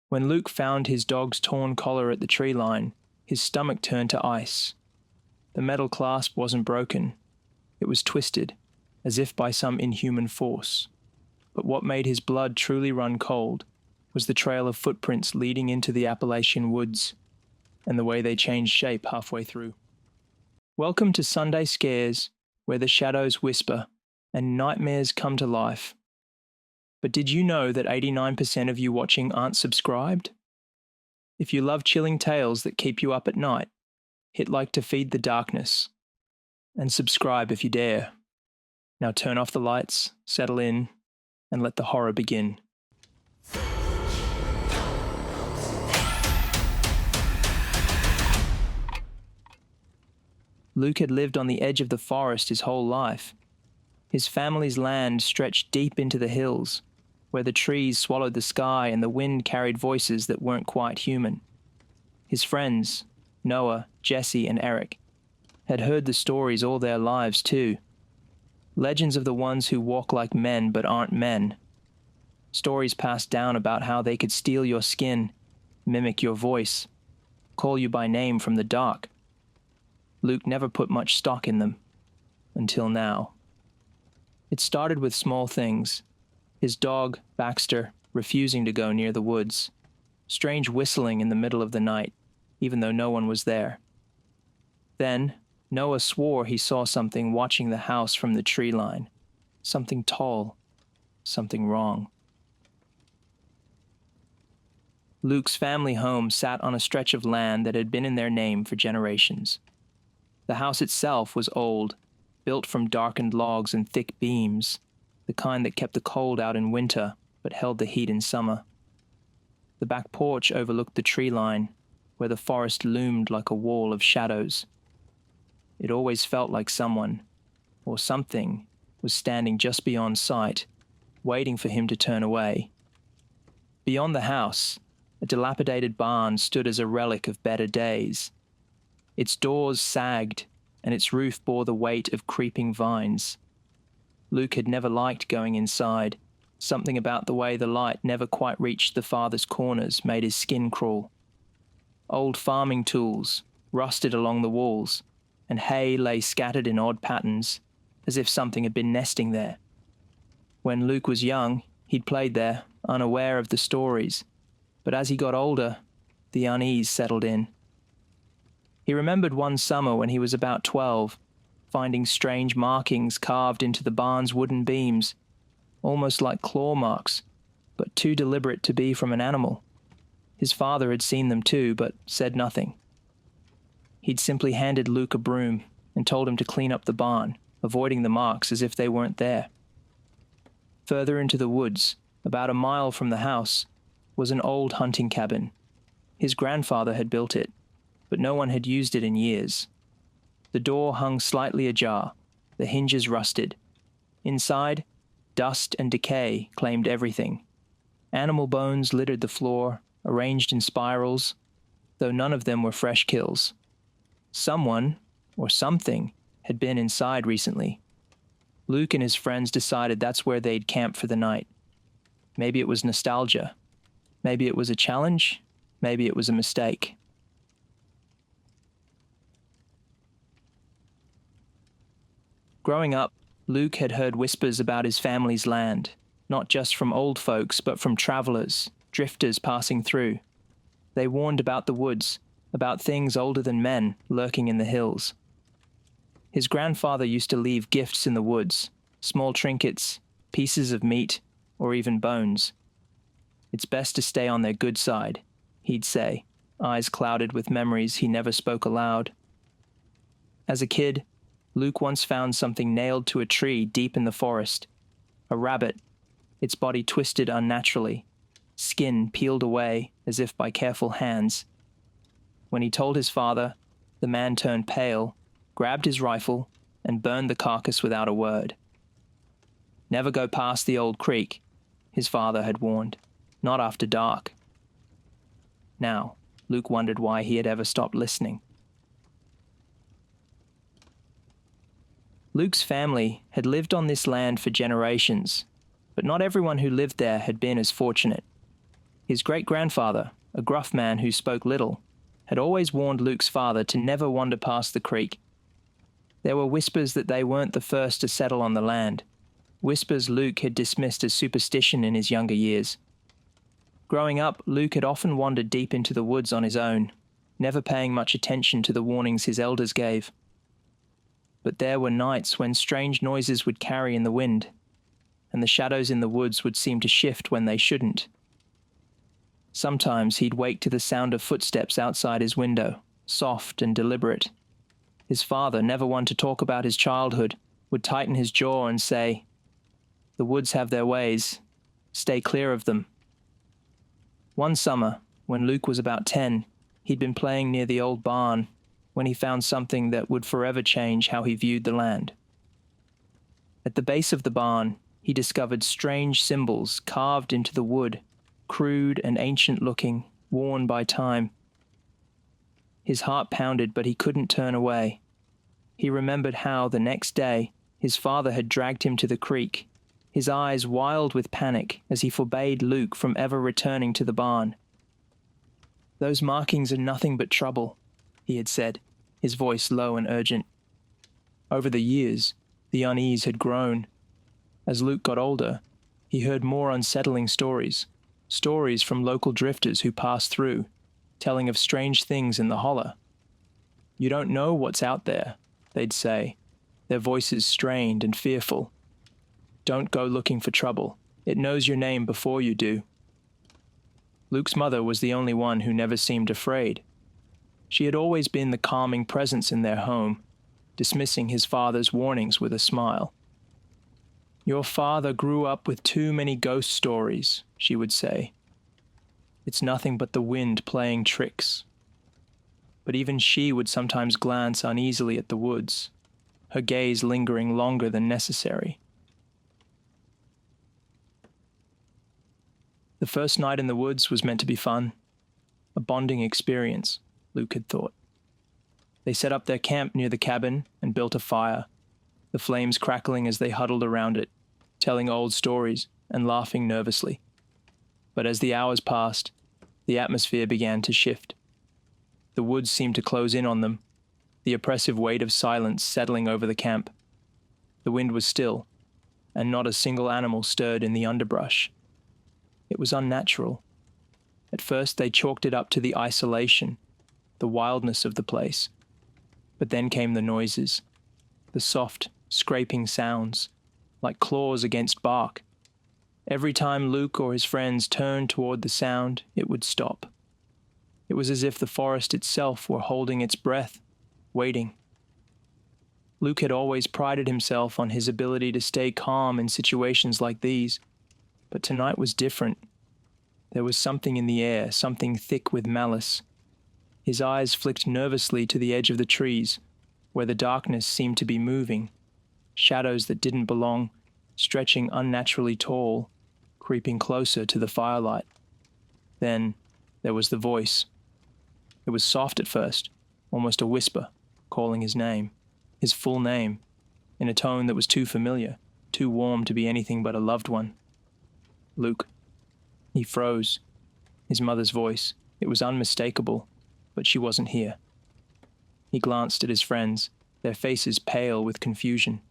When Luke found his dog's torn collar at the tree line, his stomach turned to ice. The metal clasp wasn't broken. It was twisted, as if by some inhuman force. But what made his blood truly run cold was the trail of footprints leading into the Appalachian woods, and the way they changed shape halfway through. Welcome to Sunday Scares, where the shadows whisper and nightmares come to life. But did you know that 89% of you watching aren't subscribed? If you love chilling tales that keep you up at night, hit like to feed the darkness. And subscribe if you dare. Now turn off the lights, settle in, and let the horror begin. Luke had lived on the edge of the forest his whole life. His family's land stretched deep into the hills, where the trees swallowed the sky and the wind carried voices that weren't quite human. His friends, Noah, Jesse, and Eric, had heard the stories all their lives too. Legends of the ones who walk like men but aren't men. Stories passed down about how they could steal your skin, mimic your voice, call you by name from the dark. Luke never put much stock in them, until now. It started with small things. His dog, Baxter, refusing to go near the woods. Strange whistling in the middle of the night, even though no one was there. Then, Noah swore he saw something watching the house from the tree line. Something tall. Something wrong. Luke's family home sat on a stretch of land that had been in their name for generations. The house itself was old, built from darkened logs and thick beams, the kind that kept the cold out in winter but held the heat in summer. The back porch overlooked the tree line, where the forest loomed like a wall of shadows. It always felt like someone, or something, was standing just beyond sight, waiting for him to turn away. Beyond the house, a dilapidated barn stood as a relic of better days. Its doors sagged, and its roof bore the weight of creeping vines. Luke had never liked going inside. Something about the way the light never quite reached the farthest corners made his skin crawl. Old farming tools rusted along the walls, and hay lay scattered in odd patterns, as if something had been nesting there. When Luke was young, he'd played there, unaware of the stories, but as he got older, the unease settled in. He remembered one summer when he was about 12, finding strange markings carved into the barn's wooden beams, almost like claw marks, but too deliberate to be from an animal. His father had seen them too, but said nothing. He'd simply handed Luke a broom and told him to clean up the barn, avoiding the marks as if they weren't there. Further into the woods, about a mile from the house, was an old hunting cabin. His grandfather had built it, but no one had used it in years. The door hung slightly ajar, the hinges rusted. Inside, dust and decay claimed everything. Animal bones littered the floor, arranged in spirals, though none of them were fresh kills. Someone, or something, had been inside recently. Luke and his friends decided that's where they'd camp for the night. Maybe it was nostalgia. Maybe it was a challenge. Maybe it was a mistake. Growing up, Luke had heard whispers about his family's land, not just from old folks, but from travelers, drifters passing through. They warned about the woods, about things older than men lurking in the hills. His grandfather used to leave gifts in the woods, small trinkets, pieces of meat, or even bones. It's best to stay on their good side, he'd say, eyes clouded with memories he never spoke aloud. As a kid, Luke once found something nailed to a tree deep in the forest. A rabbit, its body twisted unnaturally, skin peeled away as if by careful hands. When he told his father, the man turned pale, grabbed his rifle, and burned the carcass without a word. Never go past the old creek, his father had warned, not after dark. Now, Luke wondered why he had ever stopped listening. Luke's family had lived on this land for generations, but not everyone who lived there had been as fortunate. His great-grandfather, a gruff man who spoke little, had always warned Luke's father to never wander past the creek. There were whispers that they weren't the first to settle on the land, whispers Luke had dismissed as superstition in his younger years. Growing up, Luke had often wandered deep into the woods on his own, never paying much attention to the warnings his elders gave. But there were nights when strange noises would carry in the wind, and the shadows in the woods would seem to shift when they shouldn't. Sometimes he'd wake to the sound of footsteps outside his window, soft and deliberate. His father, never one to talk about his childhood, would tighten his jaw and say, "The woods have their ways. Stay clear of them." One summer, when Luke was about 10, he'd been playing near the old barn when he found something that would forever change how he viewed the land. At the base of the barn, he discovered strange symbols carved into the wood, crude and ancient-looking, worn by time. His heart pounded, but he couldn't turn away. He remembered how, the next day, his father had dragged him to the creek, his eyes wild with panic as he forbade Luke from ever returning to the barn. "Those markings are nothing but trouble," he had said, his voice low and urgent. Over the years, the unease had grown. As Luke got older, he heard more unsettling stories from local drifters who passed through, telling of strange things in the holler. "You don't know what's out there," they'd say, their voices strained and fearful. "Don't go looking for trouble. It knows your name before you do." Luke's mother was the only one who never seemed afraid. She had always been the calming presence in their home, dismissing his father's warnings with a smile. "Your father grew up with too many ghost stories," she would say. "It's nothing but the wind playing tricks." But even she would sometimes glance uneasily at the woods, her gaze lingering longer than necessary. The first night in the woods was meant to be fun, a bonding experience, Luke had thought. They set up their camp near the cabin and built a fire, the flames crackling as they huddled around it, telling old stories and laughing nervously. But as the hours passed, the atmosphere began to shift. The woods seemed to close in on them, the oppressive weight of silence settling over the camp. The wind was still, and not a single animal stirred in the underbrush. It was unnatural. At first they chalked it up to the isolation, the wildness of the place. But then came the noises, the soft, scraping sounds, like claws against bark. Every time Luke or his friends turned toward the sound, it would stop. It was as if the forest itself were holding its breath, waiting. Luke had always prided himself on his ability to stay calm in situations like these, but tonight was different. There was something in the air, something thick with malice. His eyes flicked nervously to the edge of the trees, where the darkness seemed to be moving, shadows that didn't belong, stretching unnaturally tall, creeping closer to the firelight. Then there was the voice. It was soft at first, almost a whisper, calling his name, his full name, in a tone that was too familiar, too warm to be anything but a loved one. "Luke." He froze. His mother's voice. It was unmistakable, but she wasn't here. He glanced at his friends, their faces pale with confusion.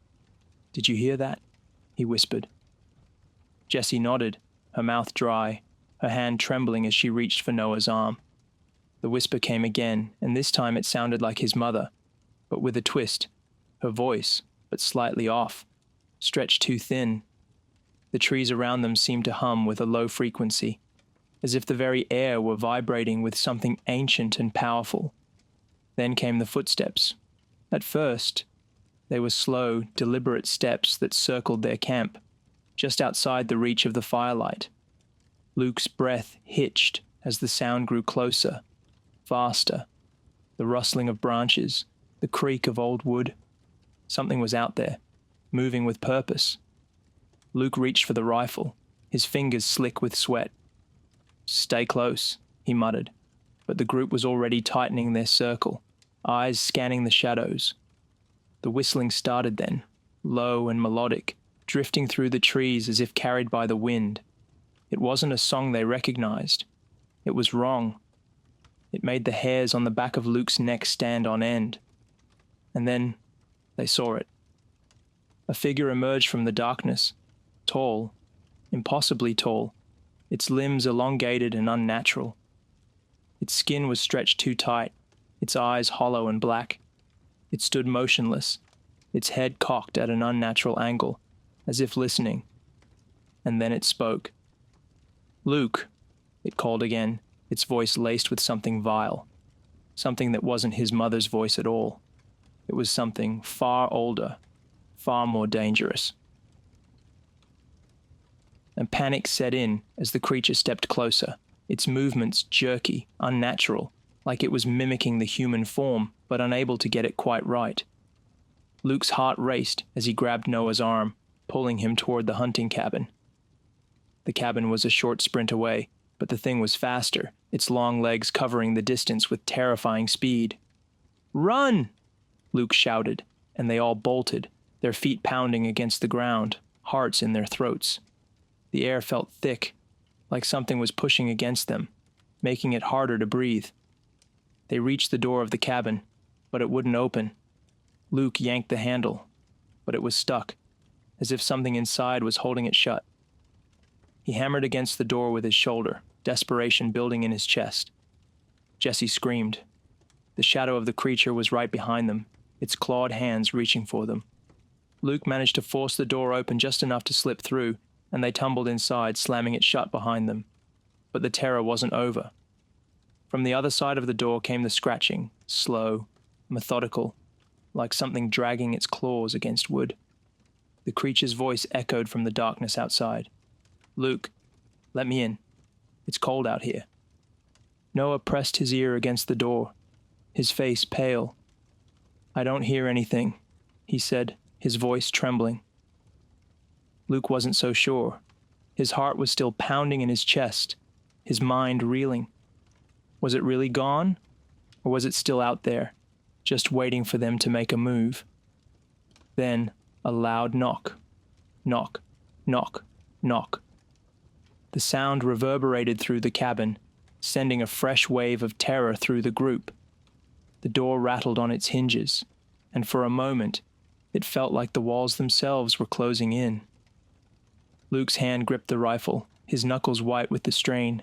"Did you hear that?" he whispered. Jessie nodded, her mouth dry, her hand trembling as she reached for Noah's arm. The whisper came again, and this time it sounded like his mother, but with a twist. Her voice, but slightly off, stretched too thin. The trees around them seemed to hum with a low frequency, as if the very air were vibrating with something ancient and powerful. Then came the footsteps. At first, they were slow, deliberate steps that circled their camp, just outside the reach of the firelight. Luke's breath hitched as the sound grew closer, faster. The rustling of branches, the creak of old wood. Something was out there, moving with purpose. Luke reached for the rifle, his fingers slick with sweat. "Stay close," he muttered, but the group was already tightening their circle, eyes scanning the shadows. The whistling started then, low and melodic, drifting through the trees as if carried by the wind. It wasn't a song they recognized. It was wrong. It made the hairs on the back of Luke's neck stand on end. And then they saw it. A figure emerged from the darkness, tall, impossibly tall, its limbs elongated and unnatural. Its skin was stretched too tight, its eyes hollow and black. It stood motionless, its head cocked at an unnatural angle, as if listening. And then it spoke. "Luke," it called again, its voice laced with something vile, something that wasn't his mother's voice at all. It was something far older, far more dangerous. And panic set in as the creature stepped closer, its movements jerky, unnatural, like it was mimicking the human form, but unable to get it quite right. Luke's heart raced as he grabbed Noah's arm, pulling him toward the hunting cabin. The cabin was a short sprint away, but the thing was faster, its long legs covering the distance with terrifying speed. "Run!" Luke shouted, and they all bolted, their feet pounding against the ground, hearts in their throats. The air felt thick, like something was pushing against them, making it harder to breathe. They reached the door of the cabin, but it wouldn't open. Luke yanked the handle, but it was stuck, as if something inside was holding it shut. He hammered against the door with his shoulder, desperation building in his chest. Jesse screamed. The shadow of the creature was right behind them, its clawed hands reaching for them. Luke managed to force the door open just enough to slip through, and they tumbled inside, slamming it shut behind them. But the terror wasn't over. From the other side of the door came the scratching, slow, methodical, like something dragging its claws against wood. The creature's voice echoed from the darkness outside. "Luke, let me in. It's cold out here." Noah pressed his ear against the door, his face pale. "I don't hear anything," he said, his voice trembling. Luke wasn't so sure. His heart was still pounding in his chest, his mind reeling. Was it really gone? Or was it still out there, just waiting for them to make a move? Then a loud knock. Knock, knock, knock. The sound reverberated through the cabin, sending a fresh wave of terror through the group. The door rattled on its hinges, and for a moment, it felt like the walls themselves were closing in. Luke's hand gripped the rifle, his knuckles white with the strain.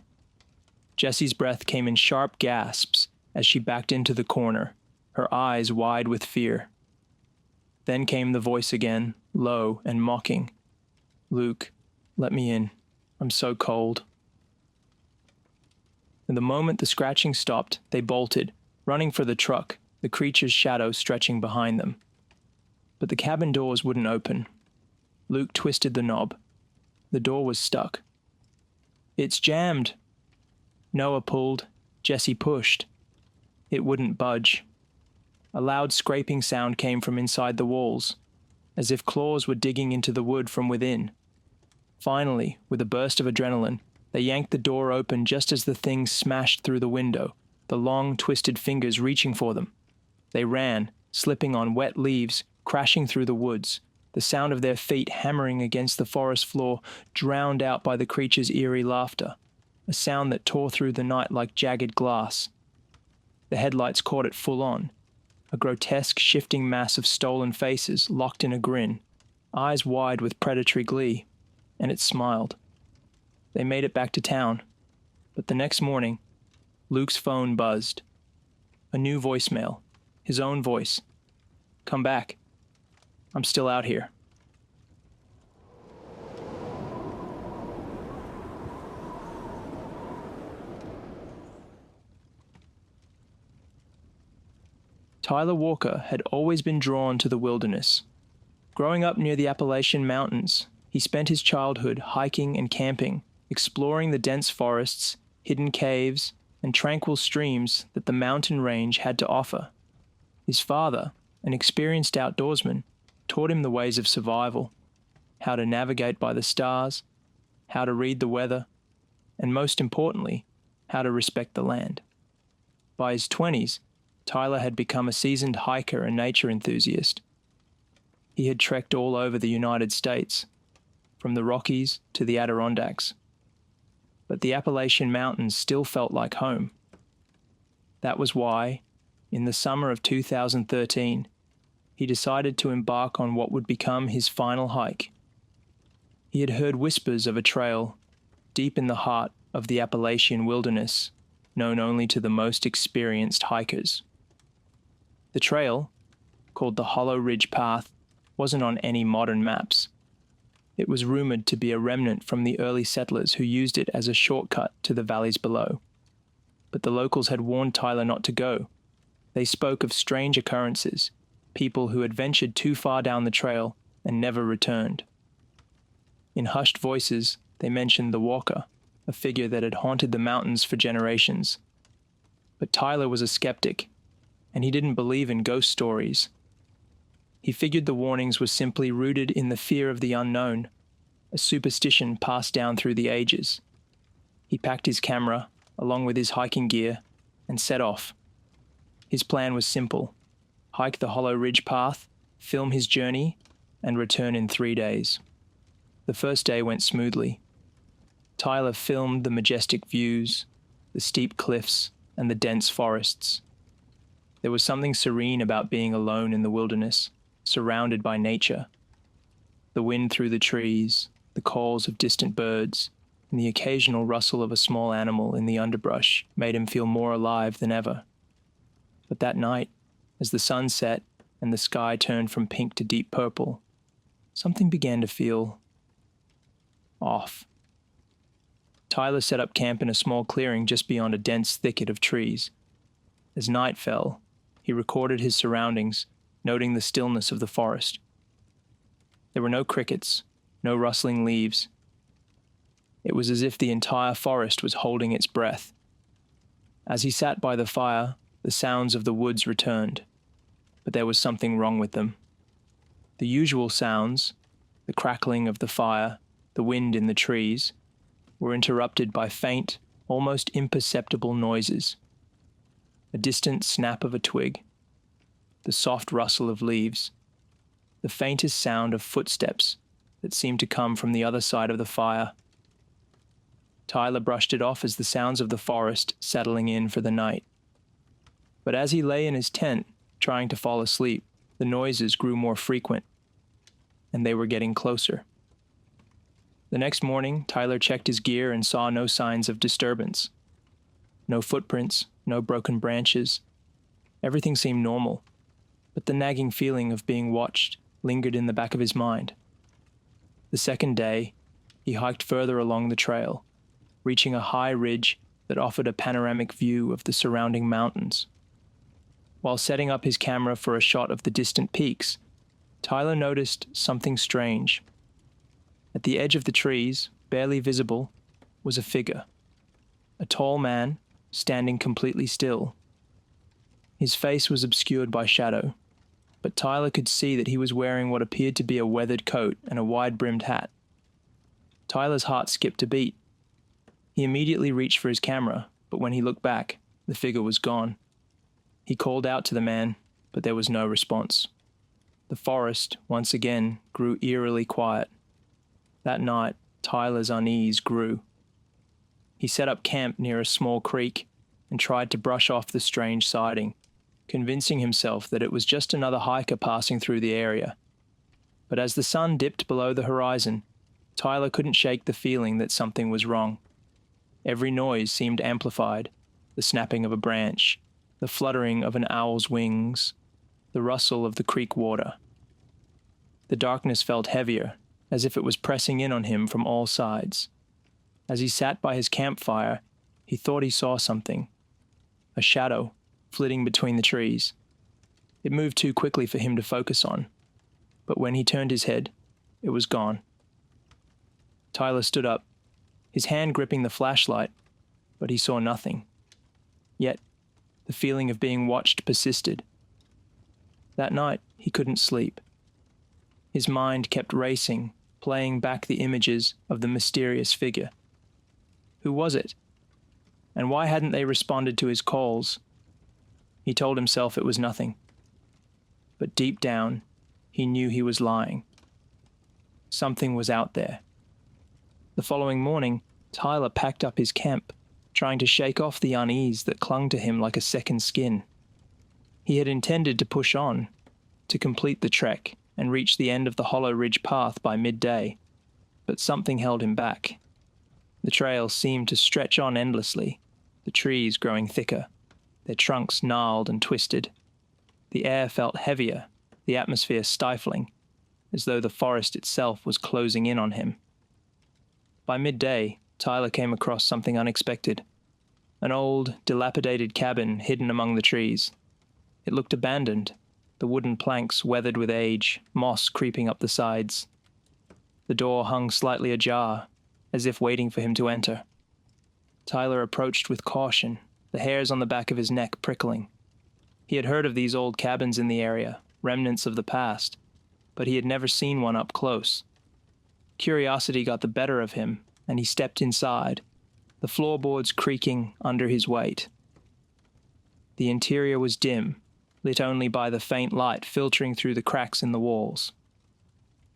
Jessie's breath came in sharp gasps as she backed into the corner, her eyes wide with fear. Then came the voice again, low and mocking. "Luke, let me in. I'm so cold." And the moment the scratching stopped, they bolted, running for the truck, the creature's shadow stretching behind them. But the cabin doors wouldn't open. Luke twisted the knob. The door was stuck. "It's jammed." Noah pulled, Jesse pushed. It wouldn't budge. A loud scraping sound came from inside the walls, as if claws were digging into the wood from within. Finally, with a burst of adrenaline, they yanked the door open just as the thing smashed through the window, the long, twisted fingers reaching for them. They ran, slipping on wet leaves, crashing through the woods, the sound of their feet hammering against the forest floor drowned out by the creature's eerie laughter, a sound that tore through the night like jagged glass. The headlights caught it full on, a grotesque shifting mass of stolen faces locked in a grin, eyes wide with predatory glee, and it smiled. They made it back to town, but the next morning, Luke's phone buzzed. A new voicemail, his own voice. "Come back. I'm still out here." Tyler Walker had always been drawn to the wilderness. Growing up near the Appalachian Mountains, he spent his childhood hiking and camping, exploring the dense forests, hidden caves, and tranquil streams that the mountain range had to offer. His father, an experienced outdoorsman, taught him the ways of survival, how to navigate by the stars, how to read the weather, and most importantly, how to respect the land. By his 20s, Tyler had become a seasoned hiker and nature enthusiast. He had trekked all over the United States, from the Rockies to the Adirondacks. but the Appalachian Mountains still felt like home. That was why, in the summer of 2013, he decided to embark on what would become his final hike. He had heard whispers of a trail deep in the heart of the Appalachian wilderness, known only to the most experienced hikers. The trail, called the Hollow Ridge Path, wasn't on any modern maps. It was rumored to be a remnant from the early settlers who used it as a shortcut to the valleys below. But the locals had warned Tyler not to go. They spoke of strange occurrences, people who had ventured too far down the trail and never returned. In hushed voices, they mentioned the Walker, a figure that had haunted the mountains for generations. But Tyler was a skeptic, and he didn't believe in ghost stories. He figured the warnings were simply rooted in the fear of the unknown, a superstition passed down through the ages. He packed his camera, along with his hiking gear, and set off. His plan was simple: hike the Hollow Ridge Path, film his journey, and return in 3 days. The first day went smoothly. Tyler filmed the majestic views, the steep cliffs, and the dense forests. There was something serene about being alone in the wilderness, surrounded by nature. The wind through the trees, the calls of distant birds, and the occasional rustle of a small animal in the underbrush made him feel more alive than ever. But that night, as the sun set and the sky turned from pink to deep purple, something began to feel off. Tyler set up camp in a small clearing just beyond a dense thicket of trees. As night fell, he recorded his surroundings, noting the stillness of the forest. There were no crickets, no rustling leaves. It was as if the entire forest was holding its breath. As he sat by the fire, the sounds of the woods returned, but there was something wrong with them. The usual sounds, the crackling of the fire, the wind in the trees, were interrupted by faint, almost imperceptible noises. A distant snap of a twig, the soft rustle of leaves, the faintest sound of footsteps that seemed to come from the other side of the fire. Tyler brushed it off as the sounds of the forest settling in for the night. But as he lay in his tent, trying to fall asleep, the noises grew more frequent, and they were getting closer. The next morning, Tyler checked his gear and saw no signs of disturbance. No footprints, no broken branches. Everything seemed normal, but the nagging feeling of being watched lingered in the back of his mind. The second day, he hiked further along the trail, reaching a high ridge that offered a panoramic view of the surrounding mountains. While setting up his camera for a shot of the distant peaks, Tyler noticed something strange. At the edge of the trees, barely visible, was a figure. A tall man, standing completely still. His face was obscured by shadow, but Tyler could see that he was wearing what appeared to be a weathered coat and a wide-brimmed hat. Tyler's heart skipped a beat. He immediately reached for his camera, but when he looked back, the figure was gone. He called out to the man, but there was no response. The forest, once again, grew eerily quiet. That night, Tyler's unease grew. He set up camp near a small creek and tried to brush off the strange sighting, convincing himself that it was just another hiker passing through the area. But as the sun dipped below the horizon, Tyler couldn't shake the feeling that something was wrong. Every noise seemed amplified: the snapping of a branch, the fluttering of an owl's wings, the rustle of the creek water. The darkness felt heavier, as if it was pressing in on him from all sides. As he sat by his campfire, he thought he saw something. A shadow, flitting between the trees. It moved too quickly for him to focus on, but when he turned his head, it was gone. Tyler stood up, his hand gripping the flashlight, but he saw nothing. Yet, the feeling of being watched persisted. That night, he couldn't sleep. His mind kept racing, playing back the images of the mysterious figure. Who was it? And why hadn't they responded to his calls? He told himself it was nothing. But deep down, he knew he was lying. Something was out there. The following morning, Tyler packed up his camp, trying to shake off the unease that clung to him like a second skin. He had intended to push on, to complete the trek and reach the end of the Hollow Ridge path by midday, but something held him back. The trail seemed to stretch on endlessly, the trees growing thicker, their trunks gnarled and twisted. The air felt heavier, the atmosphere stifling, as though the forest itself was closing in on him. By midday, Tyler came across something unexpected. An old, dilapidated cabin hidden among the trees. It looked abandoned, the wooden planks weathered with age, moss creeping up the sides. The door hung slightly ajar, as if waiting for him to enter. Tyler approached with caution, the hairs on the back of his neck prickling. He had heard of these old cabins in the area, remnants of the past, but he had never seen one up close. Curiosity got the better of him, and he stepped inside, the floorboards creaking under his weight. The interior was dim, lit only by the faint light filtering through the cracks in the walls.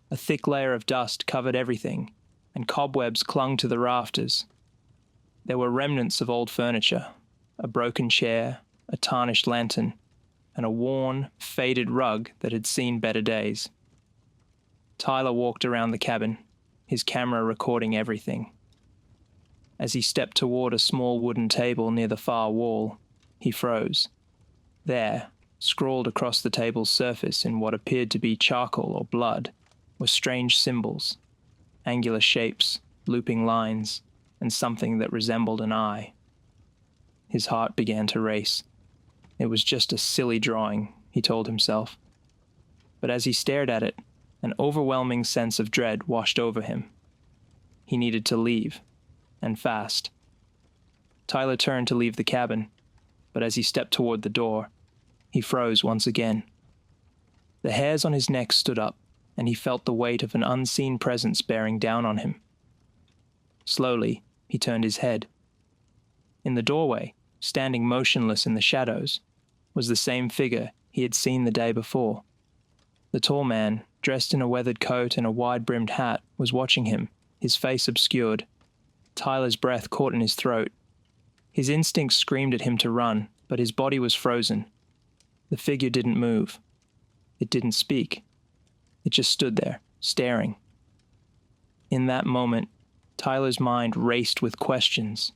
A thick layer of dust covered everything, and cobwebs clung to the rafters. There were remnants of old furniture, a broken chair, a tarnished lantern, and a worn, faded rug that had seen better days. Tyler walked around the cabin, his camera recording everything. As he stepped toward a small wooden table near the far wall, he froze. There, scrawled across the table's surface in what appeared to be charcoal or blood, were strange symbols, angular shapes, looping lines, and something that resembled an eye. His heart began to race. It was just a silly drawing, he told himself. But as he stared at it, an overwhelming sense of dread washed over him. He needed to leave, and fast. Tyler turned to leave the cabin, but as he stepped toward the door, he froze once again. The hairs on his neck stood up, and he felt the weight of an unseen presence bearing down on him. Slowly, he turned his head. In the doorway, standing motionless in the shadows, was the same figure he had seen the day before. The tall man, dressed in a weathered coat and a wide-brimmed hat, was watching him, his face obscured. Tyler's breath caught in his throat. His instincts screamed at him to run, but his body was frozen. The figure didn't move. It didn't speak. It just stood there, staring. In that moment, Tyler's mind raced with questions.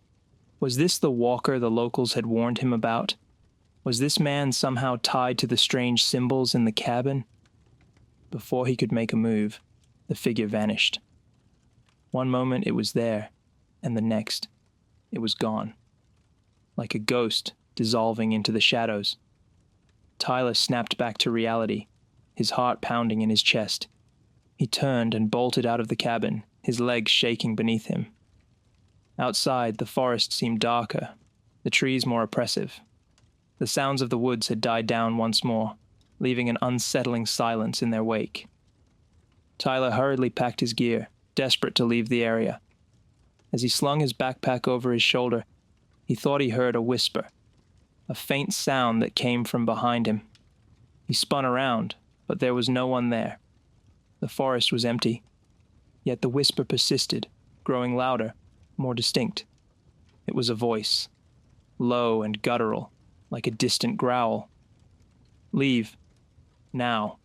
Was this the walker the locals had warned him about? Was this man somehow tied to the strange symbols in the cabin? Before he could make a move, the figure vanished. One moment it was there, and the next, it was gone. Like a ghost dissolving into the shadows. Tyler snapped back to reality, his heart pounding in his chest. He turned and bolted out of the cabin, his legs shaking beneath him. Outside, the forest seemed darker, the trees more oppressive. The sounds of the woods had died down once more, leaving an unsettling silence in their wake. Tyler hurriedly packed his gear, desperate to leave the area. As he slung his backpack over his shoulder, he thought he heard a whisper, a faint sound that came from behind him. He spun around, but there was no one there. The forest was empty, yet the whisper persisted, growing louder, more distinct. It was a voice, low and guttural, like a distant growl. Leave. Now.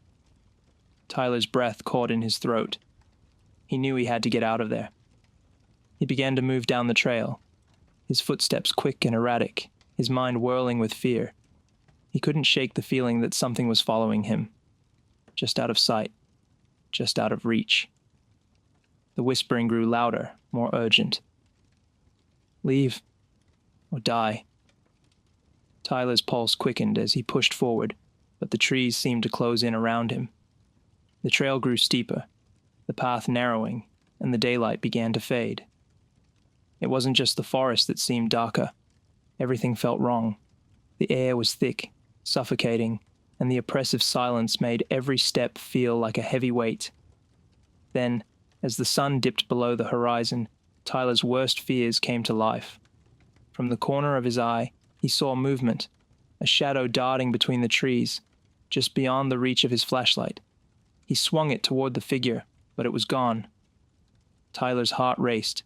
Tyler's breath caught in his throat. He knew he had to get out of there. He began to move down the trail, his footsteps quick and erratic, his mind whirling with fear. He couldn't shake the feeling that something was following him. Just out of sight, just out of reach. The whispering grew louder, more urgent. Leave, or die. Tyler's pulse quickened as he pushed forward, but the trees seemed to close in around him. The trail grew steeper, the path narrowing, and the daylight began to fade. It wasn't just the forest that seemed darker. Everything felt wrong. The air was thick, suffocating, and the oppressive silence made every step feel like a heavy weight. Then, as the sun dipped below the horizon, Tyler's worst fears came to life. From the corner of his eye, he saw movement, a shadow darting between the trees, just beyond the reach of his flashlight. He swung it toward the figure, but it was gone. Tyler's heart raced.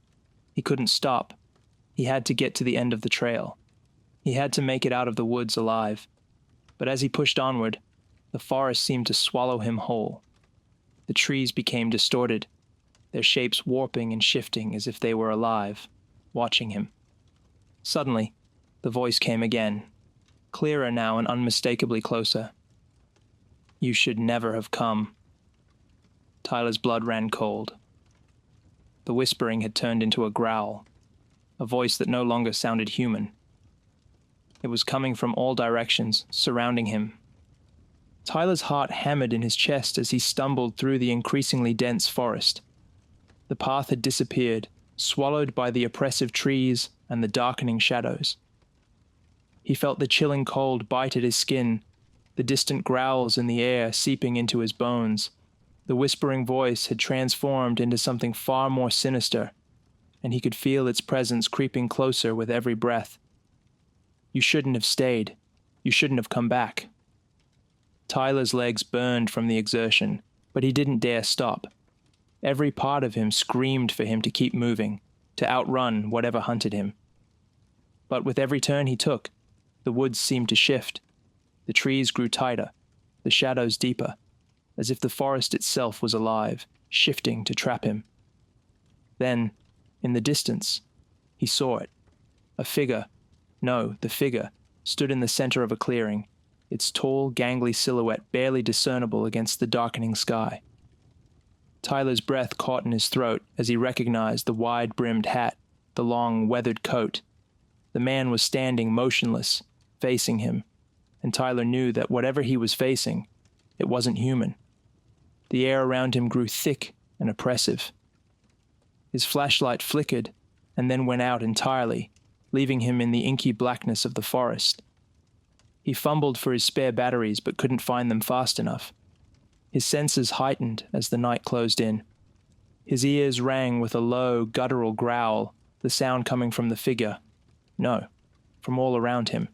He couldn't stop. He had to get to the end of the trail. He had to make it out of the woods alive. But as he pushed onward, the forest seemed to swallow him whole. The trees became distorted, their shapes warping and shifting as if they were alive, watching him. Suddenly, the voice came again, clearer now and unmistakably closer. "You should never have come." Tyler's blood ran cold. The whispering had turned into a growl, a voice that no longer sounded human. It was coming from all directions, surrounding him. Tyler's heart hammered in his chest as he stumbled through the increasingly dense forest. The path had disappeared, swallowed by the oppressive trees and the darkening shadows. He felt the chilling cold bite at his skin, the distant growls in the air seeping into his bones. The whispering voice had transformed into something far more sinister, and he could feel its presence creeping closer with every breath. "You shouldn't have stayed. You shouldn't have come back." Tyler's legs burned from the exertion, but he didn't dare stop. Every part of him screamed for him to keep moving, to outrun whatever hunted him. But with every turn he took, the woods seemed to shift. The trees grew tighter, the shadows deeper, as if the forest itself was alive, shifting to trap him. Then, in the distance, he saw it. A figure, no, the figure, stood in the center of a clearing, its tall, gangly silhouette barely discernible against the darkening sky. Tyler's breath caught in his throat as he recognized the wide-brimmed hat, the long, weathered coat. The man was standing motionless, facing him, and Tyler knew that whatever he was facing, it wasn't human. The air around him grew thick and oppressive. His flashlight flickered and then went out entirely, leaving him in the inky blackness of the forest. He fumbled for his spare batteries but couldn't find them fast enough. His senses heightened as the night closed in. His ears rang with a low, guttural growl, the sound coming from the figure. No, from all around him.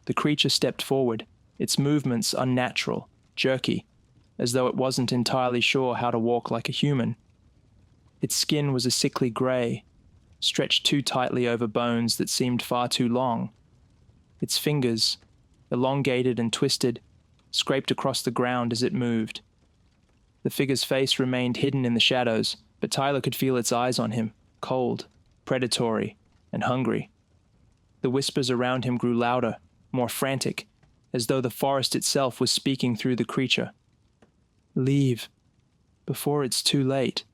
The creature stepped forward, its movements unnatural, jerky, as though it wasn't entirely sure how to walk like a human. Its skin was a sickly gray, stretched too tightly over bones that seemed far too long. Its fingers, elongated and twisted, scraped across the ground as it moved. The figure's face remained hidden in the shadows, but Tyler could feel its eyes on him, cold, predatory, and hungry. The whispers around him grew louder, more frantic, as though the forest itself was speaking through the creature. "Leave, before it's too late."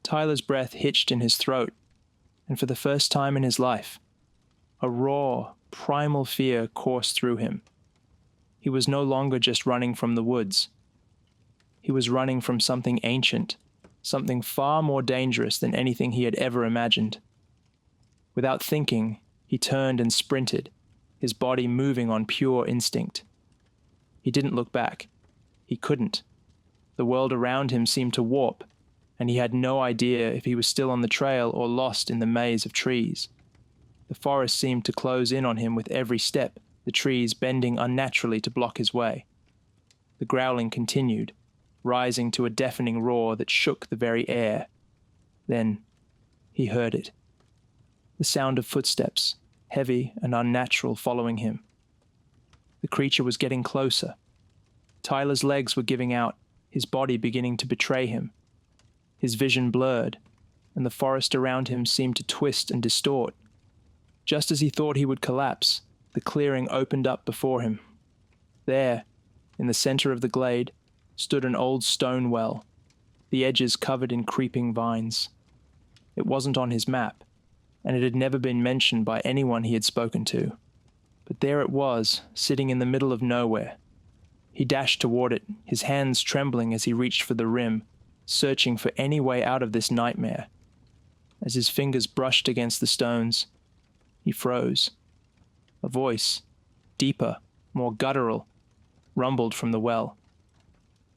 Tyler's breath hitched in his throat, and for the first time in his life, a raw, primal fear coursed through him. He was no longer just running from the woods. He was running from something ancient, something far more dangerous than anything he had ever imagined. Without thinking, he turned and sprinted, his body moving on pure instinct. He didn't look back. He couldn't. The world around him seemed to warp, and he had no idea if he was still on the trail or lost in the maze of trees. The forest seemed to close in on him with every step, the trees bending unnaturally to block his way. The growling continued, rising to a deafening roar that shook the very air. Then he heard it. The sound of footsteps, heavy and unnatural, following him. The creature was getting closer. Tyler's legs were giving out, his body beginning to betray him. His vision blurred, and the forest around him seemed to twist and distort. Just as he thought he would collapse, the clearing opened up before him. There, in the center of the glade, stood an old stone well, the edges covered in creeping vines. It wasn't on his map, and it had never been mentioned by anyone he had spoken to. But there it was, sitting in the middle of nowhere. He dashed toward it, his hands trembling as he reached for the rim, searching for any way out of this nightmare. As his fingers brushed against the stones, he froze. A voice, deeper, more guttural, rumbled from the well.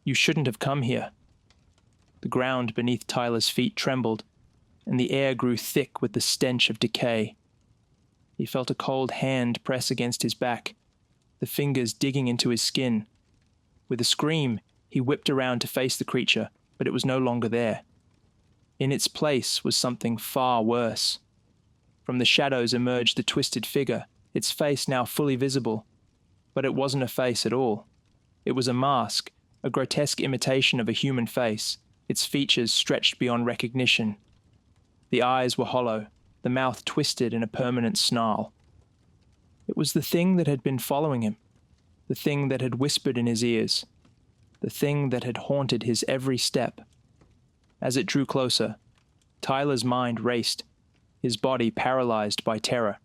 "You shouldn't have come here." The ground beneath Tyler's feet trembled, and the air grew thick with the stench of decay. He felt a cold hand press against his back, the fingers digging into his skin. With a scream, he whipped around to face the creature, but it was no longer there. In its place was something far worse. From the shadows emerged the twisted figure, its face now fully visible. But it wasn't a face at all. It was a mask, a grotesque imitation of a human face, its features stretched beyond recognition. The eyes were hollow, the mouth twisted in a permanent snarl. It was the thing that had been following him, the thing that had whispered in his ears, the thing that had haunted his every step. As it drew closer, Tyler's mind raced, his body paralyzed by terror.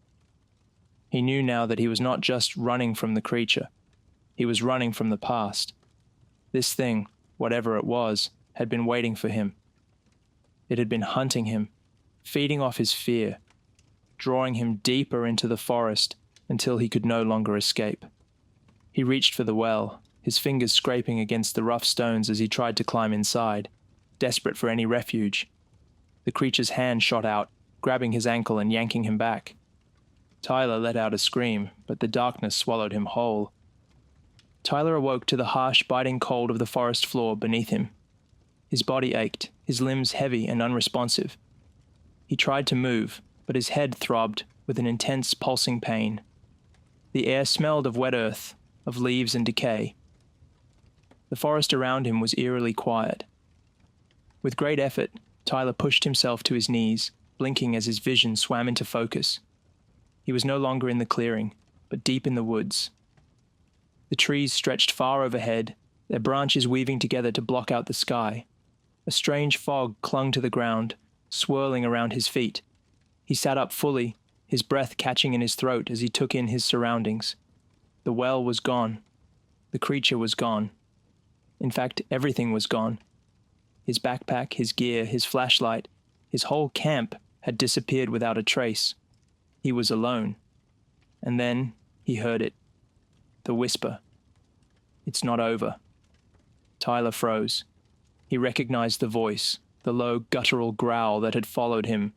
He knew now that he was not just running from the creature. He was running from the past. This thing, whatever it was, had been waiting for him. It had been hunting him, feeding off his fear, drawing him deeper into the forest until he could no longer escape. He reached for the well, his fingers scraping against the rough stones as he tried to climb inside, desperate for any refuge. The creature's hand shot out, grabbing his ankle and yanking him back. Tyler let out a scream, but the darkness swallowed him whole. Tyler awoke to the harsh, biting cold of the forest floor beneath him. His body ached, his limbs heavy and unresponsive. He tried to move, but his head throbbed with an intense, pulsing pain. The air smelled of wet earth, of leaves and decay. The forest around him was eerily quiet. With great effort, Tyler pushed himself to his knees, blinking as his vision swam into focus. He was no longer in the clearing, but deep in the woods. The trees stretched far overhead, their branches weaving together to block out the sky. A strange fog clung to the ground, swirling around his feet. He sat up fully, his breath catching in his throat as he took in his surroundings. The well was gone. The creature was gone. In fact, everything was gone. His backpack, his gear, his flashlight, his whole camp had disappeared without a trace. He was alone. And then he heard it. The whisper. "It's not over." Tyler froze. He recognized the voice, the low guttural growl that had followed him.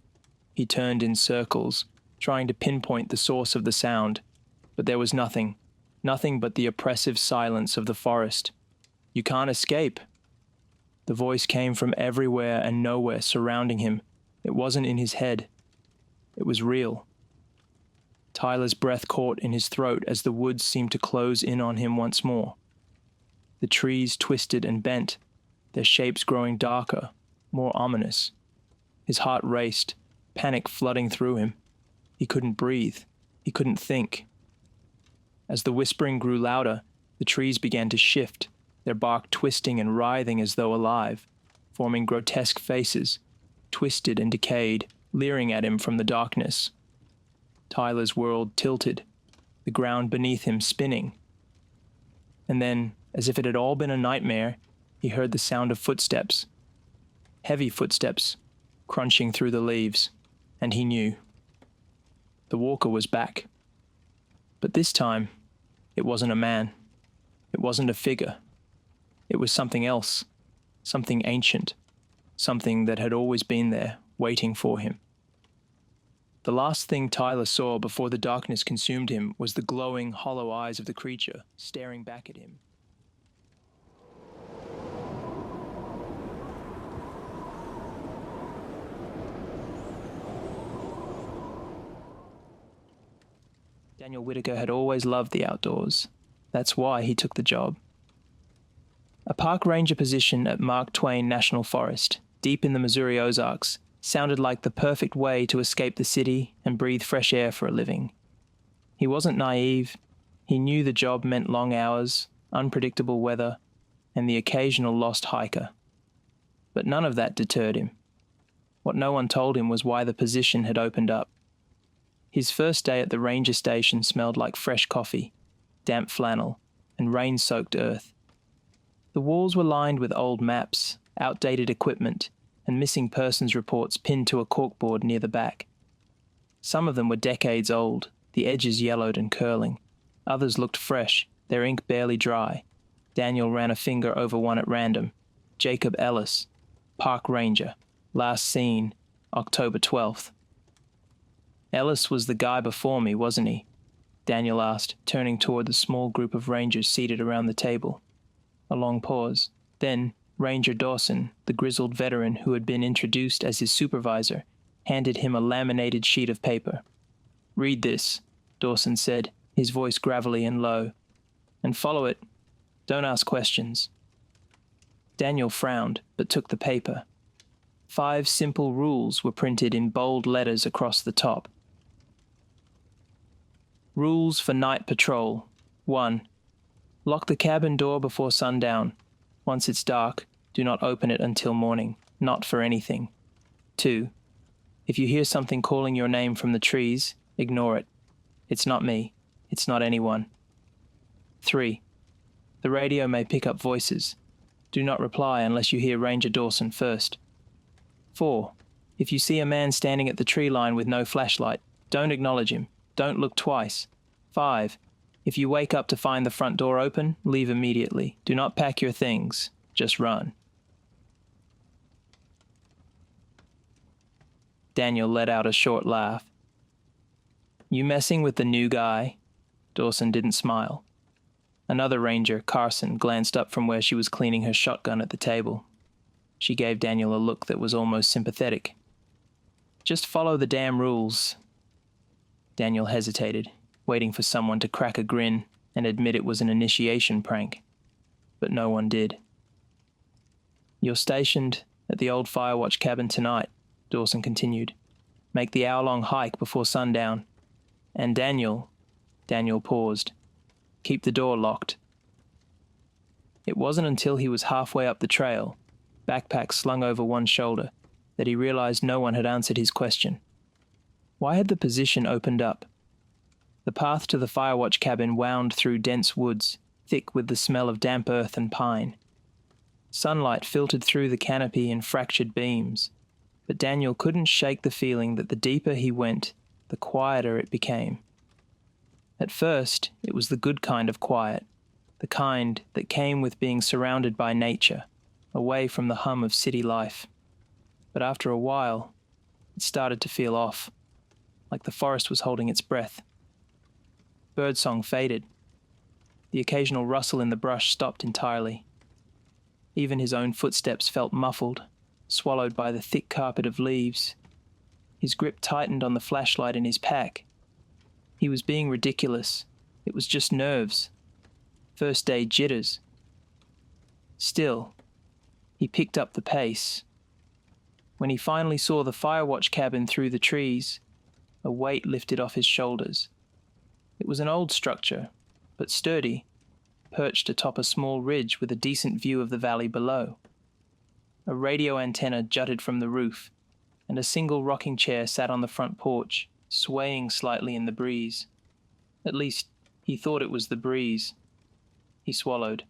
He turned in circles, trying to pinpoint the source of the sound, but there was nothing but the oppressive silence of the forest. "You can't escape." The voice came from everywhere and nowhere surrounding him. It wasn't in his head. It was real. Tyler's breath caught in his throat as the woods seemed to close in on him once more. The trees twisted and bent, their shapes growing darker, more ominous. His heart raced, panic flooding through him. He couldn't breathe. He couldn't think. As the whispering grew louder, the trees began to shift, their bark twisting and writhing as though alive, forming grotesque faces, twisted and decayed, leering at him from the darkness. Tyler's world tilted, the ground beneath him spinning. And then, as if it had all been a nightmare, he heard the sound of footsteps. Heavy footsteps, crunching through the leaves, and he knew. The walker was back. But this time, it wasn't a man. It wasn't a figure. It was something else, something ancient, something that had always been there, waiting for him. The last thing Tyler saw before the darkness consumed him was the glowing, hollow eyes of the creature staring back at him. Daniel Whitaker had always loved the outdoors. That's why he took the job. A park ranger position at Mark Twain National Forest, deep in the Missouri Ozarks, sounded like the perfect way to escape the city and breathe fresh air for a living. He wasn't naive. He knew the job meant long hours, unpredictable weather, and the occasional lost hiker. But none of that deterred him. What no one told him was why the position had opened up. His first day at the ranger station smelled like fresh coffee, damp flannel, and rain-soaked earth. The walls were lined with old maps, outdated equipment, and missing persons reports pinned to a corkboard near the back. Some of them were decades old, the edges yellowed and curling. Others looked fresh, their ink barely dry. Daniel ran a finger over one at random. Jacob Ellis, Park Ranger, last seen October 12th. Ellis was the guy before me, wasn't he? Daniel asked, turning toward the small group of rangers seated around the table. A long pause. Then, Ranger Dawson, the grizzled veteran who had been introduced as his supervisor, handed him a laminated sheet of paper. "Read this," Dawson said, his voice gravelly and low, "and follow it. Don't ask questions." Daniel frowned, but took the paper. 5 simple rules were printed in bold letters across the top. Rules for night patrol. 1. Lock the cabin door before sundown. Once it's dark, do not open it until morning, not for anything. 2. If you hear something calling your name from the trees, ignore it. It's not me. It's not anyone. 3. The radio may pick up voices. Do not reply unless you hear Ranger Dawson first. 4. If you see a man standing at the tree line with no flashlight, don't acknowledge him. Don't look twice. 5. If you wake up to find the front door open, leave immediately. Do not pack your things. Just run. Daniel let out a short laugh. "You messing with the new guy?" Dawson didn't smile. Another ranger, Carson, glanced up from where she was cleaning her shotgun at the table. She gave Daniel a look that was almost sympathetic. "Just follow the damn rules." Daniel hesitated, waiting for someone to crack a grin and admit it was an initiation prank. But no one did. "You're stationed at the old Firewatch cabin tonight," Dawson continued. "Make the hour-long hike before sundown. And Daniel paused. Keep the door locked." It wasn't until he was halfway up the trail, backpack slung over one shoulder, that he realized no one had answered his question. Why had the position opened up? The path to the Firewatch cabin wound through dense woods, thick with the smell of damp earth and pine. Sunlight filtered through the canopy in fractured beams, but Daniel couldn't shake the feeling that the deeper he went, the quieter it became. At first, it was the good kind of quiet, the kind that came with being surrounded by nature, away from the hum of city life. But after a while, it started to feel off, like the forest was holding its breath. Birdsong faded. The occasional rustle in the brush stopped entirely. Even his own footsteps felt muffled, swallowed by the thick carpet of leaves. His grip tightened on the flashlight in his pack. He was being ridiculous. It was just nerves. First-day jitters. Still, he picked up the pace. When he finally saw the Firewatch cabin through the trees, a weight lifted off his shoulders. It was an old structure, but sturdy, perched atop a small ridge with a decent view of the valley below. A radio antenna jutted from the roof, and a single rocking chair sat on the front porch, swaying slightly in the breeze. At least, he thought it was the breeze. He swallowed,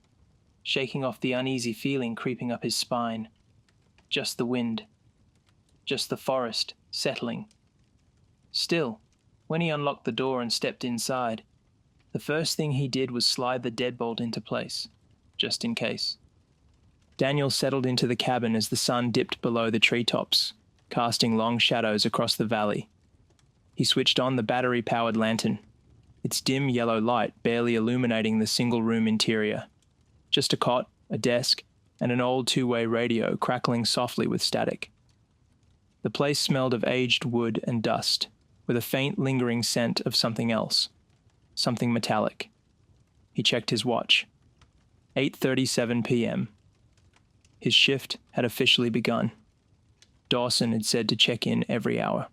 shaking off the uneasy feeling creeping up his spine. Just the wind. Just the forest, settling. Still, when he unlocked the door and stepped inside, the first thing he did was slide the deadbolt into place, just in case. Daniel settled into the cabin as the sun dipped below the treetops, casting long shadows across the valley. He switched on the battery-powered lantern, its dim yellow light barely illuminating the single-room interior. Just a cot, a desk, and an old two-way radio crackling softly with static. The place smelled of aged wood and dust, with a faint lingering scent of something else, something metallic. He checked his watch. 8:37 p.m. His shift had officially begun. Dawson had said to check in every hour.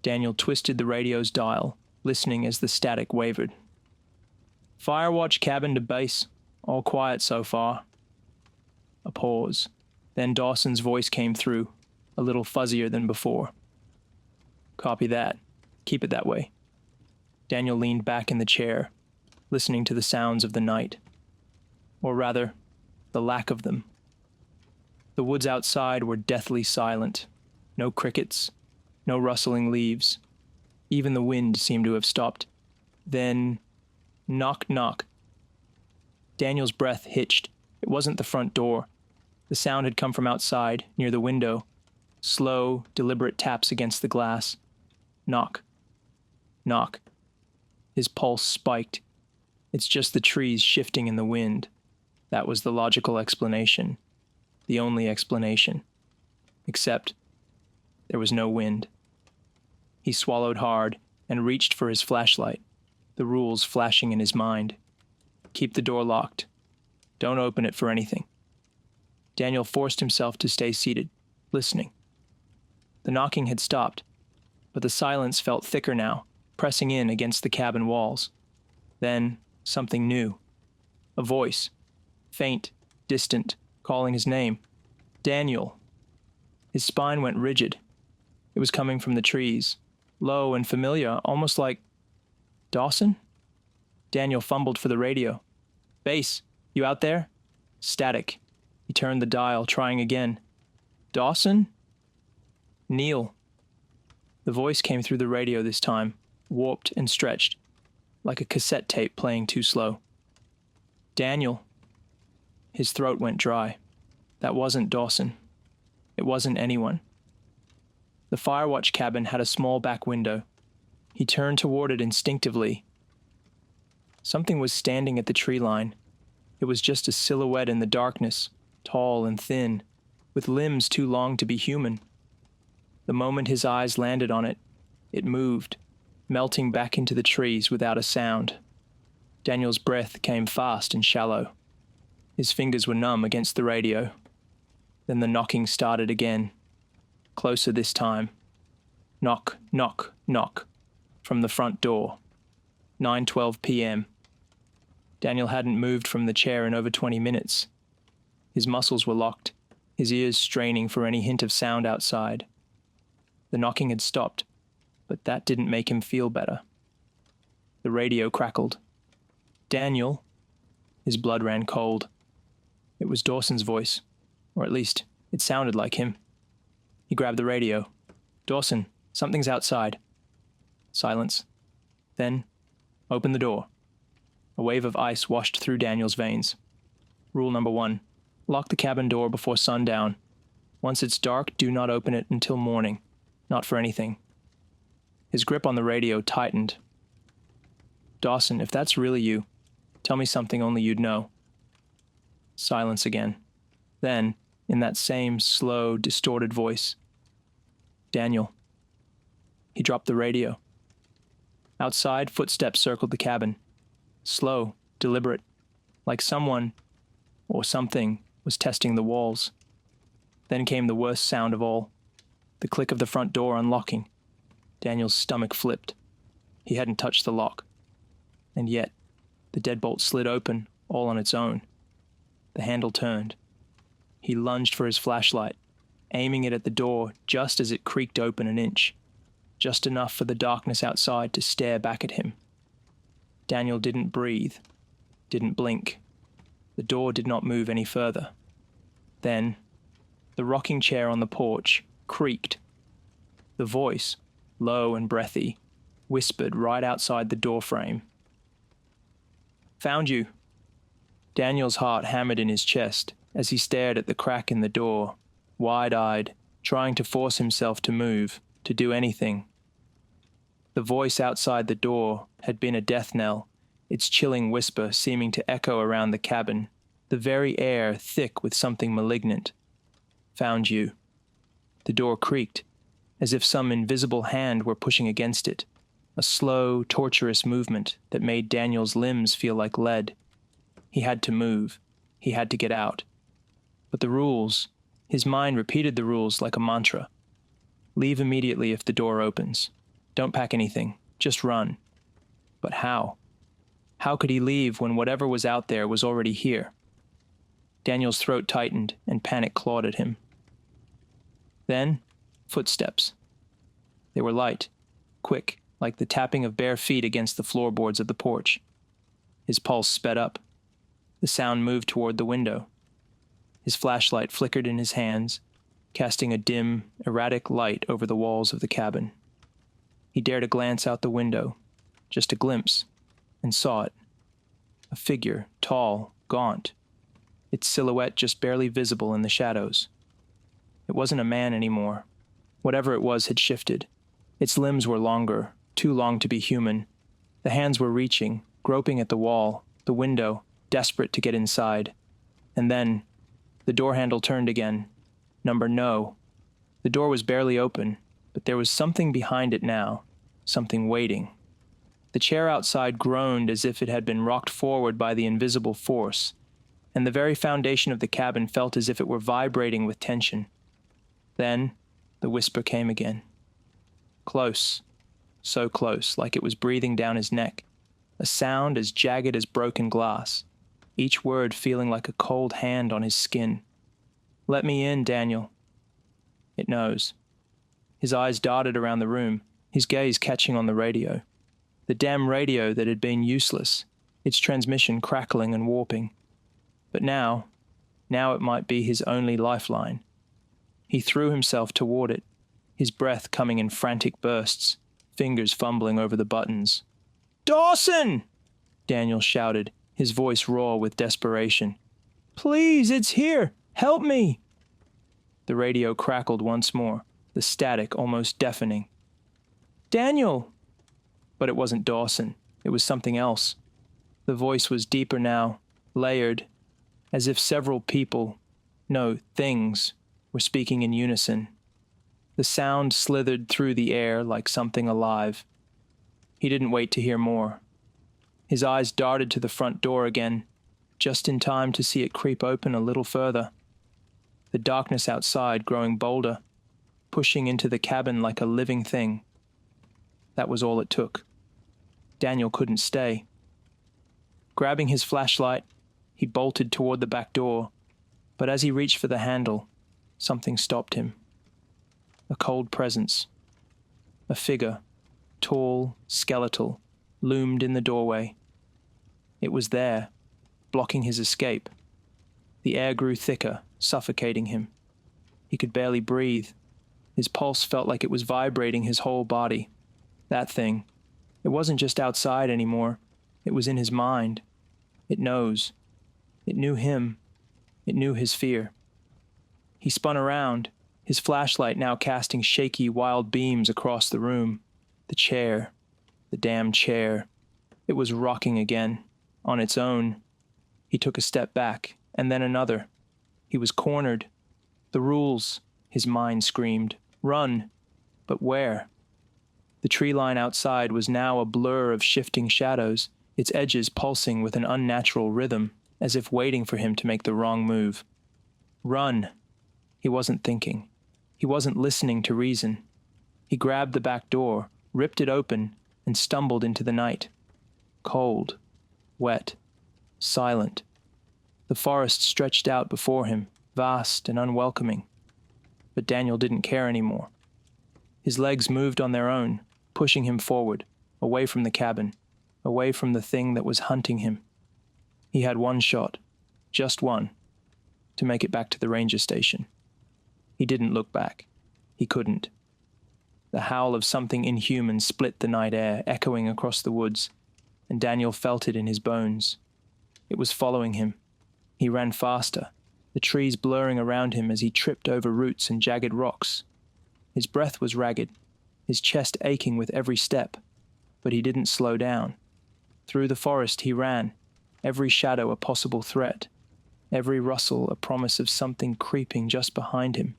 Daniel twisted the radio's dial, listening as the static wavered. "Firewatch cabin to base. All quiet so far." A pause. Then Dawson's voice came through, a little fuzzier than before. "Copy that. Keep it that way." Daniel leaned back in the chair, listening to the sounds of the night. Or rather, the lack of them. The woods outside were deathly silent. No crickets, no rustling leaves. Even the wind seemed to have stopped. Then, knock, knock. Daniel's breath hitched. It wasn't the front door. The sound had come from outside, near the window. Slow, deliberate taps against the glass. Knock. Knock. His pulse spiked. It's just the trees shifting in the wind. That was the logical explanation. the only explanation. Except there was no wind. He swallowed hard and reached for his flashlight, the rules flashing in his mind. Keep the door locked. Don't open it for anything. Daniel forced himself to stay seated, listening. The knocking had stopped, but the silence felt thicker now, pressing in against the cabin walls. Then, something new. A voice, faint, distant, calling his name. Daniel. His spine went rigid. It was coming from the trees, low and familiar, almost like... Dawson? Daniel fumbled for the radio. Base, you out there? Static. He turned the dial, trying again. Dawson? Neil. The voice came through the radio this time, warped and stretched, like a cassette tape playing too slow. Daniel. His throat went dry. That wasn't Dawson. It wasn't anyone. The firewatch cabin had a small back window. He turned toward it instinctively. Something was standing at the tree line. It was just a silhouette in the darkness, tall and thin, with limbs too long to be human. The moment his eyes landed on it, it moved, melting back into the trees without a sound. Daniel's breath came fast and shallow. His fingers were numb against the radio. Then the knocking started again. Closer this time. Knock, knock, knock. From the front door. 9:12 p.m. Daniel hadn't moved from the chair in over 20 minutes. His muscles were locked, his ears straining for any hint of sound outside. The knocking had stopped, but that didn't make him feel better. The radio crackled. Daniel. His blood ran cold. It was Dawson's voice, or at least it sounded like him. He grabbed the radio. Dawson, something's outside. Silence. Then, open the door. A wave of ice washed through Daniel's veins. Rule number 1, lock the cabin door before sundown. Once it's dark, do not open it until morning. Not for anything. His grip on the radio tightened. Dawson, if that's really you, tell me something only you'd know. Silence again. Then, in that same slow, distorted voice, Daniel. He dropped the radio. Outside, footsteps circled the cabin. Slow, deliberate, like someone, or something, was testing the walls. Then came the worst sound of all, the click of the front door unlocking. Daniel's stomach flipped. He hadn't touched the lock. And yet, the deadbolt slid open, all on its own. The handle turned. He lunged for his flashlight, aiming it at the door just as it creaked open an inch, just enough for the darkness outside to stare back at him. Daniel didn't breathe, didn't blink. The door did not move any further. Then, the rocking chair on the porch creaked. The voice, low and breathy, whispered right outside the doorframe. Found you. Daniel's heart hammered in his chest as he stared at the crack in the door, wide-eyed, trying to force himself to move, to do anything. The voice outside the door had been a death knell, its chilling whisper seeming to echo around the cabin, the very air thick with something malignant. Found you. The door creaked, as if some invisible hand were pushing against it, a slow, torturous movement that made Daniel's limbs feel like lead. He had to move. He had to get out. But the rules, his mind repeated the rules like a mantra. Leave immediately if the door opens. Don't pack anything. Just run. But how? How could he leave when whatever was out there was already here? Daniel's throat tightened and panic clawed at him. Then, footsteps. They were light, quick, like the tapping of bare feet against the floorboards of the porch. His pulse sped up. The sound moved toward the window. His flashlight flickered in his hands, casting a dim, erratic light over the walls of the cabin. He dared a glance out the window, just a glimpse, and saw it. A figure, tall, gaunt, its silhouette just barely visible in the shadows. It wasn't a man anymore. Whatever it was had shifted. Its limbs were longer, too long to be human. The hands were reaching, groping at the wall, the window, desperate to get inside. And then, The door handle turned again. Number no. The door was barely open, but there was something behind it now, something waiting. The chair outside groaned as if it had been rocked forward by the invisible force, and the very foundation of the cabin felt as if it were vibrating with tension. Then, the whisper came again. Close. So close, like it was breathing down his neck. A sound as jagged as broken glass, each word feeling like a cold hand on his skin. Let me in, Daniel. It knows. His eyes darted around the room, his gaze catching on the radio. The damn radio that had been useless, its transmission crackling and warping. But now it might be his only lifeline. He threw himself toward it, his breath coming in frantic bursts, fingers fumbling over the buttons. "Dawson!" Daniel shouted, his voice raw with desperation. "Please, it's here! Help me!" The radio crackled once more, the static almost deafening. "Daniel!" But it wasn't Dawson. It was something else. The voice was deeper now, layered, as if several people, no, things, were speaking in unison. The sound slithered through the air like something alive. He didn't wait to hear more. His eyes darted to the front door again, just in time to see it creep open a little further. The darkness outside growing bolder, pushing into the cabin like a living thing. That was all it took. Daniel couldn't stay. Grabbing his flashlight, he bolted toward the back door, but as he reached for the handle, something stopped him. A cold presence. A figure, tall, skeletal, loomed in the doorway. It was there, blocking his escape. The air grew thicker, suffocating him. He could barely breathe. His pulse felt like it was vibrating his whole body. That thing, it wasn't just outside anymore. It was in his mind. It knows. It knew him. It knew his fear. He spun around, his flashlight now casting shaky, wild beams across the room. The chair. The damn chair. It was rocking again, on its own. He took a step back, and then another. He was cornered. The rules, his mind screamed. Run. But where? The tree line outside was now a blur of shifting shadows, its edges pulsing with an unnatural rhythm, as if waiting for him to make the wrong move. Run. He wasn't thinking. He wasn't listening to reason. He grabbed the back door, ripped it open, and stumbled into the night. Cold, wet, silent. The forest stretched out before him, vast and unwelcoming. But Daniel didn't care anymore. His legs moved on their own, pushing him forward, away from the cabin, away from the thing that was hunting him. He had one shot, just one, to make it back to the ranger station. He didn't look back. He couldn't. The howl of something inhuman split the night air, echoing across the woods, and Daniel felt it in his bones. It was following him. He ran faster, the trees blurring around him as he tripped over roots and jagged rocks. His breath was ragged, his chest aching with every step, but he didn't slow down. Through the forest he ran, every shadow a possible threat, every rustle a promise of something creeping just behind him.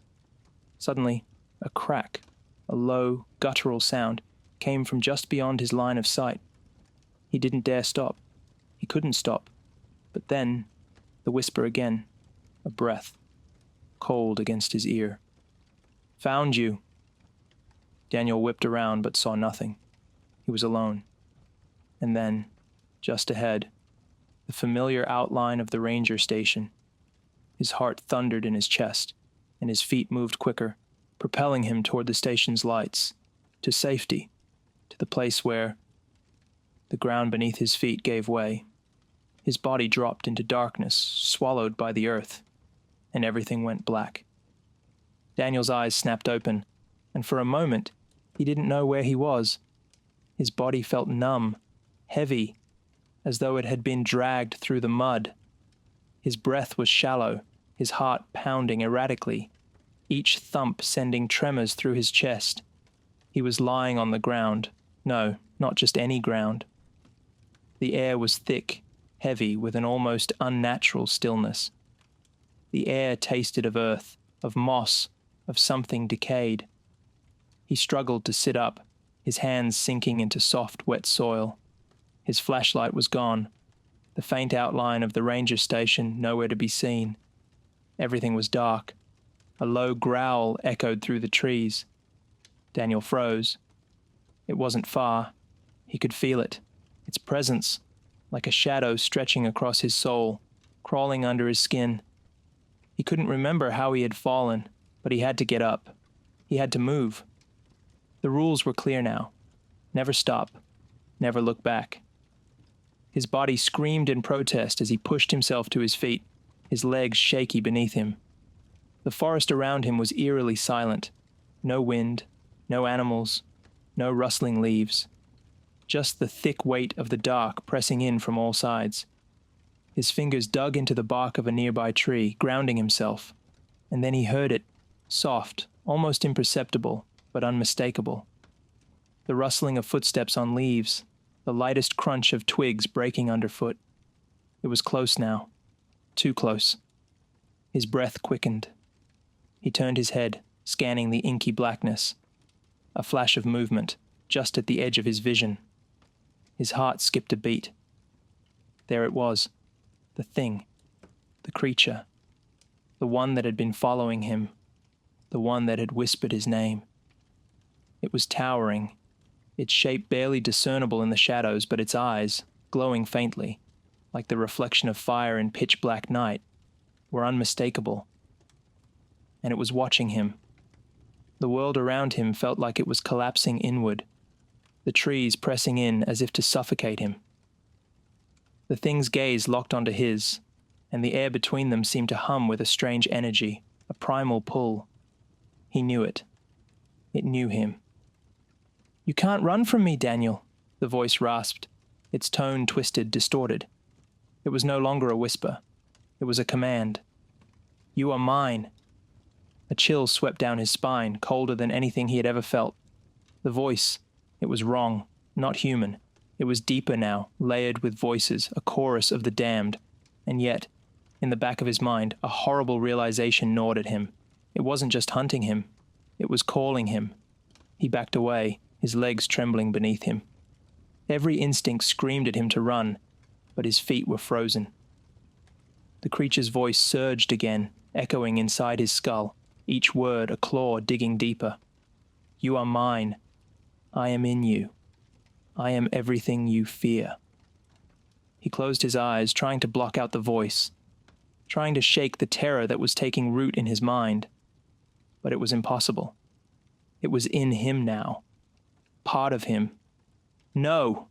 Suddenly, a crack, a low, guttural sound, came from just beyond his line of sight. He didn't dare stop. He couldn't stop. But then, the whisper again, a breath, cold against his ear. "Found you." Daniel whipped around but saw nothing. He was alone. And then, just ahead, the familiar outline of the ranger station. His heart thundered in his chest, and his feet moved quicker, propelling him toward the station's lights, to safety, to the place where the ground beneath his feet gave way. His body dropped into darkness, swallowed by the earth, and everything went black. Daniel's eyes snapped open, and for a moment, he didn't know where he was. His body felt numb, heavy, as though it had been dragged through the mud. His breath was shallow, his heart pounding erratically, each thump sending tremors through his chest. He was lying on the ground. No, not just any ground. The air was thick, heavy, with an almost unnatural stillness. The air tasted of earth, of moss, of something decayed. He struggled to sit up, his hands sinking into soft, wet soil. His flashlight was gone, the faint outline of the ranger station nowhere to be seen. Everything was dark. A low growl echoed through the trees. Daniel froze. It wasn't far. He could feel it, its presence, like a shadow stretching across his soul, crawling under his skin. He couldn't remember how he had fallen, but he had to get up. He had to move. The rules were clear now. Never stop. Never look back. His body screamed in protest as he pushed himself to his feet, his legs shaky beneath him. The forest around him was eerily silent. No wind, no animals, no rustling leaves. Just the thick weight of the dark pressing in from all sides. His fingers dug into the bark of a nearby tree, grounding himself, and then he heard it, soft, almost imperceptible, but unmistakable. The rustling of footsteps on leaves, the lightest crunch of twigs breaking underfoot. It was close now, too close. His breath quickened. He turned his head, scanning the inky blackness. A flash of movement, just at the edge of his vision. His heart skipped a beat. There it was, the thing, the creature, the one that had been following him, the one that had whispered his name. It was towering, its shape barely discernible in the shadows, but its eyes, glowing faintly, like the reflection of fire in pitch-black night, were unmistakable. And it was watching him. The world around him felt like it was collapsing inward, the trees pressing in as if to suffocate him. The thing's gaze locked onto his, and the air between them seemed to hum with a strange energy, a primal pull. He knew it. It knew him. "You can't run from me, Daniel," the voice rasped, its tone twisted, distorted. It was no longer a whisper. It was a command. "You are mine." A chill swept down his spine, colder than anything he had ever felt. The voice, it was wrong, not human. It was deeper now, layered with voices, a chorus of the damned. And yet, in the back of his mind, a horrible realization gnawed at him. It wasn't just hunting him. It was calling him. He backed away, his legs trembling beneath him. Every instinct screamed at him to run, but his feet were frozen. The creature's voice surged again, echoing inside his skull, each word a claw digging deeper. "You are mine. I am in you. I am everything you fear." He closed his eyes, trying to block out the voice, trying to shake the terror that was taking root in his mind. But it was impossible. It was in him now. Part of him. "No!"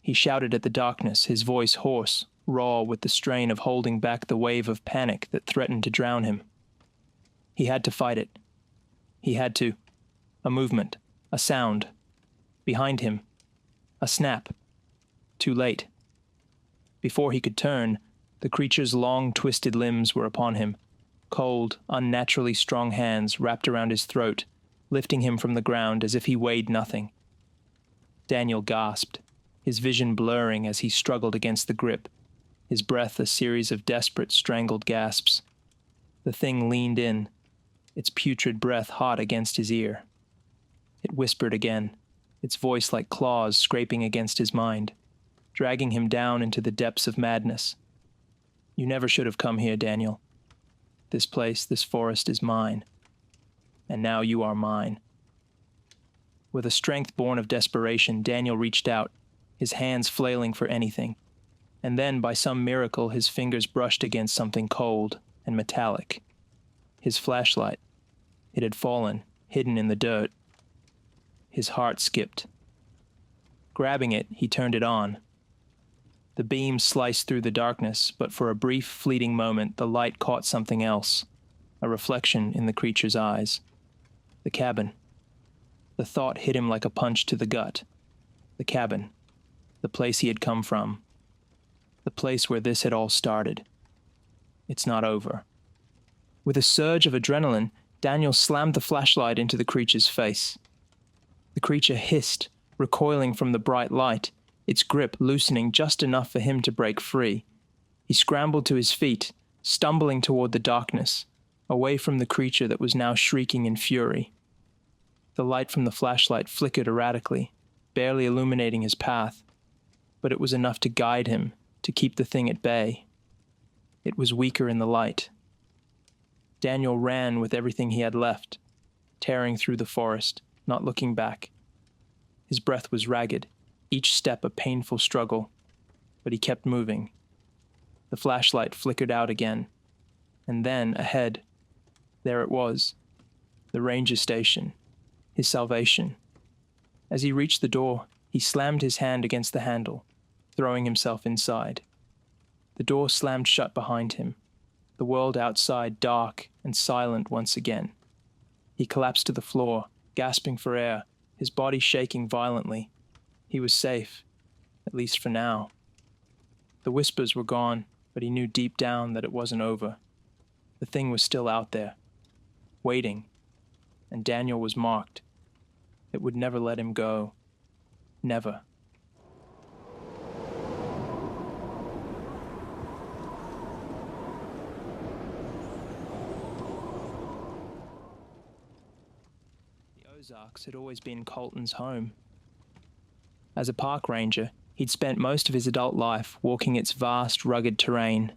He shouted at the darkness, his voice hoarse, raw with the strain of holding back the wave of panic that threatened to drown him. He had to fight it. He had to. A movement. A sound. Behind him. A snap. Too late. Before he could turn, the creature's long, twisted limbs were upon him. Cold, unnaturally strong hands wrapped around his throat, lifting him from the ground as if he weighed nothing. Daniel gasped, his vision blurring as he struggled against the grip, his breath a series of desperate, strangled gasps. The thing leaned in, its putrid breath hot against his ear. It whispered again, its voice like claws scraping against his mind, dragging him down into the depths of madness. "You never should have come here, Daniel. This place, this forest is mine. And now you are mine." With a strength born of desperation, Daniel reached out, his hands flailing for anything. And then, by some miracle, his fingers brushed against something cold and metallic. His flashlight. It had fallen, hidden in the dirt. His heart skipped. Grabbing it, he turned it on. The beam sliced through the darkness, but for a brief, fleeting moment, the light caught something else, a reflection in the creature's eyes. The cabin. The thought hit him like a punch to the gut. The cabin. The place he had come from. The place where this had all started. It's not over. With a surge of adrenaline, Daniel slammed the flashlight into the creature's face. The creature hissed, recoiling from the bright light, its grip loosening just enough for him to break free. He scrambled to his feet, stumbling toward the darkness, away from the creature that was now shrieking in fury. The light from the flashlight flickered erratically, barely illuminating his path, but it was enough to guide him, to keep the thing at bay. It was weaker in the light. Daniel ran with everything he had left, tearing through the forest, not looking back. His breath was ragged, each step a painful struggle, but he kept moving. The flashlight flickered out again, and then, ahead, there it was, the ranger station, his salvation. As he reached the door, he slammed his hand against the handle, throwing himself inside. The door slammed shut behind him, the world outside dark and silent once again. He collapsed to the floor, gasping for air, his body shaking violently. He was safe, at least for now. The whispers were gone, but he knew deep down that it wasn't over. The thing was still out there, waiting, and Daniel was marked. It would never let him go. Never. The Ozarks had always been Colton's home. As a park ranger, he'd spent most of his adult life walking its vast, rugged terrain,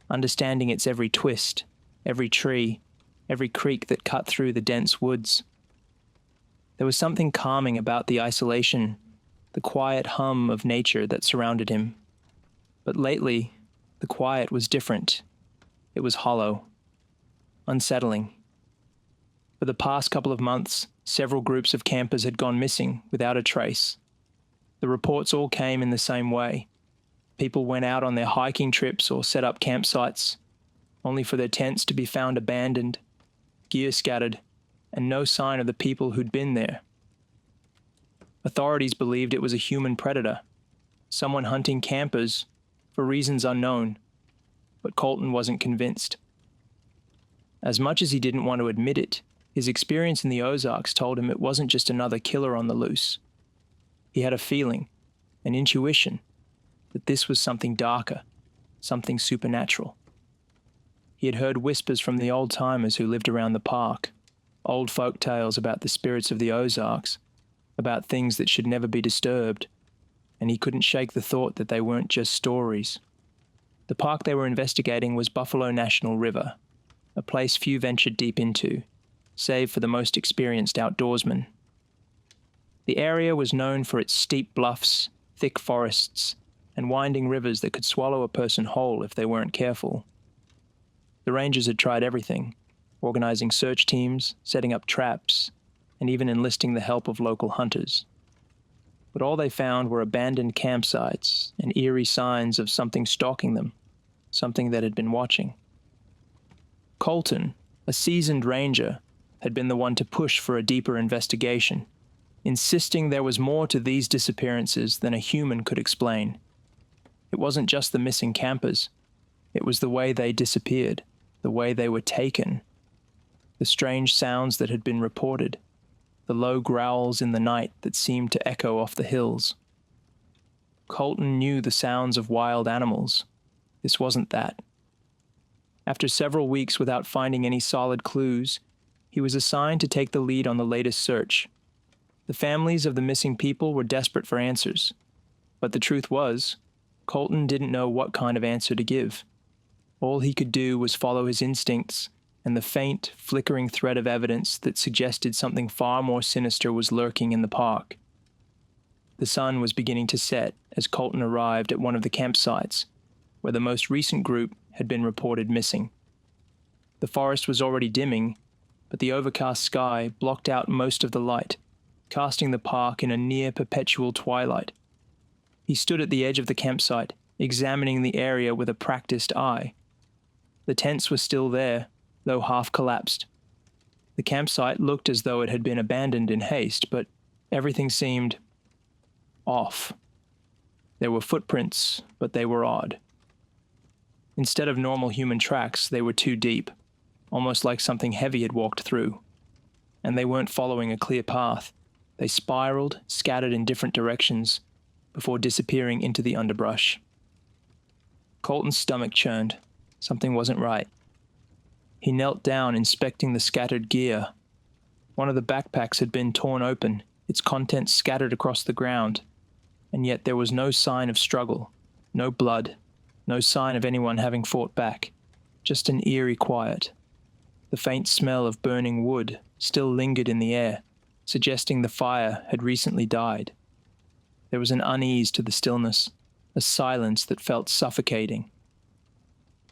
understanding its every twist, every tree, every creek that cut through the dense woods. There was something calming about the isolation, the quiet hum of nature that surrounded him. But lately, the quiet was different. It was hollow, unsettling. For the past couple of months, several groups of campers had gone missing without a trace. The reports all came in the same way. People went out on their hiking trips or set up campsites, only for their tents to be found abandoned, gear scattered, and no sign of the people who'd been there. Authorities believed it was a human predator, someone hunting campers for reasons unknown, but Colton wasn't convinced. As much as he didn't want to admit it, his experience in the Ozarks told him it wasn't just another killer on the loose. He had a feeling, an intuition, that this was something darker, something supernatural. He had heard whispers from the old-timers who lived around the park, old folk tales about the spirits of the Ozarks, about things that should never be disturbed, and he couldn't shake the thought that they weren't just stories. The park they were investigating was Buffalo National River, a place few ventured deep into, save for the most experienced outdoorsmen. The area was known for its steep bluffs, thick forests, and winding rivers that could swallow a person whole if they weren't careful. The rangers had tried everything, organizing search teams, setting up traps, and even enlisting the help of local hunters. But all they found were abandoned campsites and eerie signs of something stalking them, something that had been watching. Colton, a seasoned ranger, had been the one to push for a deeper investigation, insisting there was more to these disappearances than a human could explain. It wasn't just the missing campers. It was the way they disappeared, the way they were taken, the strange sounds that had been reported, the low growls in the night that seemed to echo off the hills. Colton knew the sounds of wild animals. This wasn't that. After several weeks without finding any solid clues, he was assigned to take the lead on the latest search. The families of the missing people were desperate for answers, but the truth was, Colton didn't know what kind of answer to give. All he could do was follow his instincts and the faint, flickering thread of evidence that suggested something far more sinister was lurking in the park. The sun was beginning to set as Colton arrived at one of the campsites, where the most recent group had been reported missing. The forest was already dimming, but the overcast sky blocked out most of the light, casting the park in a near-perpetual twilight. He stood at the edge of the campsite, examining the area with a practiced eye. The tents were still there, though half collapsed. The campsite looked as though it had been abandoned in haste, but everything seemed off. There were footprints, but they were odd. Instead of normal human tracks, they were too deep, almost like something heavy had walked through. And they weren't following a clear path. They spiraled, scattered in different directions, before disappearing into the underbrush. Colton's stomach churned. Something wasn't right. He knelt down, inspecting the scattered gear. One of the backpacks had been torn open, its contents scattered across the ground, and yet there was no sign of struggle, no blood, no sign of anyone having fought back, just an eerie quiet. The faint smell of burning wood still lingered in the air, suggesting the fire had recently died. There was an unease to the stillness, a silence that felt suffocating.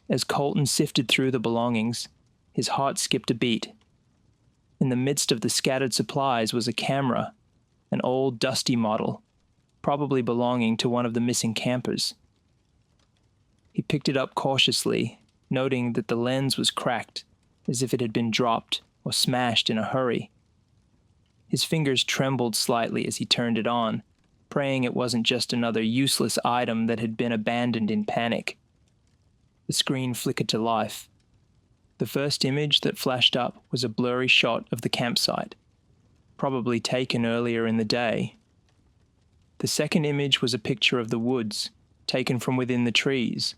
As Colton sifted through the belongings, his heart skipped a beat. In the midst of the scattered supplies was a camera, an old dusty model, probably belonging to one of the missing campers. He picked it up cautiously, noting that the lens was cracked, as if it had been dropped or smashed in a hurry. His fingers trembled slightly as he turned it on, praying it wasn't just another useless item that had been abandoned in panic. The screen flickered to life. The first image that flashed up was a blurry shot of the campsite, probably taken earlier in the day. The second image was a picture of the woods, taken from within the trees.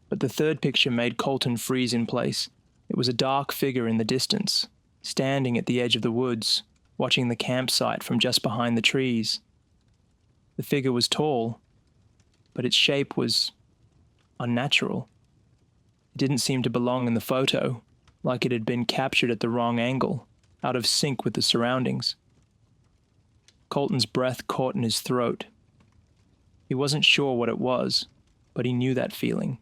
But the third picture made Colton freeze in place. It was a dark figure in the distance, standing at the edge of the woods, watching the campsite from just behind the trees. The figure was tall, but its shape was unnatural. It didn't seem to belong in the photo, like it had been captured at the wrong angle, out of sync with the surroundings. Colton's breath caught in his throat. He wasn't sure what it was, but he knew that feeling.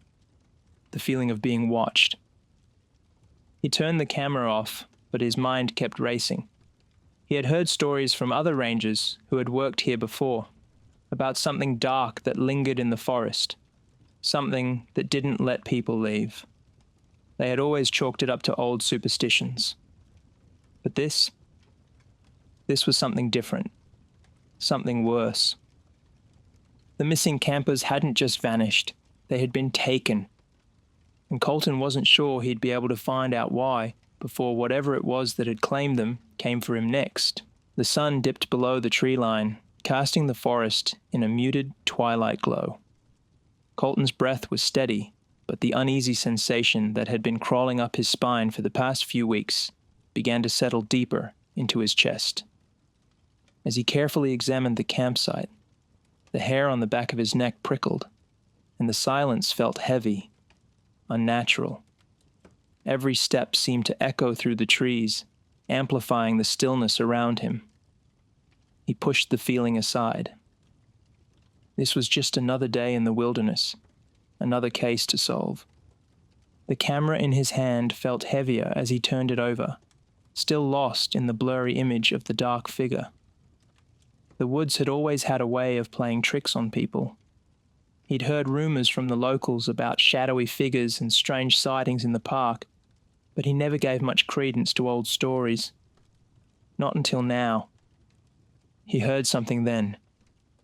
The feeling of being watched. He turned the camera off, but his mind kept racing. He had heard stories from other rangers who had worked here before, about something dark that lingered in the forest, something that didn't let people leave. They had always chalked it up to old superstitions. But this was something different, something worse. The missing campers hadn't just vanished, they had been taken. And Colton wasn't sure he'd be able to find out why before whatever it was that had claimed them came for him next. The sun dipped below the tree line, casting the forest in a muted twilight glow. Colton's breath was steady, but the uneasy sensation that had been crawling up his spine for the past few weeks began to settle deeper into his chest. As he carefully examined the campsite, the hair on the back of his neck prickled, and the silence felt heavy, unnatural. Every step seemed to echo through the trees, amplifying the stillness around him. He pushed the feeling aside. This was just another day in the wilderness, another case to solve. The camera in his hand felt heavier as he turned it over, still lost in the blurry image of the dark figure. The woods had always had a way of playing tricks on people. He'd heard rumors from the locals about shadowy figures and strange sightings in the park, but he never gave much credence to old stories. Not until now. He heard something then,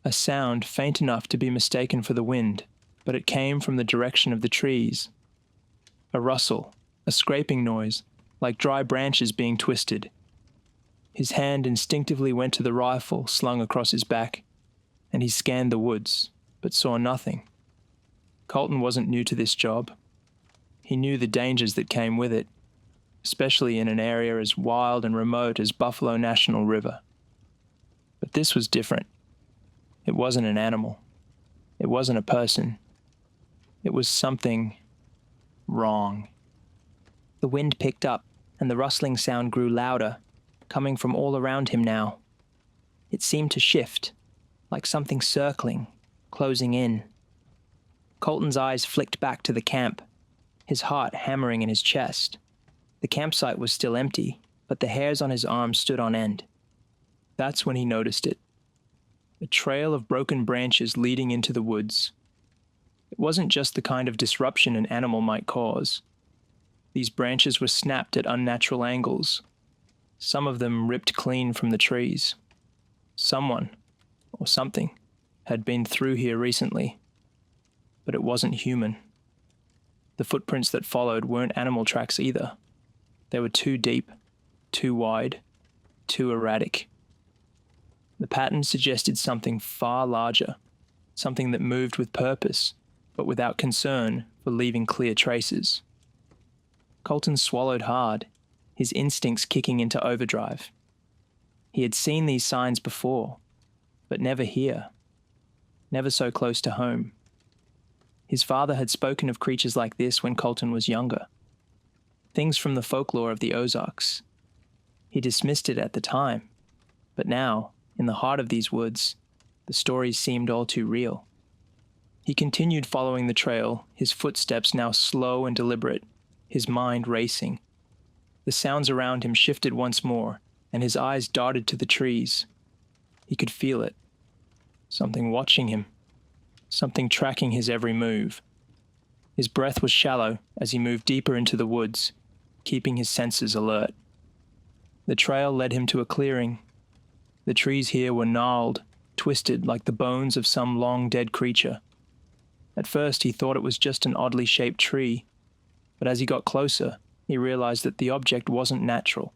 a sound faint enough to be mistaken for the wind, but it came from the direction of the trees. A rustle, a scraping noise, like dry branches being twisted. His hand instinctively went to the rifle slung across his back, and he scanned the woods, but saw nothing. Colton wasn't new to this job. He knew the dangers that came with it, especially in an area as wild and remote as Buffalo National River. But this was different. It wasn't an animal. It wasn't a person. It was something wrong. The wind picked up, and the rustling sound grew louder, coming from all around him now. It seemed to shift, like something circling, closing in. Colton's eyes flicked back to the camp, his heart hammering in his chest. The campsite was still empty, but the hairs on his arms stood on end. That's when he noticed it. A trail of broken branches leading into the woods. It wasn't just the kind of disruption an animal might cause. These branches were snapped at unnatural angles, some of them ripped clean from the trees. Someone, or something, had been through here recently, but it wasn't human. The footprints that followed weren't animal tracks either. They were too deep, too wide, too erratic. The pattern suggested something far larger, something that moved with purpose, but without concern for leaving clear traces. Colton swallowed hard, his instincts kicking into overdrive. He had seen these signs before, but never here, never so close to home. His father had spoken of creatures like this when Colton was younger. Things from the folklore of the Ozarks. He dismissed it at the time, but now, in the heart of these woods, the stories seemed all too real. He continued following the trail, his footsteps now slow and deliberate, his mind racing. The sounds around him shifted once more, and his eyes darted to the trees. He could feel it. Something watching him. Something tracking his every move. His breath was shallow as he moved deeper into the woods, keeping his senses alert. The trail led him to a clearing. The trees here were gnarled, twisted like the bones of some long-dead creature. At first he thought it was just an oddly shaped tree, but as he got closer, he realized that the object wasn't natural.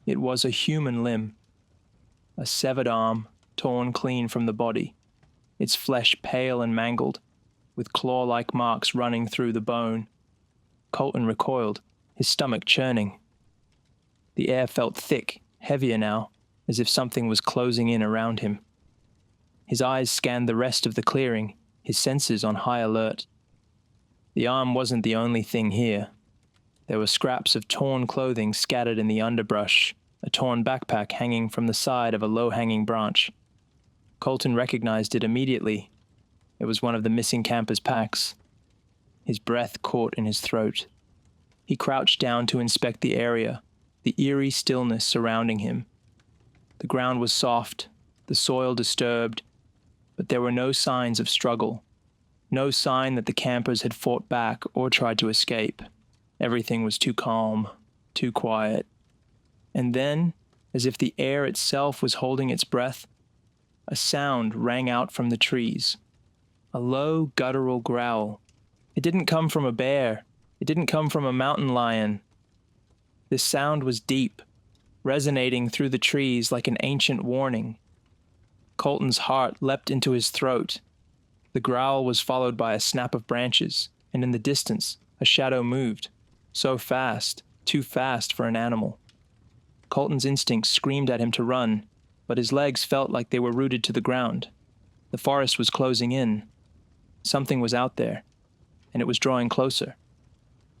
It was a human limb. A severed arm, torn clean from the body, its flesh pale and mangled, with claw-like marks running through the bone. Colton recoiled, his stomach churning. The air felt thick, heavier now, as if something was closing in around him. His eyes scanned the rest of the clearing, his senses on high alert. The arm wasn't the only thing here. There were scraps of torn clothing scattered in the underbrush, a torn backpack hanging from the side of a low-hanging branch. Colton recognized it immediately. It was one of the missing campers' packs. His breath caught in his throat. He crouched down to inspect the area, the eerie stillness surrounding him. The ground was soft, the soil disturbed, but there were no signs of struggle, no sign that the campers had fought back or tried to escape. Everything was too calm, too quiet. And then, as if the air itself was holding its breath, a sound rang out from the trees. A low, guttural growl. It didn't come from a bear. It didn't come from a mountain lion. This sound was deep, resonating through the trees like an ancient warning. Colton's heart leapt into his throat. The growl was followed by a snap of branches, and in the distance, a shadow moved. So fast, too fast for an animal. Colton's instincts screamed at him to run, but his legs felt like they were rooted to the ground. The forest was closing in. Something was out there, and it was drawing closer.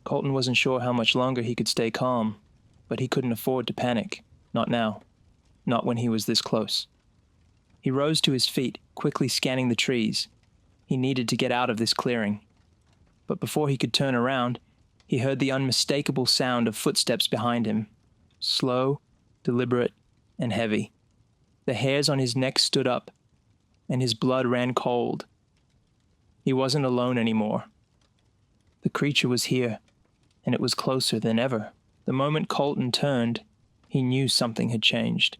Colton wasn't sure how much longer he could stay calm, but he couldn't afford to panic. Not now. Not when he was this close. He rose to his feet, quickly scanning the trees. He needed to get out of this clearing. But before he could turn around, he heard the unmistakable sound of footsteps behind him. Slow, deliberate, and heavy. The hairs on his neck stood up, and his blood ran cold. He wasn't alone anymore. The creature was here, and it was closer than ever. The moment Colton turned, he knew something had changed.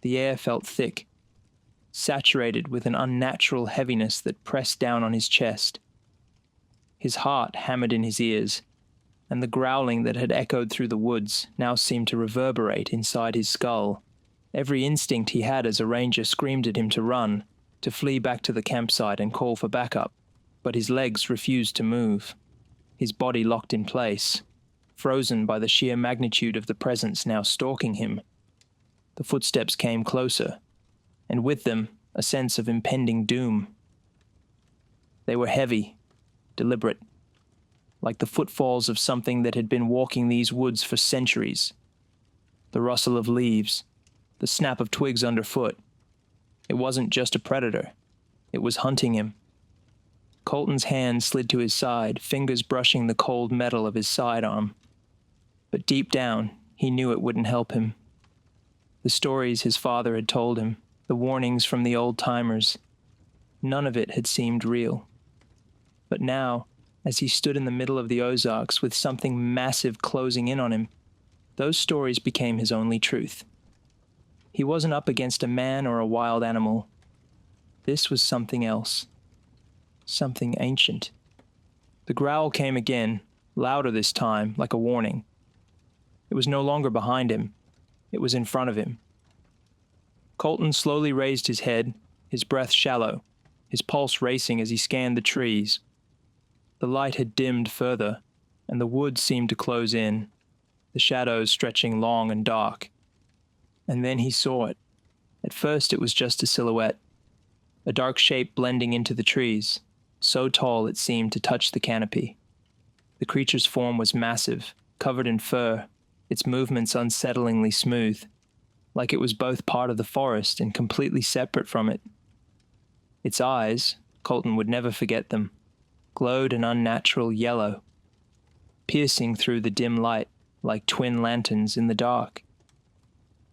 The air felt thick, saturated with an unnatural heaviness that pressed down on his chest. His heart hammered in his ears, and the growling that had echoed through the woods now seemed to reverberate inside his skull. Every instinct he had as a ranger screamed at him to run, to flee back to the campsite and call for backup, but his legs refused to move. His body locked in place, frozen by the sheer magnitude of the presence now stalking him. The footsteps came closer, and with them a sense of impending doom. They were heavy, deliberate, like the footfalls of something that had been walking these woods for centuries. The rustle of leaves, the snap of twigs underfoot. It wasn't just a predator. It was hunting him. Colton's hand slid to his side, fingers brushing the cold metal of his sidearm. But deep down, he knew it wouldn't help him. The stories his father had told him, the warnings from the old-timers, none of it had seemed real. But now, as he stood in the middle of the Ozarks with something massive closing in on him, those stories became his only truth. He wasn't up against a man or a wild animal. This was something else. Something ancient. The growl came again, louder this time, like a warning. It was no longer behind him. It was in front of him. Colton slowly raised his head, his breath shallow, his pulse racing as he scanned the trees. The light had dimmed further, and the woods seemed to close in, the shadows stretching long and dark. And then he saw it. At first it was just a silhouette, a dark shape blending into the trees, so tall it seemed to touch the canopy. The creature's form was massive, covered in fur, its movements unsettlingly smooth, like it was both part of the forest and completely separate from it. Its eyes, Colton would never forget them, glowed an unnatural yellow, piercing through the dim light like twin lanterns in the dark.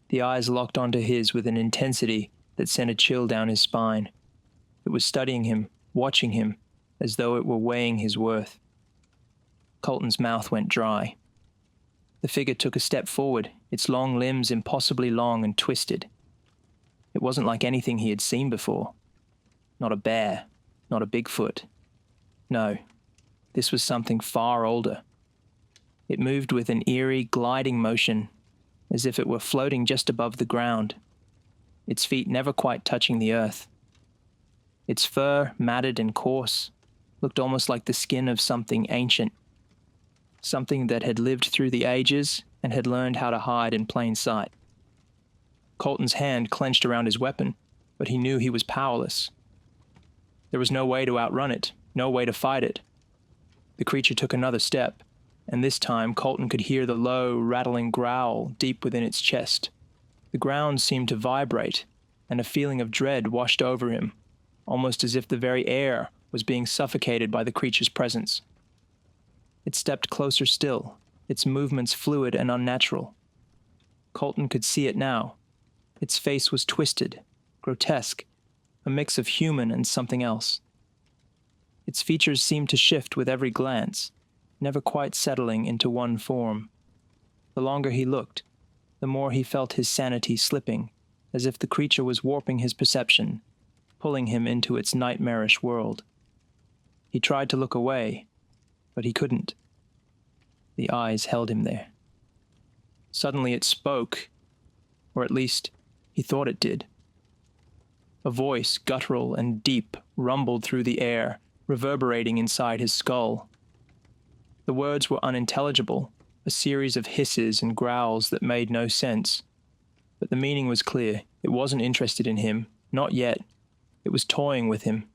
The eyes locked onto his with an intensity that sent a chill down his spine. It was studying him, watching him, as though it were weighing his worth. Colton's mouth went dry. The figure took a step forward, its long limbs impossibly long and twisted. It wasn't like anything he had seen before. Not a bear, not a Bigfoot. No, this was something far older. It moved with an eerie, gliding motion, as if it were floating just above the ground, its feet never quite touching the earth. Its fur, matted and coarse, looked almost like the skin of something ancient, something that had lived through the ages and had learned how to hide in plain sight. Colton's hand clenched around his weapon, but he knew he was powerless. There was no way to outrun it, no way to fight it. The creature took another step, and this time Colton could hear the low, rattling growl deep within its chest. The ground seemed to vibrate, and a feeling of dread washed over him, almost as if the very air was being suffocated by the creature's presence. It stepped closer still, its movements fluid and unnatural. Colton could see it now. Its face was twisted, grotesque, a mix of human and something else. Its features seemed to shift with every glance, never quite settling into one form. The longer he looked, the more he felt his sanity slipping, as if the creature was warping his perception, pulling him into its nightmarish world. He tried to look away, but he couldn't. The eyes held him there. Suddenly it spoke, or at least he thought it did. A voice, guttural and deep, rumbled through the air, reverberating inside his skull. The words were unintelligible, a series of hisses and growls that made no sense. But the meaning was clear. It wasn't interested in him, not yet. It was toying with him.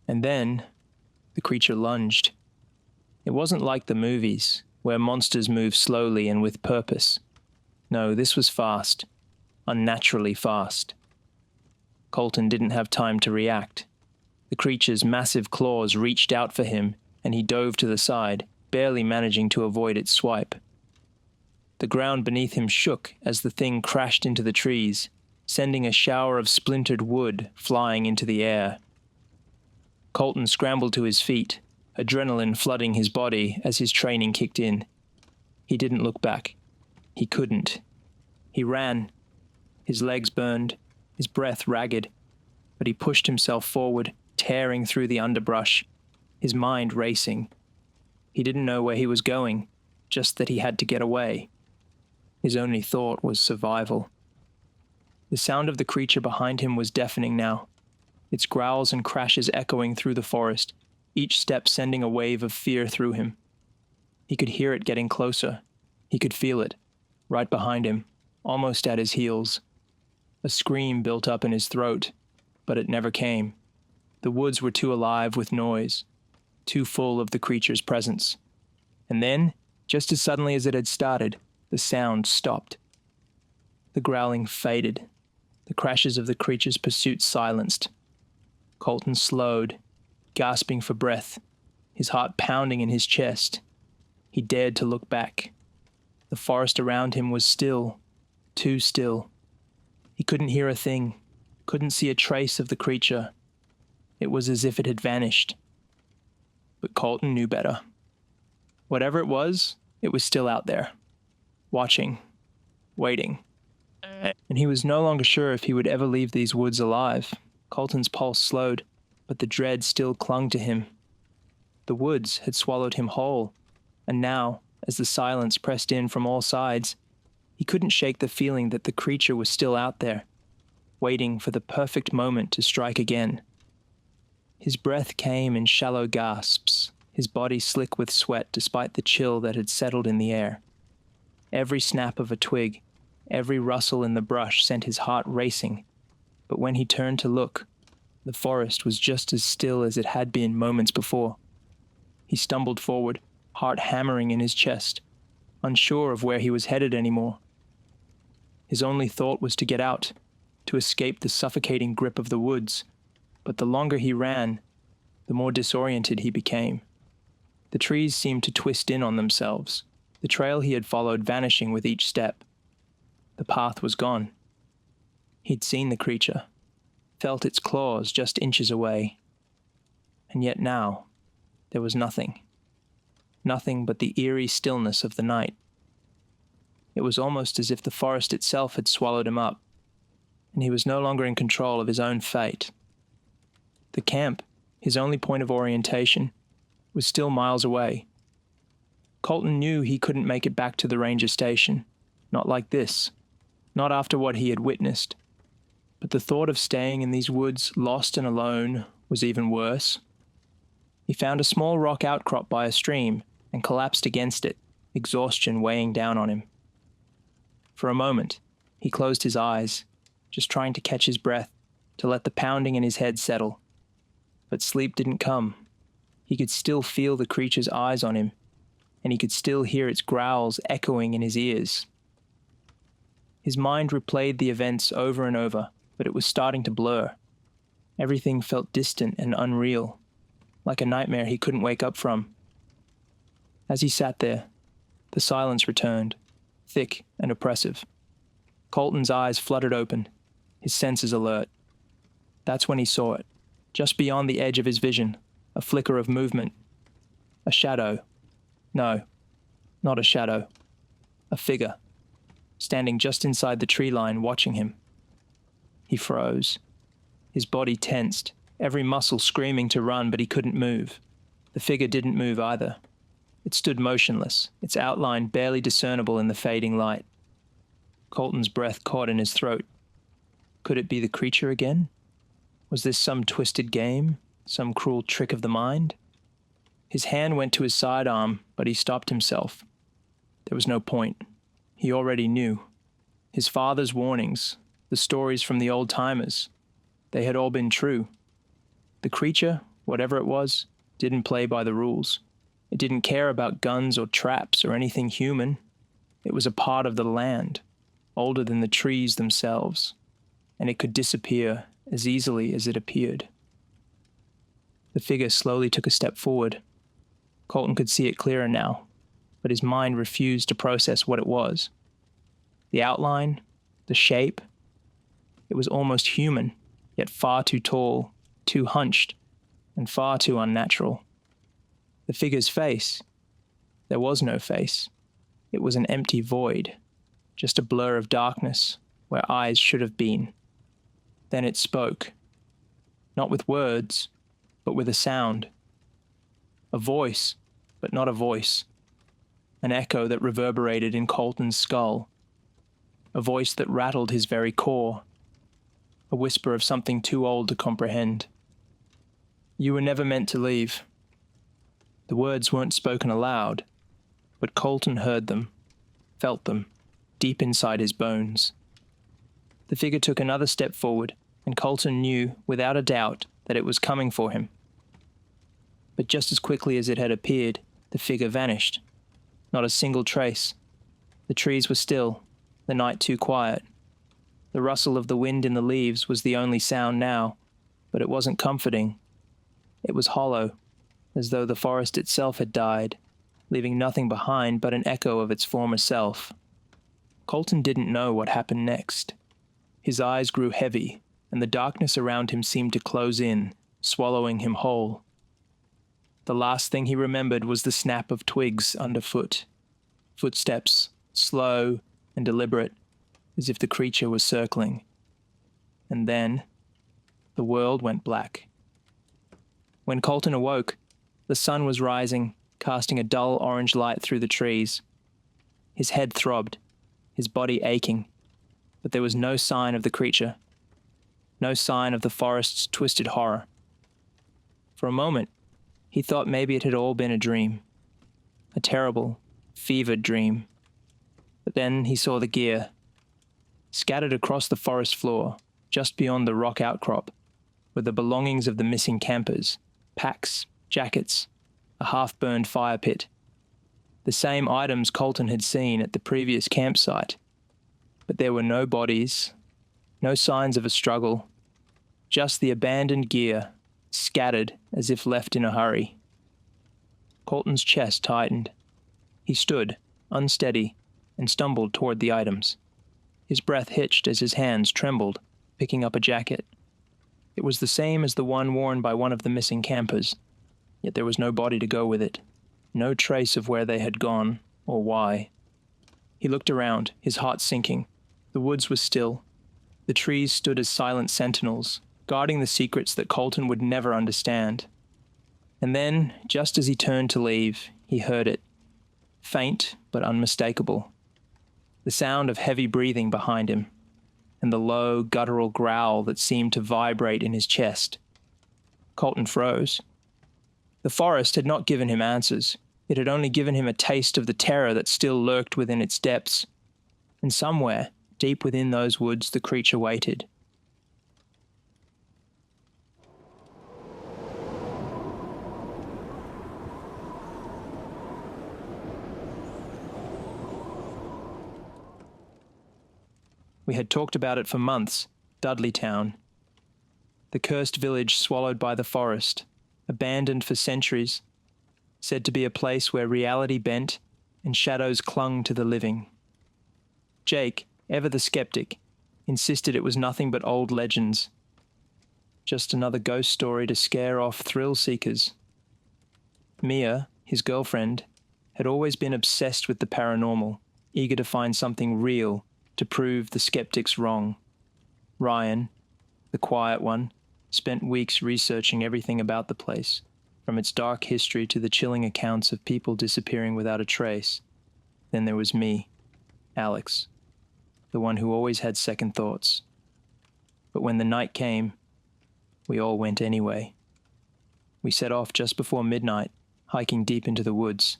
And then the creature lunged. It wasn't like the movies, where monsters move slowly and with purpose. No, this was fast, unnaturally fast. Colton didn't have time to react. The creature's massive claws reached out for him, and he dove to the side, barely managing to avoid its swipe. The ground beneath him shook as the thing crashed into the trees, sending a shower of splintered wood flying into the air. Colton scrambled to his feet, adrenaline flooding his body as his training kicked in. He didn't look back. He couldn't. He ran. His legs burned, his breath ragged, but he pushed himself forward, tearing through the underbrush, his mind racing. He didn't know where he was going, just that he had to get away. His only thought was survival. The sound of the creature behind him was deafening now, its growls and crashes echoing through the forest, each step sending a wave of fear through him. He could hear it getting closer. He could feel it, right behind him, almost at his heels. A scream built up in his throat, but it never came. The woods were too alive with noise, too full of the creature's presence. And then, just as suddenly as it had started, the sound stopped. The growling faded. The crashes of the creature's pursuit silenced. Colton slowed, gasping for breath, his heart pounding in his chest. He dared to look back. The forest around him was still, too still. He couldn't hear a thing, couldn't see a trace of the creature. It was as if it had vanished. But Colton knew better. Whatever it was still out there, watching, waiting. And he was no longer sure if he would ever leave these woods alive. Colton's pulse slowed, but the dread still clung to him. The woods had swallowed him whole, and now, as the silence pressed in from all sides, he couldn't shake the feeling that the creature was still out there, waiting for the perfect moment to strike again. His breath came in shallow gasps, his body slick with sweat despite the chill that had settled in the air. Every snap of a twig, every rustle in the brush sent his heart racing, but when he turned to look, the forest was just as still as it had been moments before. He stumbled forward, heart hammering in his chest, unsure of where he was headed anymore. His only thought was to get out, to escape the suffocating grip of the woods, but the longer he ran, the more disoriented he became. The trees seemed to twist in on themselves, the trail he had followed vanishing with each step. The path was gone. He'd seen the creature, felt its claws just inches away. And yet now, there was nothing. Nothing but the eerie stillness of the night. It was almost as if the forest itself had swallowed him up, and he was no longer in control of his own fate. The camp, his only point of orientation, was still miles away. Colton knew he couldn't make it back to the ranger station, not like this, not after what he had witnessed. But the thought of staying in these woods, lost and alone, was even worse. He found a small rock outcrop by a stream and collapsed against it, exhaustion weighing down on him. For a moment, he closed his eyes, just trying to catch his breath, to let the pounding in his head settle. But sleep didn't come. He could still feel the creature's eyes on him, and he could still hear its growls echoing in his ears. His mind replayed the events over and over, but it was starting to blur. Everything felt distant and unreal, like a nightmare he couldn't wake up from. As he sat there, the silence returned, thick and oppressive. Colton's eyes fluttered open, his senses alert. That's when he saw it, just beyond the edge of his vision, a flicker of movement. A shadow. No, not a shadow. A figure, standing just inside the tree line watching him. He froze. His body tensed, every muscle screaming to run, but he couldn't move. The figure didn't move either. It stood motionless, its outline barely discernible in the fading light. Colton's breath caught in his throat. Could it be the creature again? Was this some twisted game, some cruel trick of the mind? His hand went to his sidearm, but he stopped himself. There was no point. He already knew. His father's warnings, the stories from the old-timers, they had all been true. The creature, whatever it was, didn't play by the rules. It didn't care about guns or traps or anything human. It was a part of the land, older than the trees themselves, and it could disappear as easily as it appeared. The figure slowly took a step forward. Colton could see it clearer now, but his mind refused to process what it was. The outline, the shape, it was almost human, yet far too tall, too hunched, and far too unnatural. The figure's face, there was no face. It was an empty void, just a blur of darkness where eyes should have been. Then it spoke, not with words, but with a sound. A voice, but not a voice. An echo that reverberated in Colton's skull. A voice that rattled his very core. A whisper of something too old to comprehend. You were never meant to leave. The words weren't spoken aloud, but Colton heard them, felt them, deep inside his bones. The figure took another step forward, and Colton knew, without a doubt, that it was coming for him. But just as quickly as it had appeared, the figure vanished. Not a single trace. The trees were still, the night too quiet. The rustle of the wind in the leaves was the only sound now, but it wasn't comforting. It was hollow, as though the forest itself had died, leaving nothing behind but an echo of its former self. Colton didn't know what happened next. His eyes grew heavy, and the darkness around him seemed to close in, swallowing him whole. The last thing he remembered was the snap of twigs underfoot. Footsteps, slow and deliberate, as if the creature was circling. And then, the world went black. When Colton awoke, the sun was rising, casting a dull orange light through the trees. His head throbbed, his body aching, but there was no sign of the creature, no sign of the forest's twisted horror. For a moment, He thought maybe it had all been a dream. A terrible, fevered dream. But then he saw the gear. Scattered across the forest floor, just beyond the rock outcrop, were the belongings of the missing campers, packs, jackets, a half-burned fire pit. The same items Colton had seen at the previous campsite. But there were no bodies, no signs of a struggle, just the abandoned gear, scattered as if left in a hurry. Colton's chest tightened. He stood, unsteady, and stumbled toward the items. His breath hitched as his hands trembled, picking up a jacket. It was the same as the one worn by one of the missing campers, yet there was no body to go with it, no trace of where they had gone or why. He looked around, his heart sinking. The woods was still. The trees stood as silent sentinels, guarding the secrets that Colton would never understand. And then, just as he turned to leave, he heard it. Faint, but unmistakable. The sound of heavy breathing behind him, and the low, guttural growl that seemed to vibrate in his chest. Colton froze. The forest had not given him answers. It had only given him a taste of the terror that still lurked within its depths. And somewhere, deep within those woods, the creature waited. We had talked about it for months, Dudleytown. The cursed village swallowed by the forest, abandoned for centuries, said to be a place where reality bent and shadows clung to the living. Jake, ever the skeptic, insisted it was nothing but old legends. Just another ghost story to scare off thrill seekers. Mia, his girlfriend, had always been obsessed with the paranormal, eager to find something real to prove the skeptics wrong. Ryan, the quiet one, spent weeks researching everything about the place, from its dark history to the chilling accounts of people disappearing without a trace. Then there was me, Alex, the one who always had second thoughts. But when the night came, we all went anyway. We set off just before midnight, hiking deep into the woods.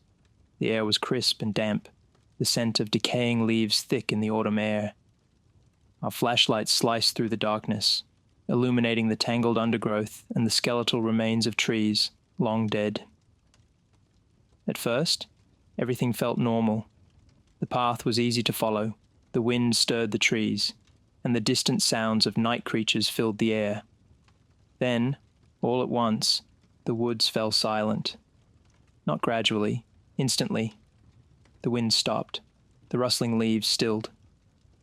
The air was crisp and damp, the scent of decaying leaves thick in the autumn air. Our flashlights sliced through the darkness, illuminating the tangled undergrowth and the skeletal remains of trees, long dead. At first, everything felt normal. The path was easy to follow, the wind stirred the trees, and the distant sounds of night creatures filled the air. Then, all at once, the woods fell silent. Not gradually, instantly. The wind stopped. The rustling leaves stilled.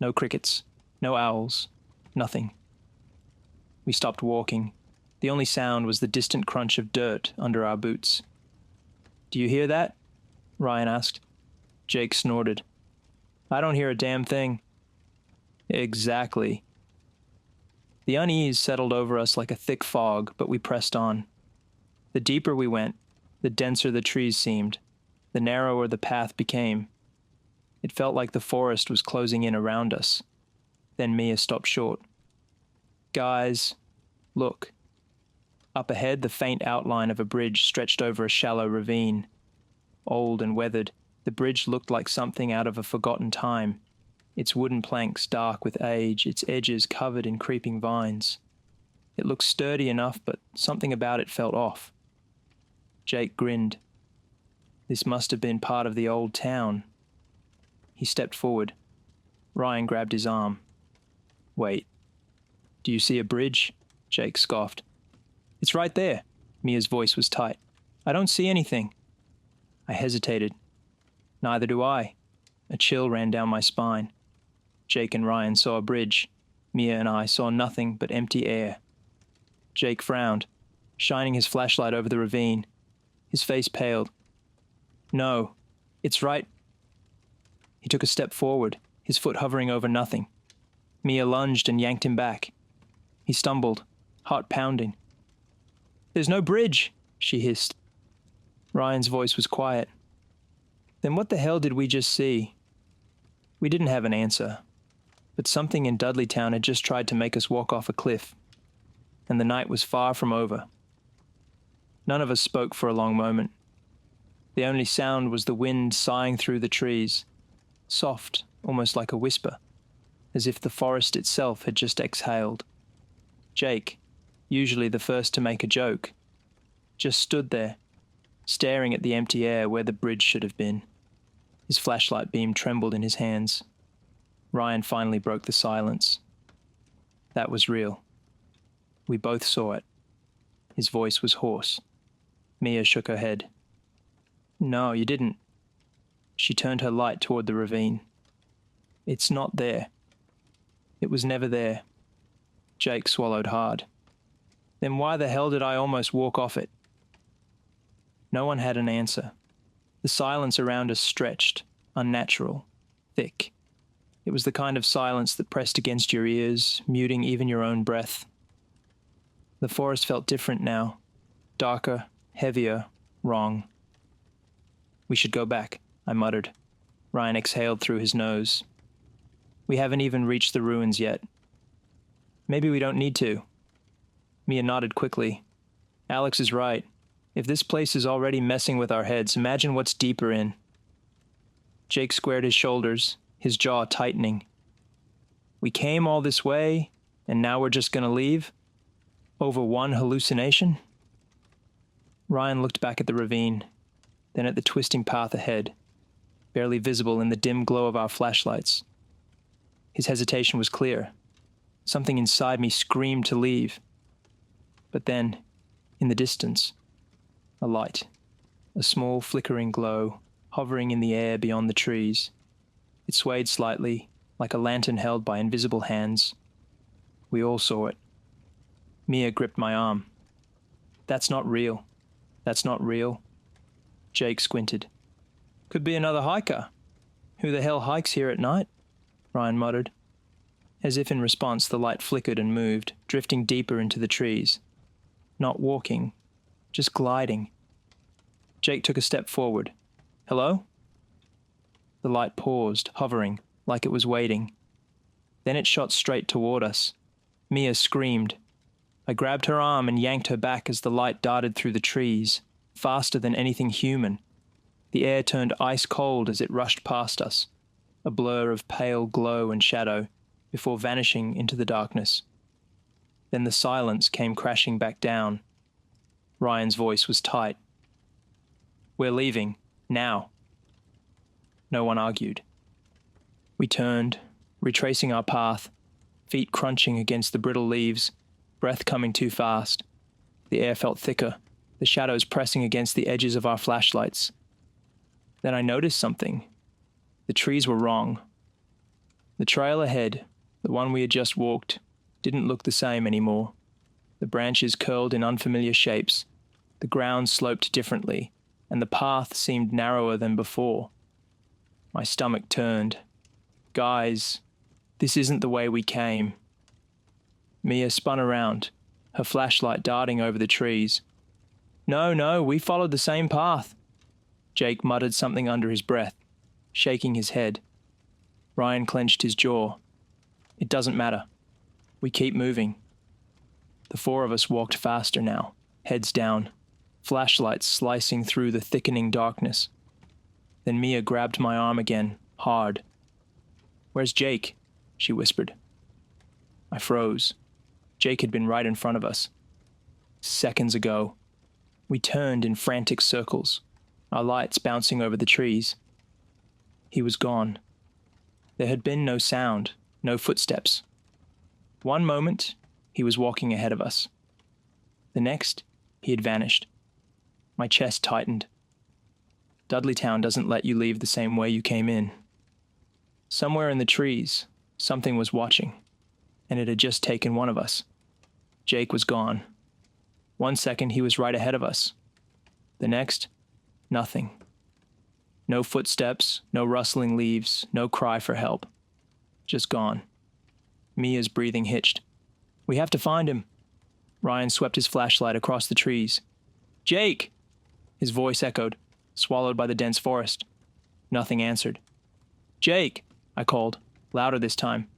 No crickets, no owls, nothing. We stopped walking. The only sound was the distant crunch of dirt under our boots. "Do you hear that?" Ryan asked. Jake snorted. "I don't hear a damn thing." Exactly. The unease settled over us like a thick fog, but we pressed on. The deeper we went, the denser the trees seemed, the narrower the path became. It felt like the forest was closing in around us. Then Mia stopped short. "Guys, look." Up ahead, the faint outline of a bridge stretched over a shallow ravine. Old and weathered, the bridge looked like something out of a forgotten time, its wooden planks dark with age, its edges covered in creeping vines. It looked sturdy enough, but something about it felt off. Jake grinned. This must have been part of the old town. He stepped forward. Ryan grabbed his arm. "Wait. Do you see a bridge?" Jake scoffed. "It's right there." Mia's voice was tight. "I don't see anything." I hesitated. "Neither do I." A chill ran down my spine. Jake and Ryan saw a bridge. Mia and I saw nothing but empty air. Jake frowned, shining his flashlight over the ravine. His face paled. "No, it's right." He took a step forward, his foot hovering over nothing. Mia lunged and yanked him back. He stumbled, heart pounding. "There's no bridge," she hissed. Ryan's voice was quiet. "Then what the hell did we just see?" We didn't have an answer, but something in Dudleytown had just tried to make us walk off a cliff, and the night was far from over. None of us spoke for a long moment. The only sound was the wind sighing through the trees, soft, almost like a whisper, as if the forest itself had just exhaled. Jake, usually the first to make a joke, just stood there, staring at the empty air where the bridge should have been. His flashlight beam trembled in his hands. Ryan finally broke the silence. That was real. We both saw it. His voice was hoarse. Mia shook her head. No, you didn't. She turned her light toward the ravine. It's not there. It was never there. Jake swallowed hard. Then why the hell did I almost walk off it? No one had an answer. The silence around us stretched, unnatural, thick. It was the kind of silence that pressed against your ears, muting even your own breath. The forest felt different now. Darker, heavier, wrong. We should go back, I muttered. Ryan exhaled through his nose. We haven't even reached the ruins yet. Maybe we don't need to. Mia nodded quickly. Alex is right. If this place is already messing with our heads, imagine what's deeper in. Jake squared his shoulders, his jaw tightening. We came all this way, and now we're just gonna leave? Over one hallucination? Ryan looked back at the ravine, then at the twisting path ahead, barely visible in the dim glow of our flashlights. His hesitation was clear. Something inside me screamed to leave. But then, in the distance, a light, a small flickering glow, hovering in the air beyond the trees. It swayed slightly, like a lantern held by invisible hands. We all saw it. Mia gripped my arm. That's not real. That's not real. Jake squinted. Could be another hiker. Who the hell hikes here at night? Ryan muttered. As if in response, the light flickered and moved, drifting deeper into the trees. Not walking, just gliding. Jake took a step forward. Hello? The light paused, hovering, like it was waiting. Then it shot straight toward us. Mia screamed. I grabbed her arm and yanked her back as the light darted through the trees, faster than anything human. The air turned ice cold as it rushed past us, a blur of pale glow and shadow, before vanishing into the darkness. Then the silence came crashing back down. Ryan's voice was tight. We're leaving, now. No one argued. We turned, retracing our path, feet crunching against the brittle leaves, breath coming too fast. The air felt thicker, the shadows pressing against the edges of our flashlights. Then I noticed something. The trees were wrong. The trail ahead, the one we had just walked, didn't look the same anymore. The branches curled in unfamiliar shapes, the ground sloped differently, and the path seemed narrower than before. My stomach turned. Guys, this isn't the way we came. Mia spun around, her flashlight darting over the trees. No, we followed the same path. Jake muttered something under his breath, shaking his head. Ryan clenched his jaw. It doesn't matter. We keep moving. The four of us walked faster now, heads down, flashlights slicing through the thickening darkness. Then Mia grabbed my arm again, hard. Where's Jake? She whispered. I froze. Jake had been right in front of us. Seconds ago. We turned in frantic circles, our lights bouncing over the trees. He was gone. There had been no sound, no footsteps. One moment, he was walking ahead of us. The next, he had vanished. My chest tightened. Dudleytown doesn't let you leave the same way you came in. Somewhere in the trees, something was watching, and it had just taken one of us. Jake was gone. 1 second, he was right ahead of us. The next, nothing. No footsteps, no rustling leaves, no cry for help. Just gone. Mia's breathing hitched. We have to find him. Ryan swept his flashlight across the trees. Jake! His voice echoed, swallowed by the dense forest. Nothing answered. Jake! I called, louder this time.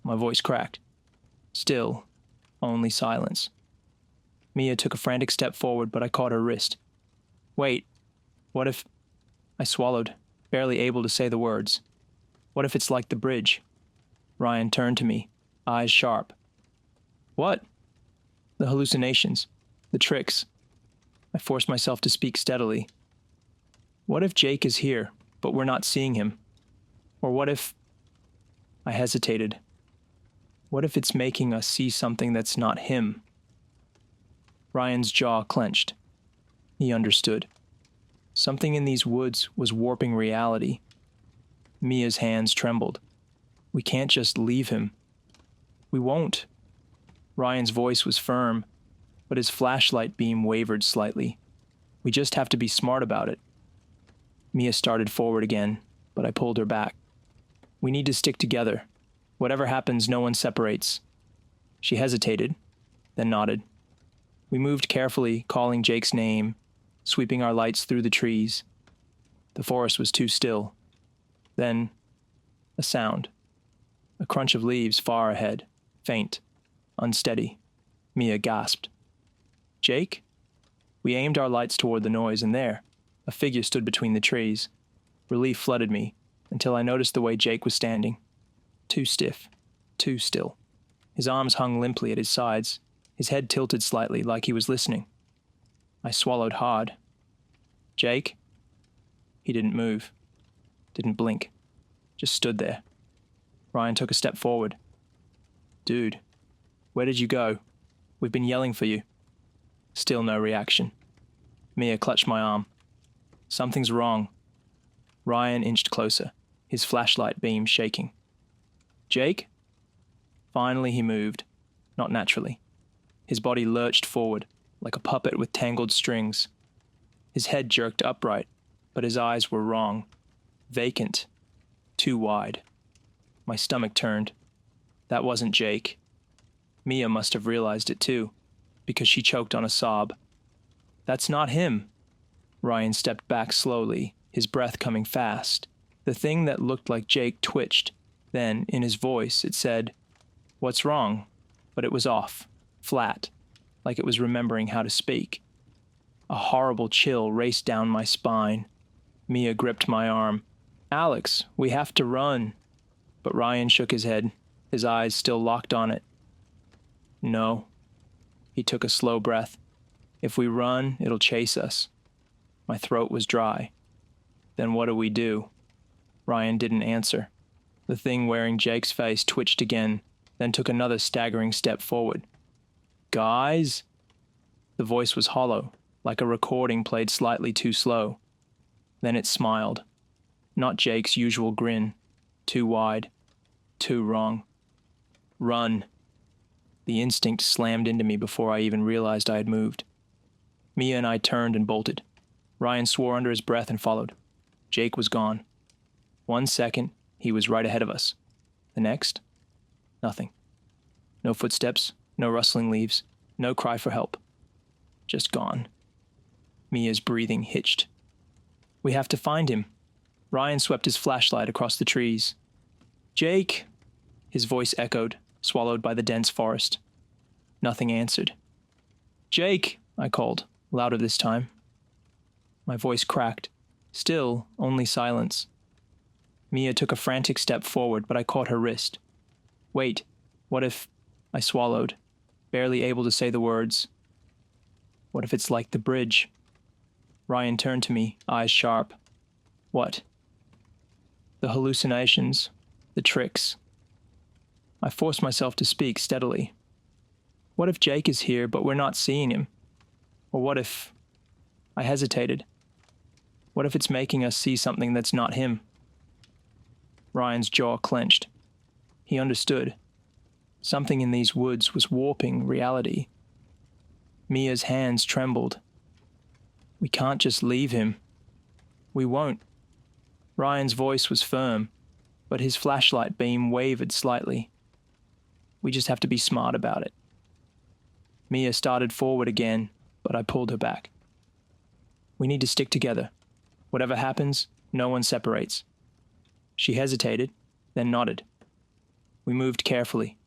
My voice cracked. Still, only silence. Mia took a frantic step forward, but I caught her wrist. Wait, what if... I swallowed, barely able to say the words. What if it's like the bridge? Ryan turned to me, eyes sharp. What? The hallucinations. The tricks. I forced myself to speak steadily. What if Jake is here, but we're not seeing him? Or what if... I hesitated. What if it's making us see something that's not him? Ryan's jaw clenched. He understood. Something in these woods was warping reality. Mia's hands trembled. We can't just leave him. We won't. Ryan's voice was firm, but his flashlight beam wavered slightly. We just have to be smart about it. Mia started forward again, but I pulled her back. We need to stick together. Whatever happens, no one separates. She hesitated, then nodded. We moved carefully, calling Jake's name, sweeping our lights through the trees. The forest was too still. Then, a sound. A crunch of leaves far ahead, faint, unsteady. Mia gasped. Jake? We aimed our lights toward the noise, and there, a figure stood between the trees. Relief flooded me, until I noticed the way Jake was standing. Too stiff, too still. His arms hung limply at his sides, his head tilted slightly like he was listening. I swallowed hard. Jake? He didn't move, didn't blink, just stood there. Ryan took a step forward. Dude, where did you go? We've been yelling for you. Still no reaction. Mia clutched my arm. Something's wrong. Ryan inched closer, his flashlight beam shaking. Jake? Finally he moved, not naturally. His body lurched forward, like a puppet with tangled strings. His head jerked upright, but his eyes were wrong. Vacant. Too wide. My stomach turned. That wasn't Jake. Mia must have realized it too, because she choked on a sob. That's not him. Ryan stepped back slowly, his breath coming fast. The thing that looked like Jake twitched. Then, in his voice, it said, "What's wrong?" But it was off, flat, like it was remembering how to speak. A horrible chill raced down my spine. Mia gripped my arm. Alex, we have to run. But Ryan shook his head, his eyes still locked on it. No. He took a slow breath. If we run, it'll chase us. My throat was dry. Then what do we do? Ryan didn't answer. The thing wearing Jake's face twitched again, then took another staggering step forward. Guys? The voice was hollow, like a recording played slightly too slow. Then it smiled. Not Jake's usual grin. Too wide. Too wrong. Run. The instinct slammed into me before I even realized I had moved. Mia and I turned and bolted. Ryan swore under his breath and followed. Jake was gone. 1 second, he was right ahead of us. The next, nothing. No footsteps, no rustling leaves, no cry for help. Just gone. Mia's breathing hitched. We have to find him. Ryan swept his flashlight across the trees. Jake! His voice echoed, swallowed by the dense forest. Nothing answered. Jake! I called, louder this time. My voice cracked. Still, only silence. Mia took a frantic step forward, but I caught her wrist. Wait, what if... I swallowed, barely able to say the words. What if it's like the bridge? Ryan turned to me, eyes sharp. What? The hallucinations, the tricks. I forced myself to speak steadily. What if Jake is here, but we're not seeing him? Or what if... I hesitated. What if it's making us see something that's not him? Ryan's jaw clenched. He understood. Something in these woods was warping reality. Mia's hands trembled. We can't just leave him. We won't. Ryan's voice was firm, but his flashlight beam wavered slightly. We just have to be smart about it. Mia started forward again, but I pulled her back. We need to stick together. Whatever happens, no one separates. She hesitated, then nodded. We moved carefully,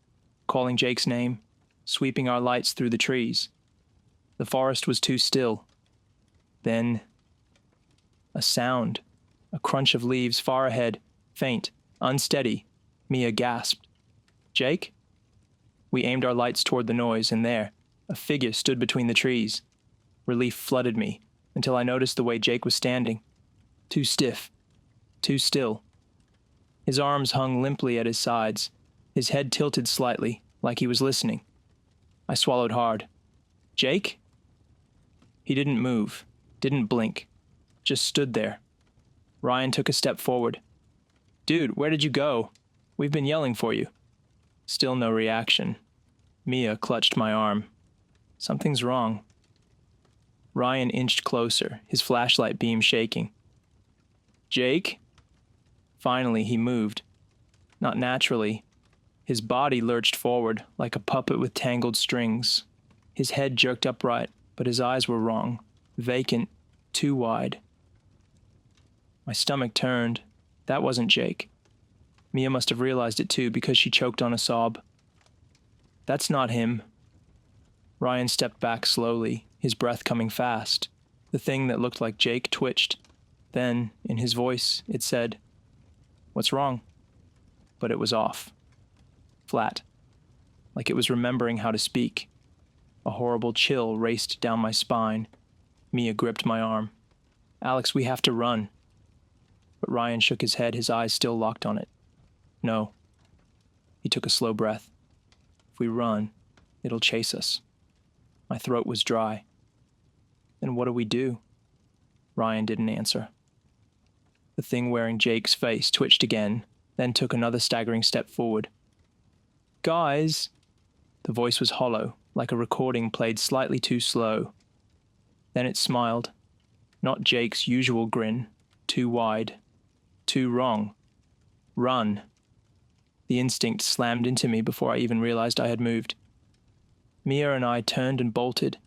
calling Jake's name, sweeping our lights through the trees. The forest was too still. Then, a sound, a crunch of leaves far ahead, faint, unsteady. Mia gasped. Jake? We aimed our lights toward the noise, and there, a figure stood between the trees. Relief flooded me, until I noticed the way Jake was standing. Too stiff, too still. His arms hung limply at his sides, his head tilted slightly, like he was listening. I swallowed hard. Jake? He didn't move, didn't blink, just stood there. Ryan took a step forward. Dude, where did you go? We've been yelling for you. Still no reaction. Mia clutched my arm. Something's wrong. Ryan inched closer, his flashlight beam shaking. Jake? Finally, he moved. Not naturally. His body lurched forward, like a puppet with tangled strings. His head jerked upright, but his eyes were wrong. Vacant, too wide. My stomach turned. That wasn't Jake. Mia must have realized it too, because she choked on a sob. That's not him. Ryan stepped back slowly, his breath coming fast. The thing that looked like Jake twitched. Then, in his voice, it said, "What's wrong?" But it was off. Flat. Like it was remembering how to speak. A horrible chill raced down my spine. Mia gripped my arm. Alex, we have to run. But Ryan shook his head, his eyes still locked on it. No. He took a slow breath. If we run, it'll chase us. My throat was dry. Then what do we do? Ryan didn't answer. The thing wearing Jake's face twitched again, then took another staggering step forward. Guys! The voice was hollow, like a recording played slightly too slow. Then it smiled. Not Jake's usual grin. Too wide. Too wrong. Run. The instinct slammed into me before I even realized I had moved. Mia and I turned and bolted.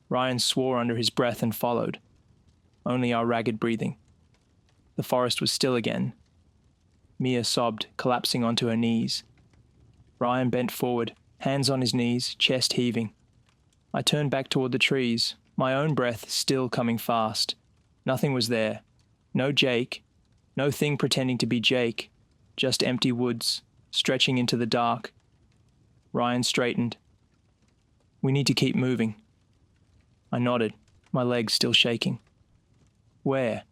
Ryan swore under his breath and followed. Only our ragged breathing. The forest was still again. Mia sobbed, collapsing onto her knees. Ryan bent forward, hands on his knees, chest heaving. I turned back toward the trees, my own breath still coming fast. Nothing was there. No Jake. No thing pretending to be Jake. Just empty woods, stretching into the dark. Ryan straightened. We need to keep moving. I nodded, my legs still shaking. Where?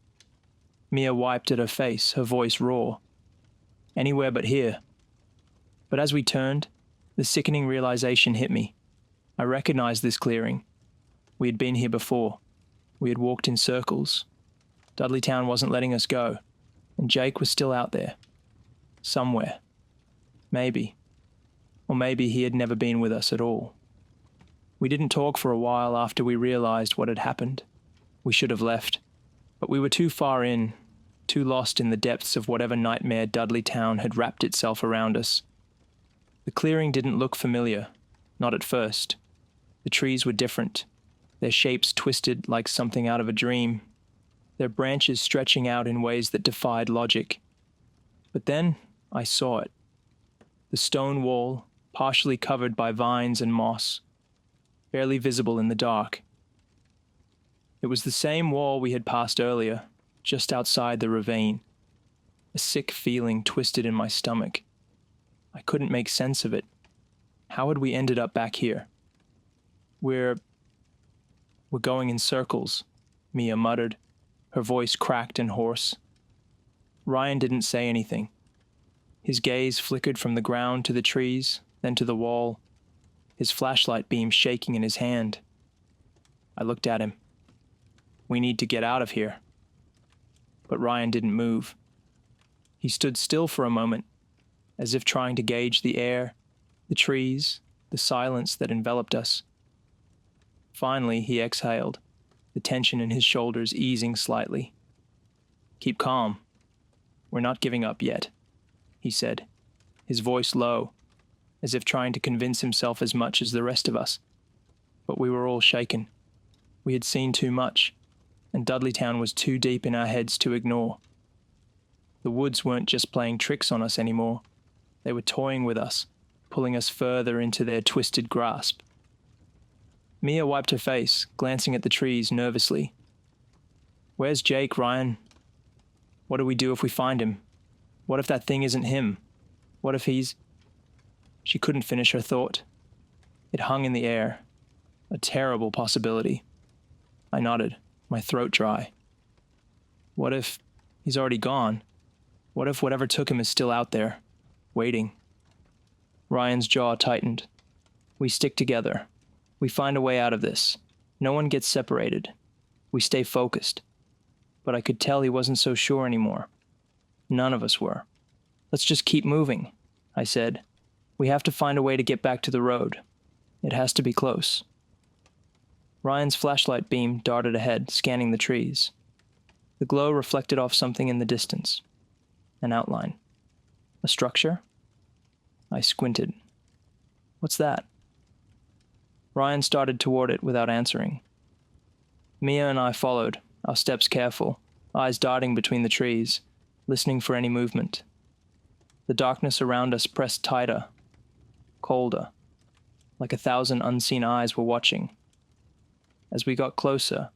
Mia wiped at her face, her voice raw. Anywhere but here. But as we turned, the sickening realization hit me. I recognized this clearing. We had been here before. We had walked in circles. Dudleytown wasn't letting us go, and Jake was still out there. Somewhere. Maybe. Or maybe he had never been with us at all. We didn't talk for a while after we realized what had happened. We should have left, but we were too far in, too lost in the depths of whatever nightmare Dudleytown had wrapped itself around us. The clearing didn't look familiar, not at first. The trees were different, their shapes twisted like something out of a dream, their branches stretching out in ways that defied logic. But then I saw it. The stone wall, partially covered by vines and moss, barely visible in the dark. It was the same wall we had passed earlier, just outside the ravine. A sick feeling twisted in my stomach. I couldn't make sense of it. How had we ended up back here? We're going in circles, Mia muttered, her voice cracked and hoarse. Ryan didn't say anything. His gaze flickered from the ground to the trees, then to the wall, his flashlight beam shaking in his hand. I looked at him. We need to get out of here. But Ryan didn't move. He stood still for a moment, as if trying to gauge the air, the trees, the silence that enveloped us. Finally, he exhaled, the tension in his shoulders easing slightly. Keep calm. We're not giving up yet, he said, his voice low, as if trying to convince himself as much as the rest of us. But we were all shaken. We had seen too much, and Dudleytown was too deep in our heads to ignore. The woods weren't just playing tricks on us anymore. They were toying with us, pulling us further into their twisted grasp. Mia wiped her face, glancing at the trees nervously. "Where's Jake, Ryan? What do we do if we find him? What if that thing isn't him? What if he's—" She couldn't finish her thought. It hung in the air. A terrible possibility. I nodded, my throat dry. What if he's already gone? What if whatever took him is still out there, waiting? Ryan's jaw tightened. We stick together. We find a way out of this. No one gets separated. We stay focused. But I could tell he wasn't so sure anymore. None of us were. "Let's just keep moving," I said. "We have to find a way to get back to the road. It has to be close." Ryan's flashlight beam darted ahead, scanning the trees. The glow reflected off something in the distance. An outline. A structure? I squinted. "What's that?" Ryan started toward it without answering. Mia and I followed, our steps careful, eyes darting between the trees, listening for any movement. The darkness around us pressed tighter, colder, like 1,000 unseen eyes were watching. As we got closer,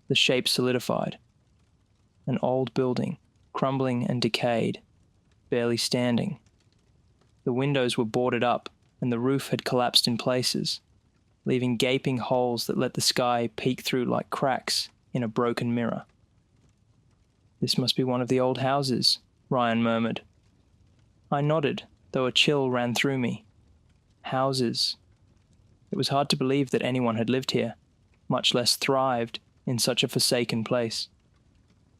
the shape solidified. An old building, crumbling and decayed, barely standing. The windows were boarded up, and the roof had collapsed in places, leaving gaping holes that let the sky peek through like cracks in a broken mirror. "This must be one of the old houses," Ryan murmured. I nodded, though a chill ran through me. Houses. It was hard to believe that anyone had lived here, much less thrived, in such a forsaken place.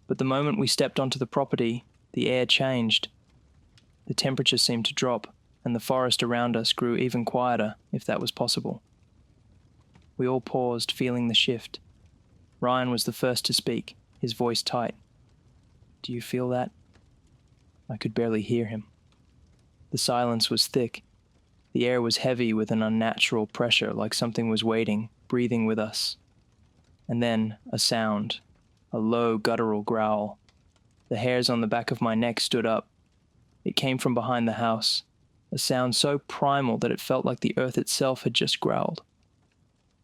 But the moment we stepped onto the property, the air changed. The temperature seemed to drop, and the forest around us grew even quieter, if that was possible. We all paused, feeling the shift. Ryan was the first to speak, his voice tight. "Do you feel that?" I could barely hear him. The silence was thick. The air was heavy with an unnatural pressure, like something was waiting, breathing with us. And then a sound, a low guttural growl. The hairs on the back of my neck stood up. It came from behind the house, a sound so primal that it felt like the earth itself had just growled.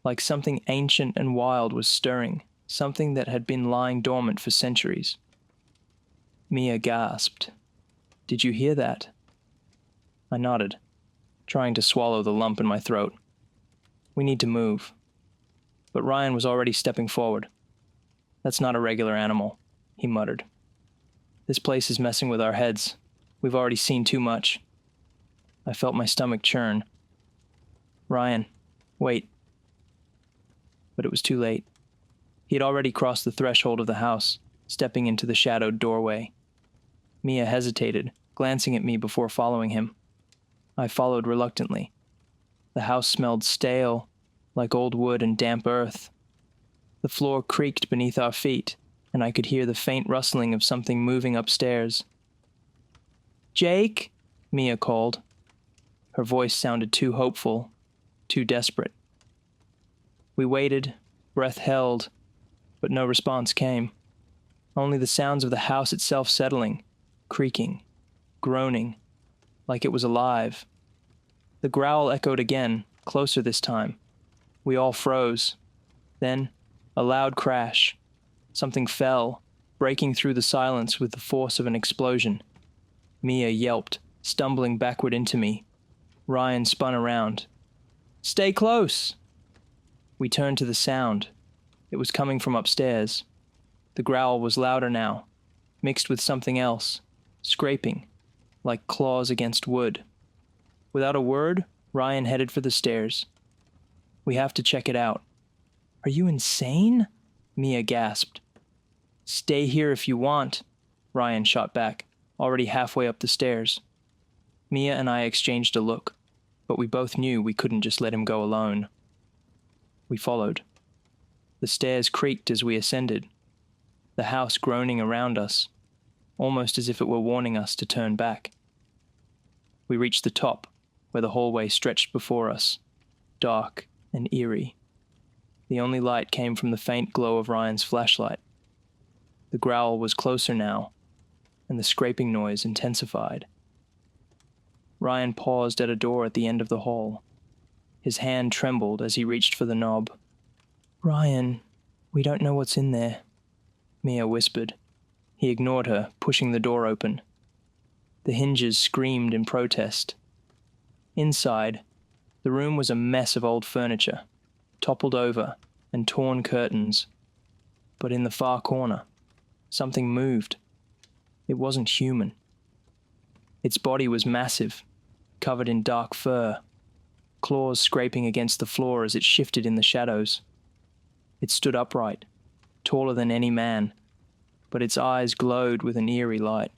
Like something ancient and wild was stirring, something that had been lying dormant for centuries. Mia gasped. "Did you hear that?" I nodded, trying to swallow the lump in my throat. "We need to move." But Ryan was already stepping forward. "That's not a regular animal," he muttered. "This place is messing with our heads. We've already seen too much." I felt my stomach churn. "Ryan, wait." But it was too late. He had already crossed the threshold of the house, stepping into the shadowed doorway. Mia hesitated, glancing at me before following him. I followed reluctantly. The house smelled stale, like old wood and damp earth. The floor creaked beneath our feet, and I could hear the faint rustling of something moving upstairs. "Jake?" Mia called. Her voice sounded too hopeful, too desperate. We waited, breath held, but no response came. Only the sounds of the house itself settling, creaking, groaning, like it was alive. The growl echoed again, closer this time. We all froze. Then, a loud crash. Something fell, breaking through the silence with the force of an explosion. Mia yelped, stumbling backward into me. Ryan spun around. "Stay close!" We turned to the sound. It was coming from upstairs. The growl was louder now, mixed with something else, scraping, like claws against wood. Without a word, Ryan headed for the stairs. "We have to check it out." "Are you insane?" Mia gasped. "Stay here if you want," Ryan shot back, already halfway up the stairs. Mia and I exchanged a look, but we both knew we couldn't just let him go alone. We followed. The stairs creaked as we ascended, the house groaning around us, almost as if it were warning us to turn back. We reached the top, where the hallway stretched before us, dark and eerie. The only light came from the faint glow of Ryan's flashlight. The growl was closer now, and the scraping noise intensified. Ryan paused at a door at the end of the hall. His hand trembled as he reached for the knob, "Ryan, we don't know what's in there," Mia whispered. He ignored her, pushing the door open. The hinges screamed in protest. Inside, the room was a mess of old furniture, toppled over, and torn curtains. But in the far corner, something moved. It wasn't human. Its body was massive, covered in dark fur, claws scraping against the floor as it shifted in the shadows. It stood upright, taller than any man, but its eyes glowed with an eerie light,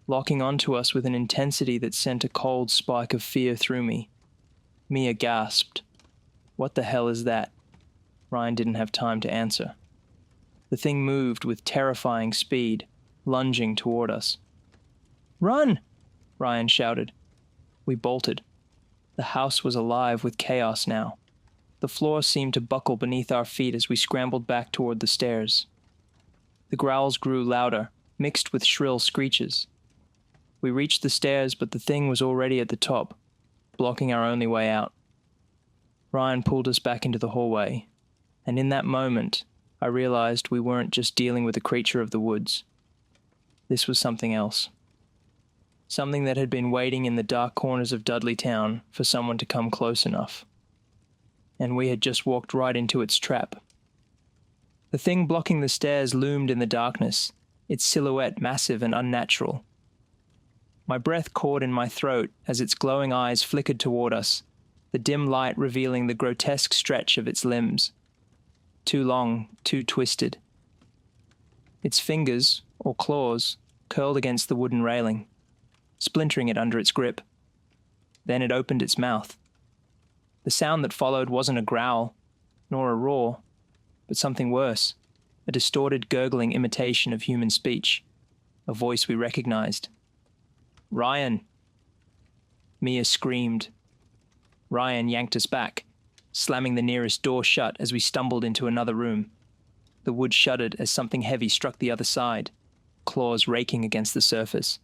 locking onto us with an intensity that sent a cold spike of fear through me. Mia gasped. "What the hell is that?" Ryan didn't have time to answer. The thing moved with terrifying speed, lunging toward us. "Run!" Ryan shouted. We bolted. The house was alive with chaos now. The floor seemed to buckle beneath our feet as we scrambled back toward the stairs. The growls grew louder, mixed with shrill screeches. We reached the stairs, but the thing was already at the top, blocking our only way out. Ryan pulled us back into the hallway, and in that moment, I realized we weren't just dealing with a creature of the woods. This was something else. Something that had been waiting in the dark corners of Dudleytown for someone to come close enough. And we had just walked right into its trap. The thing blocking the stairs loomed in the darkness, its silhouette massive and unnatural. My breath caught in my throat as its glowing eyes flickered toward us, the dim light revealing the grotesque stretch of its limbs. Too long, too twisted. Its fingers, or claws, curled against the wooden railing, splintering it under its grip. Then it opened its mouth. The sound that followed wasn't a growl, nor a roar, but something worse, a distorted, gurgling imitation of human speech, a voice we recognized. "Ryan!" Mia screamed. Ryan yanked us back, slamming the nearest door shut as we stumbled into another room. The wood shuddered as something heavy struck the other side, claws raking against the surface.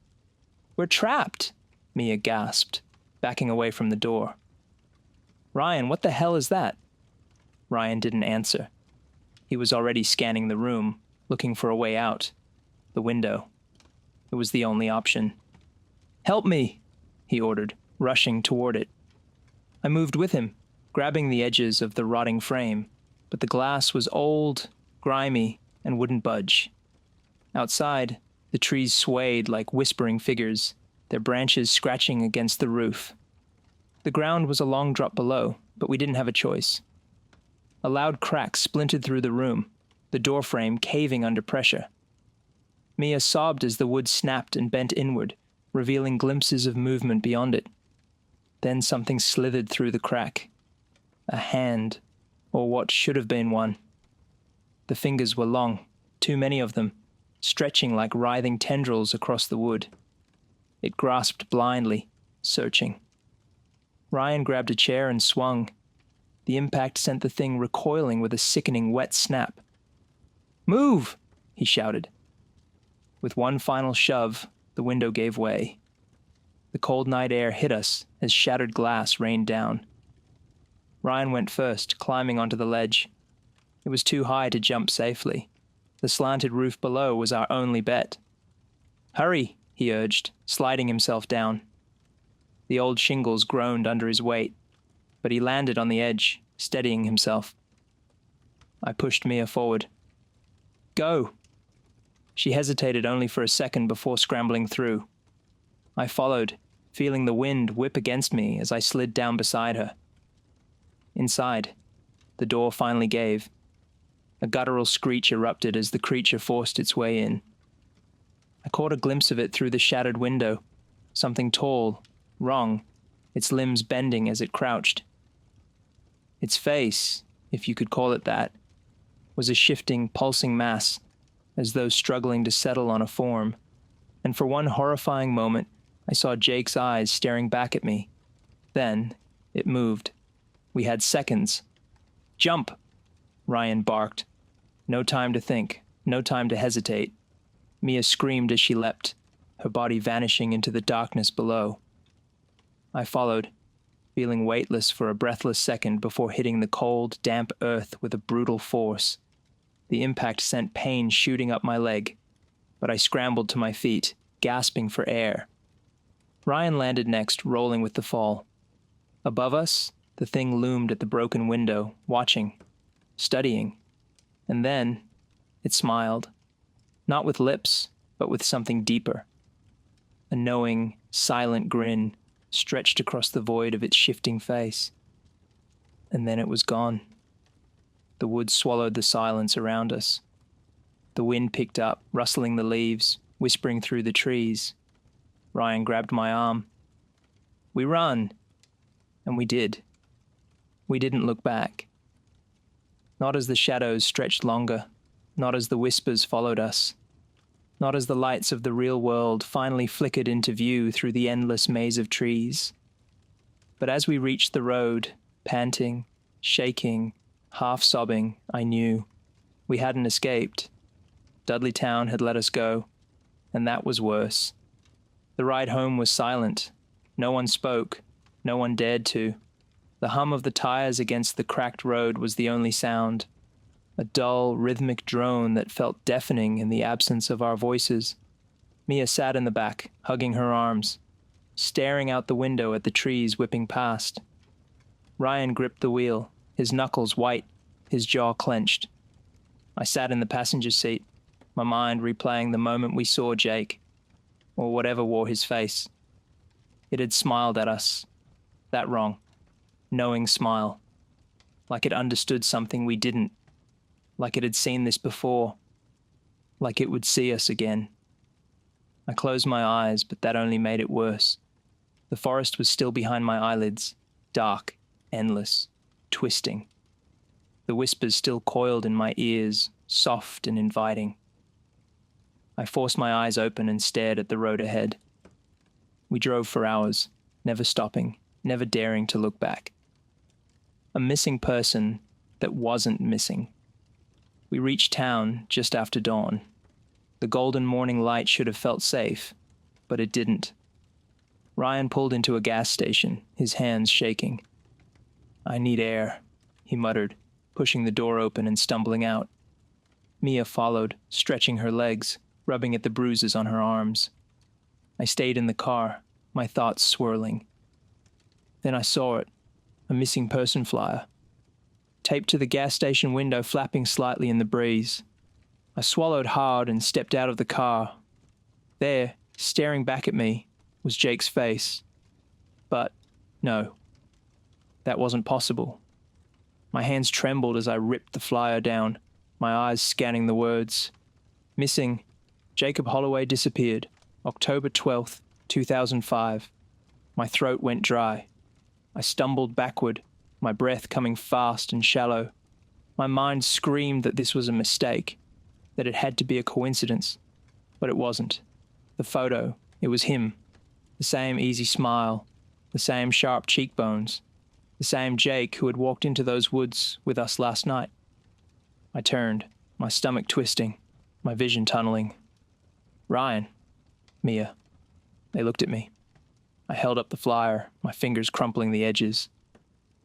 "We're trapped!" Mia gasped, backing away from the door. "Ryan, what the hell is that?" Ryan didn't answer. He was already scanning the room, looking for a way out. The window. It was the only option. "Help me!" he ordered, rushing toward it. I moved with him, grabbing the edges of the rotting frame, but the glass was old, grimy, and wouldn't budge. Outside, the trees swayed like whispering figures, their branches scratching against the roof. The ground was a long drop below, but we didn't have a choice. A loud crack splintered through the room, the doorframe caving under pressure. Mia sobbed as the wood snapped and bent inward, revealing glimpses of movement beyond it. Then something slithered through the crack. A hand, or what should have been one. The fingers were long, too many of them, stretching like writhing tendrils across the wood. It grasped blindly, searching. Ryan grabbed a chair and swung. The impact sent the thing recoiling with a sickening wet snap. "Move!" he shouted. With one final shove, the window gave way. The cold night air hit us as shattered glass rained down. Ryan went first, climbing onto the ledge. It was too high to jump safely. The slanted roof below was our only bet. "Hurry!" he urged, sliding himself down. The old shingles groaned under his weight, but he landed on the edge, steadying himself. I pushed Mia forward. "Go!" She hesitated only for a second before scrambling through. I followed, feeling the wind whip against me as I slid down beside her. Inside, the door finally gave. A guttural screech erupted as the creature forced its way in. I caught a glimpse of it through the shattered window, something tall, wrong, its limbs bending as it crouched. Its face, if you could call it that, was a shifting, pulsing mass, as though struggling to settle on a form, and for one horrifying moment, I saw Jake's eyes staring back at me. Then, it moved. We had seconds. "Jump!" Ryan barked. No time to think, no time to hesitate. Mia screamed as she leapt, her body vanishing into the darkness below. I followed. feeling weightless for a breathless second before hitting the cold, damp earth with a brutal force. The impact sent pain shooting up my leg, but I scrambled to my feet, gasping for air. Ryan landed next, rolling with the fall. Above us, the thing loomed at the broken window, watching, studying. And then, it smiled. Not with lips, but with something deeper. A knowing, silent grin stretched across the void of its shifting face. And then it was gone. The woods swallowed the silence around us. The wind picked up, rustling the leaves, whispering through the trees. Ryan grabbed my arm. "We run!" And we did. We didn't look back. Not as the shadows stretched longer, not as the whispers followed us, not as the lights of the real world finally flickered into view through the endless maze of trees. But as we reached the road, panting, shaking, half sobbing, I knew we hadn't escaped. Dudleytown had let us go, and that was worse. The ride home was silent. No one spoke. No one dared to. The hum of the tires against the cracked road was the only sound, a dull, rhythmic drone that felt deafening in the absence of our voices. Mia sat in the back, hugging her arms, staring out the window at the trees whipping past. Ryan gripped the wheel, his knuckles white, his jaw clenched. I sat in the passenger seat, my mind replaying the moment we saw Jake, or whatever wore his face. It had smiled at us. That wrong. Knowing smile. Like it understood something we didn't. Like it had seen this before. Like it would see us again. I closed my eyes, but that only made it worse. The forest was still behind my eyelids, dark, endless, twisting. The whispers still coiled in my ears, soft and inviting. I forced my eyes open and stared at the road ahead. We drove for hours, never stopping, never daring to look back. A missing person that wasn't missing. We reached town just after dawn. The golden morning light should have felt safe, but it didn't. Ryan pulled into a gas station, his hands shaking. "I need air," he muttered, pushing the door open and stumbling out. Mia followed, stretching her legs, rubbing at the bruises on her arms. I stayed in the car, my thoughts swirling. Then I saw it, a missing person flyer, taped to the gas station window, flapping slightly in the breeze. I swallowed hard and stepped out of the car. There, staring back at me, was Jake's face. But, no, that wasn't possible. My hands trembled as I ripped the flyer down, my eyes scanning the words. Missing, Jacob Holloway disappeared, October 12th, 2005. My throat went dry. I stumbled backward, my breath coming fast and shallow. My mind screamed that this was a mistake, that it had to be a coincidence. But it wasn't. The photo, it was him. The same easy smile, the same sharp cheekbones, the same Jake who had walked into those woods with us last night. I turned, my stomach twisting, my vision tunneling. Ryan, Mia. They looked at me. I held up the flyer, my fingers crumpling the edges.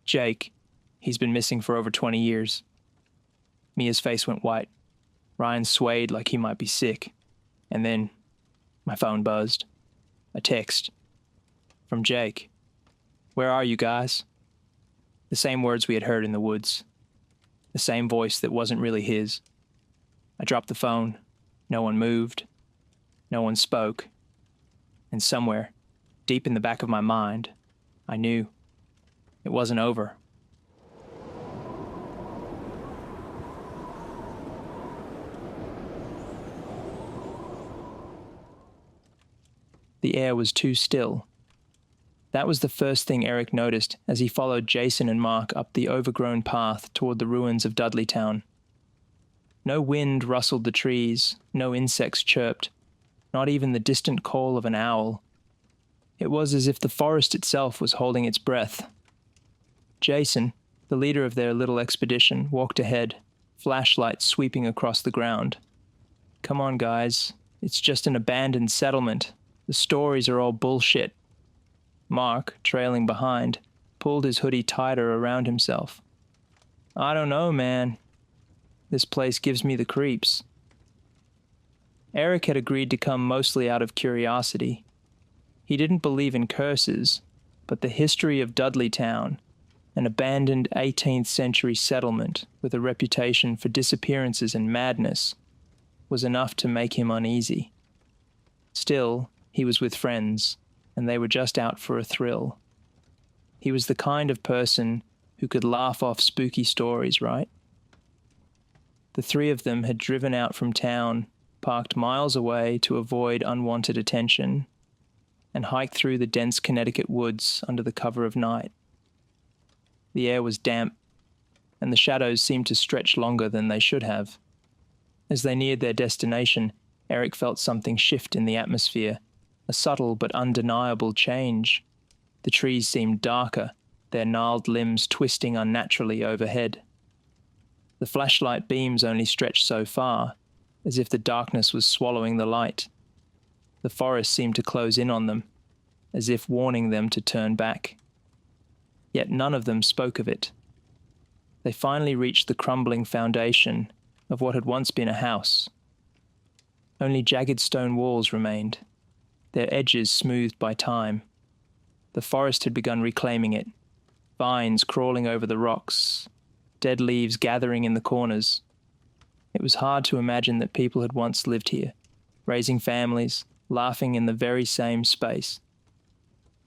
Jake, he's been missing for over 20 years. Mia's face went white. Ryan swayed like he might be sick. And then, my phone buzzed. A text. From Jake. "Where are you guys?" The same words we had heard in the woods. The same voice that wasn't really his. I dropped the phone. No one moved. No one spoke. And somewhere, deep in the back of my mind, I knew it wasn't over. The air was too still. That was the first thing Eric noticed as he followed Jason and Mark up the overgrown path toward the ruins of Dudleytown. No wind rustled the trees, no insects chirped, not even the distant call of an owl. It was as if the forest itself was holding its breath. Jason, the leader of their little expedition, walked ahead, flashlights sweeping across the ground. "Come on, guys. It's just an abandoned settlement. The stories are all bullshit." Mark, trailing behind, pulled his hoodie tighter around himself. I don't know, man. This place gives me the creeps. Eric had agreed to come mostly out of curiosity. He didn't believe in curses, but the history of Dudleytown, an abandoned 18th century settlement with a reputation for disappearances and madness, was enough to make him uneasy. Still, he was with friends, and they were just out for a thrill. He was the kind of person who could laugh off spooky stories, right? The three of them had driven out from town, parked miles away to avoid unwanted attention, and hiked through the dense Connecticut woods under the cover of night. The air was damp, and the shadows seemed to stretch longer than they should have. As they neared their destination, Eric felt something shift in the atmosphere, a subtle but undeniable change. The trees seemed darker, their gnarled limbs twisting unnaturally overhead. The flashlight beams only stretched so far, as if the darkness was swallowing the light. The forest seemed to close in on them, as if warning them to turn back. Yet none of them spoke of it. They finally reached the crumbling foundation of what had once been a house. Only jagged stone walls remained, their edges smoothed by time. The forest had begun reclaiming it, vines crawling over the rocks, dead leaves gathering in the corners. It was hard to imagine that people had once lived here, raising families, laughing in the very same space.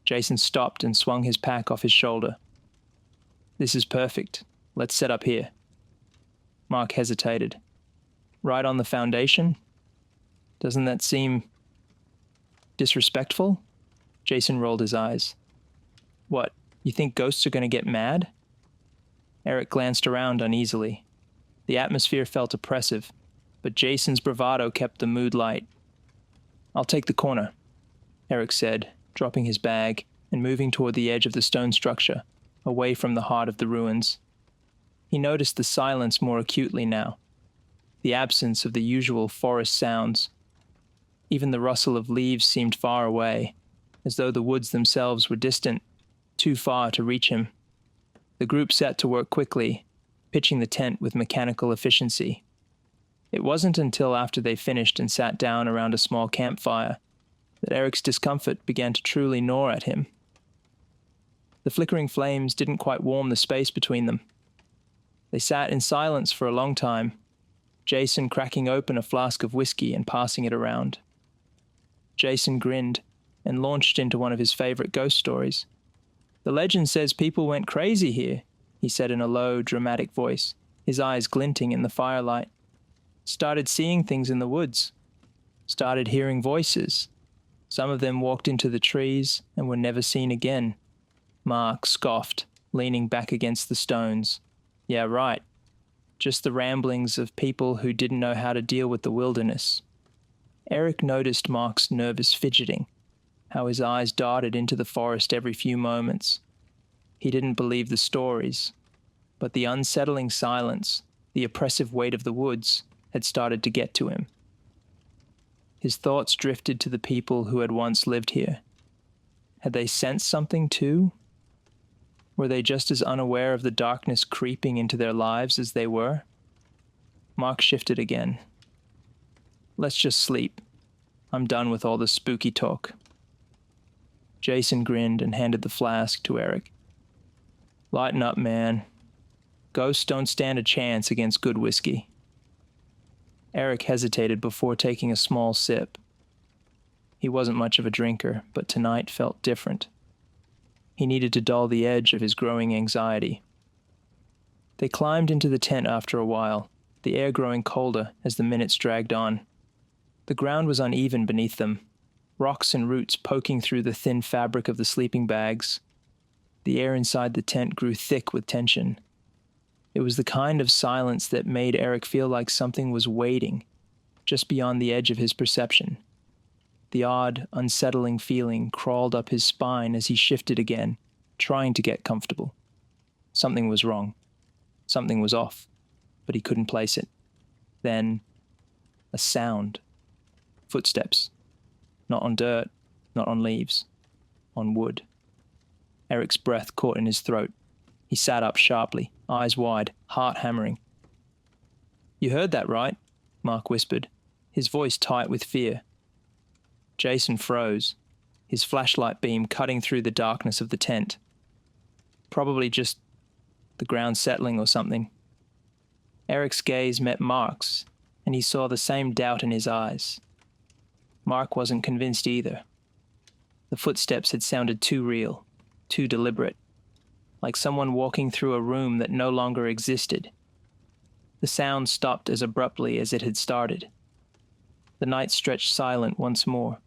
Jason stopped and swung his pack off his shoulder. This is perfect. Let's set up here. Mark hesitated. Right on the foundation? Doesn't that seem disrespectful? Jason rolled his eyes. What, you think ghosts are going to get mad? Eric glanced around uneasily. The atmosphere felt oppressive, but Jason's bravado kept the mood light. I'll take the corner, Eric said, dropping his bag and moving toward the edge of the stone structure, away from the heart of the ruins. He noticed the silence more acutely now, the absence of the usual forest sounds. Even the rustle of leaves seemed far away, as though the woods themselves were distant, too far to reach him. The group set to work quickly, pitching the tent with mechanical efficiency. It wasn't until after they finished and sat down around a small campfire that Eric's discomfort began to truly gnaw at him. The flickering flames didn't quite warm the space between them. They sat in silence for a long time, Jason cracking open a flask of whiskey and passing it around. Jason grinned and launched into one of his favorite ghost stories. The legend says people went crazy here, he said in a low, dramatic voice, his eyes glinting in the firelight. Started seeing things in the woods. Started hearing voices. Some of them walked into the trees and were never seen again. Mark scoffed, leaning back against the stones. Yeah, right. Just the ramblings of people who didn't know how to deal with the wilderness. Eric noticed Mark's nervous fidgeting, how his eyes darted into the forest every few moments. He didn't believe the stories, but the unsettling silence, the oppressive weight of the woods, had started to get to him. His thoughts drifted to the people who had once lived here. Had they sensed something too? Were they just as unaware of the darkness creeping into their lives as they were? Mark shifted again. Let's just sleep. I'm done with all the spooky talk. Jason grinned and handed the flask to Eric. Lighten up, man. Ghosts don't stand a chance against good whiskey. Eric hesitated before taking a small sip. He wasn't much of a drinker, but tonight felt different. He needed to dull the edge of his growing anxiety. They climbed into the tent after a while, the air growing colder as the minutes dragged on. The ground was uneven beneath them, rocks and roots poking through the thin fabric of the sleeping bags. The air inside the tent grew thick with tension. It was the kind of silence that made Eric feel like something was waiting, just beyond the edge of his perception. The odd, unsettling feeling crawled up his spine as he shifted again, trying to get comfortable. Something was wrong. Something was off, but he couldn't place it. Then, a sound. Footsteps. Not on dirt, not on leaves. On wood. Eric's breath caught in his throat. He sat up sharply, eyes wide, heart hammering. "You heard that, right?" Mark whispered, his voice tight with fear. Jason froze, his flashlight beam cutting through the darkness of the tent. Probably just the ground settling or something. Eric's gaze met Mark's, and he saw the same doubt in his eyes. Mark wasn't convinced either. The footsteps had sounded too real, too deliberate, like someone walking through a room that no longer existed. The sound stopped as abruptly as it had started. The night stretched silent once more.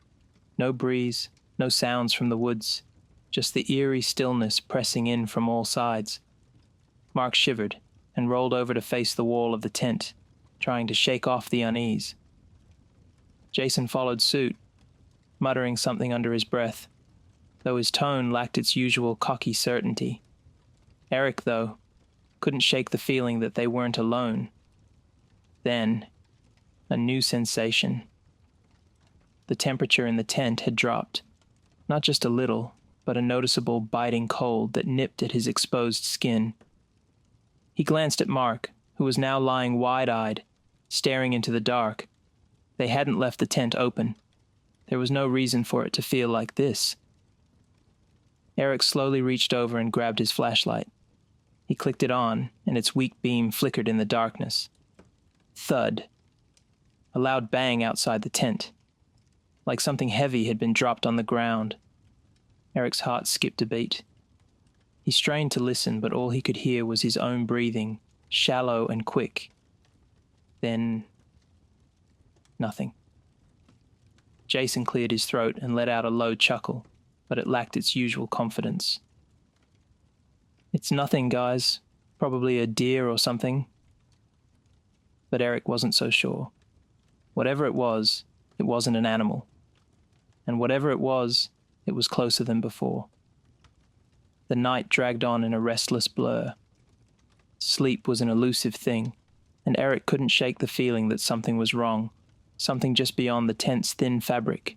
No breeze, no sounds from the woods, just the eerie stillness pressing in from all sides. Mark shivered and rolled over to face the wall of the tent, trying to shake off the unease. Jason followed suit, muttering something under his breath, though his tone lacked its usual cocky certainty. Eric, though, couldn't shake the feeling that they weren't alone. Then, a new sensation. The temperature in the tent had dropped, not just a little, but a noticeable biting cold that nipped at his exposed skin. He glanced at Mark, who was now lying wide-eyed, staring into the dark. They hadn't left the tent open. There was no reason for it to feel like this. Eric slowly reached over and grabbed his flashlight. He clicked it on, and its weak beam flickered in the darkness. Thud. A loud bang outside the tent. Like something heavy had been dropped on the ground. Eric's heart skipped a beat. He strained to listen, but all he could hear was his own breathing, shallow and quick. Then, nothing. Jason cleared his throat and let out a low chuckle, but it lacked its usual confidence. "It's nothing, guys. Probably a deer or something." But Eric wasn't so sure. Whatever it wasn't an animal. And whatever it was closer than before. The night dragged on in a restless blur. Sleep was an elusive thing, and Eric couldn't shake the feeling that something was wrong, something just beyond the tent's thin fabric,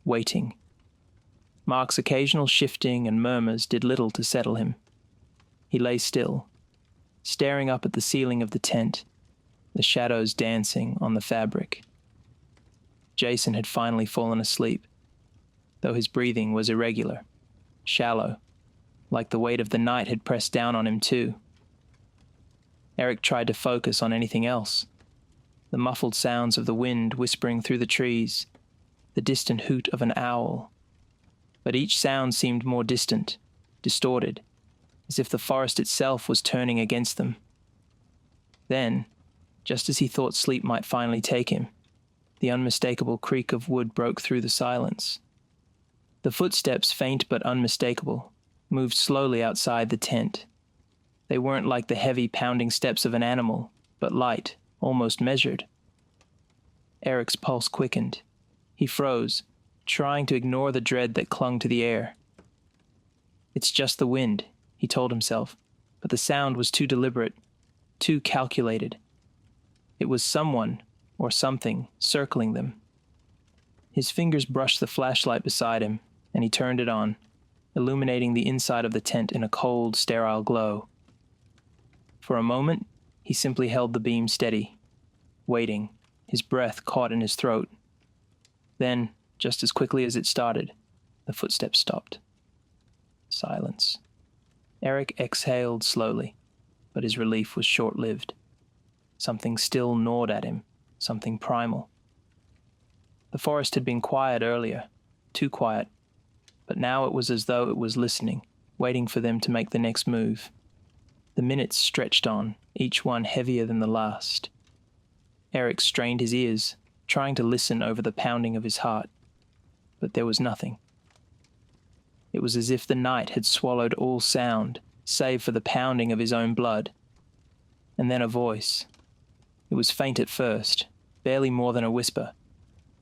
waiting. Mark's occasional shifting and murmurs did little to settle him. He lay still, staring up at the ceiling of the tent, the shadows dancing on the fabric. Jason had finally fallen asleep, though his breathing was irregular, shallow, like the weight of the night had pressed down on him too. Eric tried to focus on anything else. The muffled sounds of the wind whispering through the trees, the distant hoot of an owl. But each sound seemed more distant, distorted, as if the forest itself was turning against them. Then, just as he thought sleep might finally take him, the unmistakable creak of wood broke through the silence. The footsteps, faint but unmistakable, moved slowly outside the tent. They weren't like the heavy pounding steps of an animal, but light, almost measured. Eric's pulse quickened. He froze, trying to ignore the dread that clung to the air. "It's just the wind," he told himself, but the sound was too deliberate, too calculated. It was someone, or something, circling them. His fingers brushed the flashlight beside him, and he turned it on, illuminating the inside of the tent in a cold, sterile glow. For a moment, he simply held the beam steady, waiting, his breath caught in his throat. Then, just as quickly as it started, the footsteps stopped. Silence. Eric exhaled slowly, but his relief was short-lived. Something still gnawed at him, something primal. The forest had been quiet earlier, too quiet, but now it was as though it was listening, waiting for them to make the next move. The minutes stretched on, each one heavier than the last. Eric strained his ears, trying to listen over the pounding of his heart, but there was nothing. It was as if the night had swallowed all sound, save for the pounding of his own blood. And then a voice. It was faint at first, barely more than a whisper,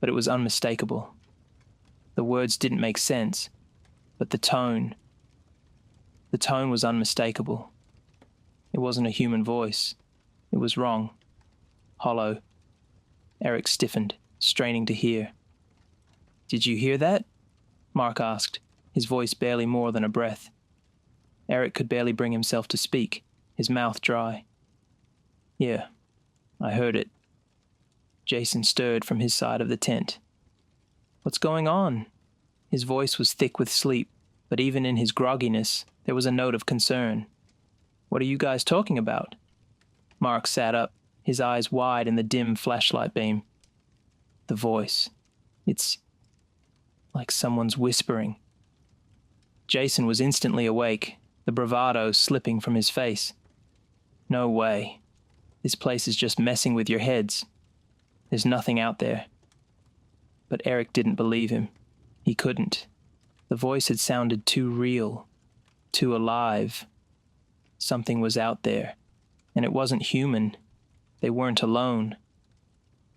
but it was unmistakable. The words didn't make sense, but the tone was unmistakable. It wasn't a human voice. It was wrong. Hollow. Eric stiffened, straining to hear. "Did you hear that?" Mark asked, his voice barely more than a breath. Eric could barely bring himself to speak, his mouth dry. Yeah, I heard it. Jason stirred from his side of the tent. What's going on? His voice was thick with sleep, but even in his grogginess, there was a note of concern. What are you guys talking about? Mark sat up, his eyes wide in the dim flashlight beam. The voice. It's like someone's whispering. Jason was instantly awake, the bravado slipping from his face. No way. This place is just messing with your heads. There's nothing out there. But Eric didn't believe him. He couldn't. The voice had sounded too real, too alive. Something was out there, and it wasn't human. They weren't alone.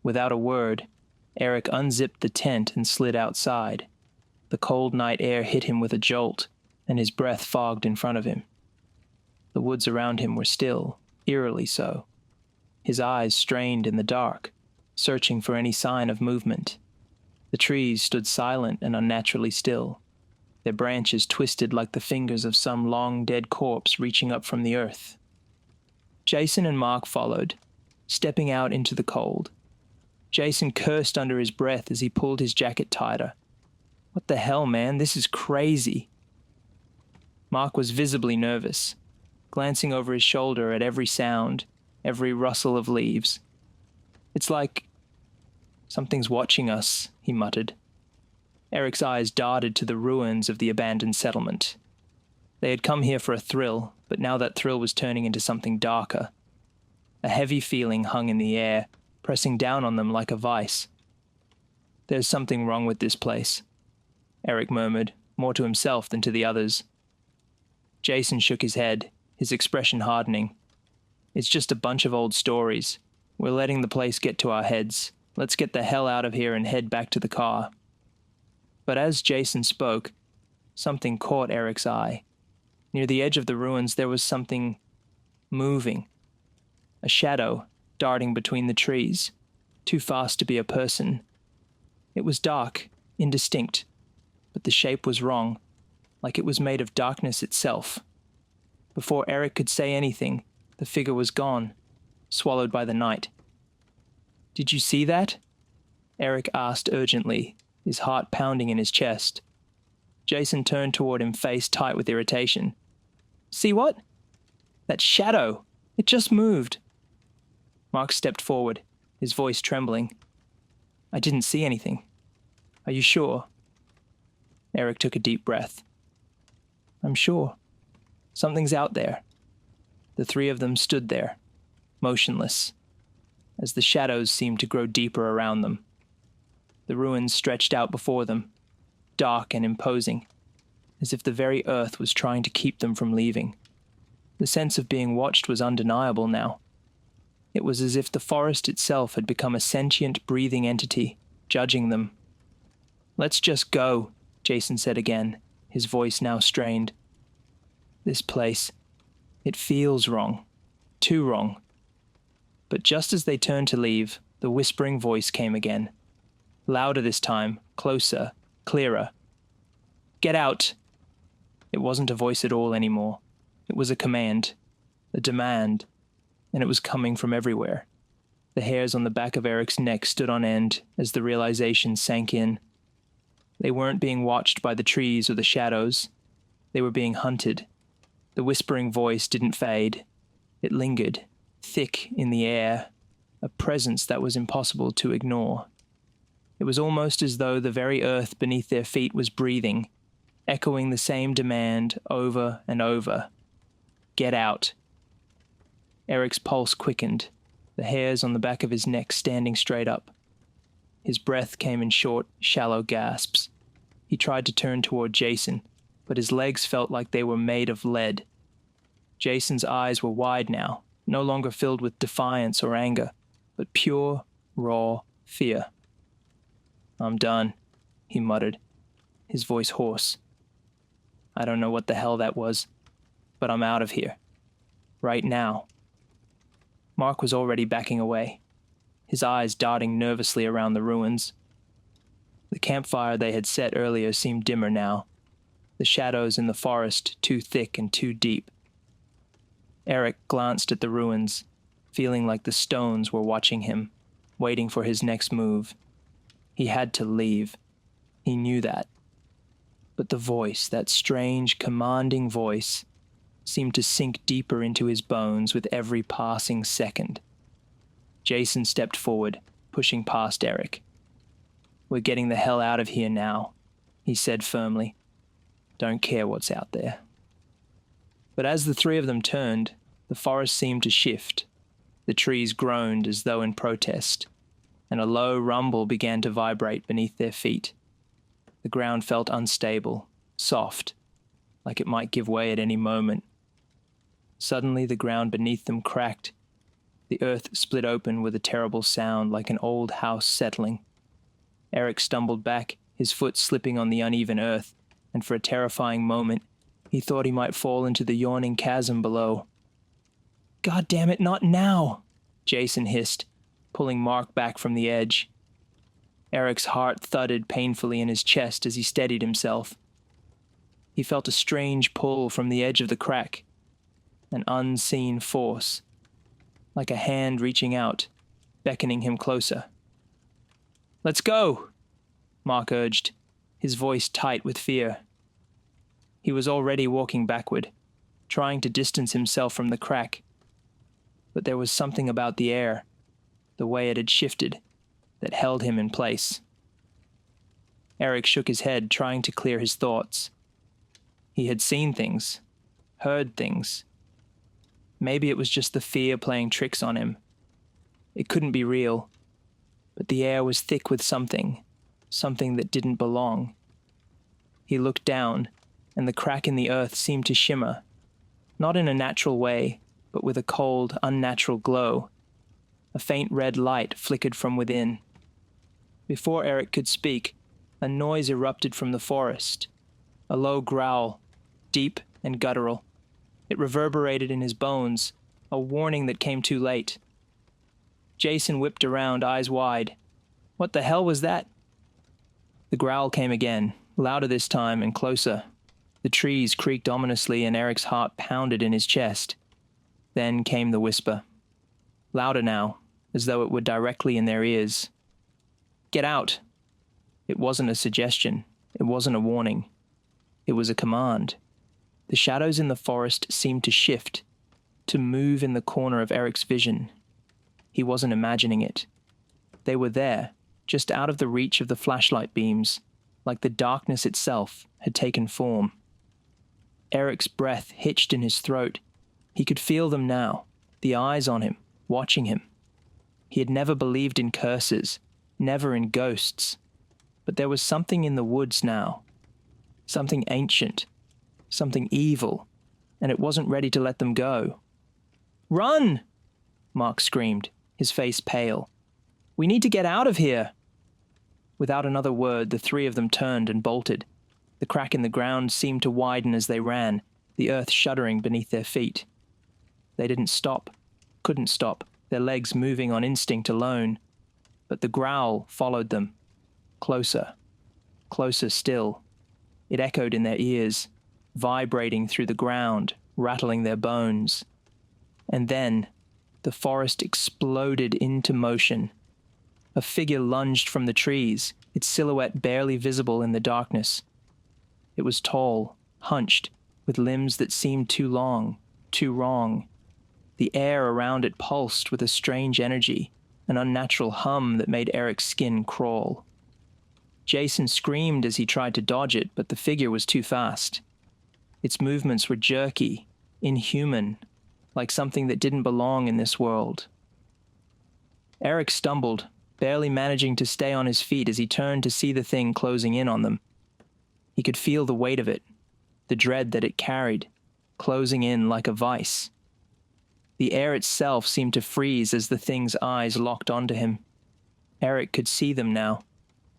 Without a word, Eric unzipped the tent and slid outside. The cold night air hit him with a jolt, and his breath fogged in front of him. The woods around him were still, eerily so. His eyes strained in the dark, searching for any sign of movement. The trees stood silent and unnaturally still, their branches twisted like the fingers of some long-dead corpse reaching up from the earth. Jason and Mark followed, stepping out into the cold. Jason cursed under his breath as he pulled his jacket tighter. What the hell, man? This is crazy. Mark was visibly nervous, glancing over his shoulder at every sound, every rustle of leaves. It's like something's watching us, he muttered. Eric's eyes darted to the ruins of the abandoned settlement. They had come here for a thrill, but now that thrill was turning into something darker. A heavy feeling hung in the air, pressing down on them like a vice. There's something wrong with this place, Eric murmured, more to himself than to the others. Jason shook his head, his expression hardening. It's just a bunch of old stories. We're letting the place get to our heads. Let's get the hell out of here and head back to the car. But as Jason spoke, something caught Eric's eye. Near the edge of the ruins there was something moving. A shadow darting between the trees, too fast to be a person. It was dark, indistinct, but the shape was wrong, like it was made of darkness itself. Before Eric could say anything, the figure was gone, swallowed by the night. Did you see that? Eric asked urgently, his heart pounding in his chest. Jason turned toward him, face tight with irritation. See what? That shadow! It just moved. Mark stepped forward, his voice trembling. I didn't see anything. Are you sure? Eric took a deep breath. I'm sure. Something's out there. The three of them stood there, motionless, as the shadows seemed to grow deeper around them. The ruins stretched out before them, dark and imposing, as if the very earth was trying to keep them from leaving. The sense of being watched was undeniable now. It was as if the forest itself had become a sentient, breathing entity, judging them. Let's just go, Jason said again, his voice now strained. This place, it feels wrong, too wrong. But just as they turned to leave, the whispering voice came again. Louder this time, closer, clearer. Get out! It wasn't a voice at all anymore. It was a command, a demand, and it was coming from everywhere. The hairs on the back of Eric's neck stood on end as the realization sank in. They weren't being watched by the trees or the shadows. They were being hunted. The whispering voice didn't fade. It lingered, thick in the air, a presence that was impossible to ignore. It was almost as though the very earth beneath their feet was breathing, echoing the same demand over and over. Get out. Eric's pulse quickened, the hairs on the back of his neck standing straight up. His breath came in short, shallow gasps. He tried to turn toward Jason, but his legs felt like they were made of lead. Jason's eyes were wide now, no longer filled with defiance or anger, but pure, raw fear. I'm done, he muttered, his voice hoarse. I don't know what the hell that was, but I'm out of here. Right now. Mark was already backing away, his eyes darting nervously around the ruins. The campfire they had set earlier seemed dimmer now. the shadows in the forest too thick and too deep. Eric glanced at the ruins, feeling like the stones were watching him, waiting for his next move. He had to leave. He knew that. But the voice, that strange, commanding voice, seemed to sink deeper into his bones with every passing second. Jason stepped forward, pushing past Eric. "We're getting the hell out of here now," he said firmly. "Don't care what's out there." But as the three of them turned, the forest seemed to shift. The trees groaned as though in protest, and a low rumble began to vibrate beneath their feet. The ground felt unstable, soft, like it might give way at any moment. Suddenly the ground beneath them cracked. The earth split open with a terrible sound like an old house settling. Eric stumbled back, his foot slipping on the uneven earth, and for a terrifying moment, he thought he might fall into the yawning chasm below. "God damn it, not now!" Jason hissed, pulling Mark back from the edge. Eric's heart thudded painfully in his chest as he steadied himself. He felt a strange pull from the edge of the crack, an unseen force, like a hand reaching out, beckoning him closer. "Let's go," Mark urged, his voice tight with fear. He was already walking backward, trying to distance himself from the crack. But there was something about the air, the way it had shifted, that held him in place. Eric shook his head, trying to clear his thoughts. He had seen things, heard things. Maybe it was just the fear playing tricks on him. It couldn't be real, but the air was thick with something that didn't belong. He looked down, and the crack in the earth seemed to shimmer, not in a natural way, but with a cold, unnatural glow. A faint red light flickered from within. Before Eric could speak, a noise erupted from the forest. A low growl, deep and guttural. It reverberated in his bones, a warning that came too late. Jason whipped around, eyes wide. What the hell was that? The growl came again, louder this time and closer. The trees creaked ominously and Eric's heart pounded in his chest. Then came the whisper. Louder now, as though it were directly in their ears. "Get out!" It wasn't a suggestion. It wasn't a warning. It was a command. The shadows in the forest seemed to shift, to move in the corner of Eric's vision. He wasn't imagining it. They were there, just out of the reach of the flashlight beams, like the darkness itself had taken form. Eric's breath hitched in his throat. He could feel them now, the eyes on him, watching him. He had never believed in curses, never in ghosts. But there was something in the woods now. Something ancient, something evil, and it wasn't ready to let them go. "Run!" Mark screamed, his face pale. "We need to get out of here!" Without another word, the three of them turned and bolted. The crack in the ground seemed to widen as they ran, the earth shuddering beneath their feet. They didn't stop, couldn't stop, their legs moving on instinct alone. But the growl followed them. Closer, closer still. It echoed in their ears, vibrating through the ground, rattling their bones. And then, the forest exploded into motion. A figure lunged from the trees, its silhouette barely visible in the darkness. It was tall, hunched, with limbs that seemed too long, too wrong. The air around it pulsed with a strange energy, an unnatural hum that made Eric's skin crawl. Jason screamed as he tried to dodge it, but the figure was too fast. Its movements were jerky, inhuman, like something that didn't belong in this world. Eric stumbled, barely managing to stay on his feet as he turned to see the thing closing in on them. He could feel the weight of it, the dread that it carried, closing in like a vice. The air itself seemed to freeze as the thing's eyes locked onto him. Eric could see them now,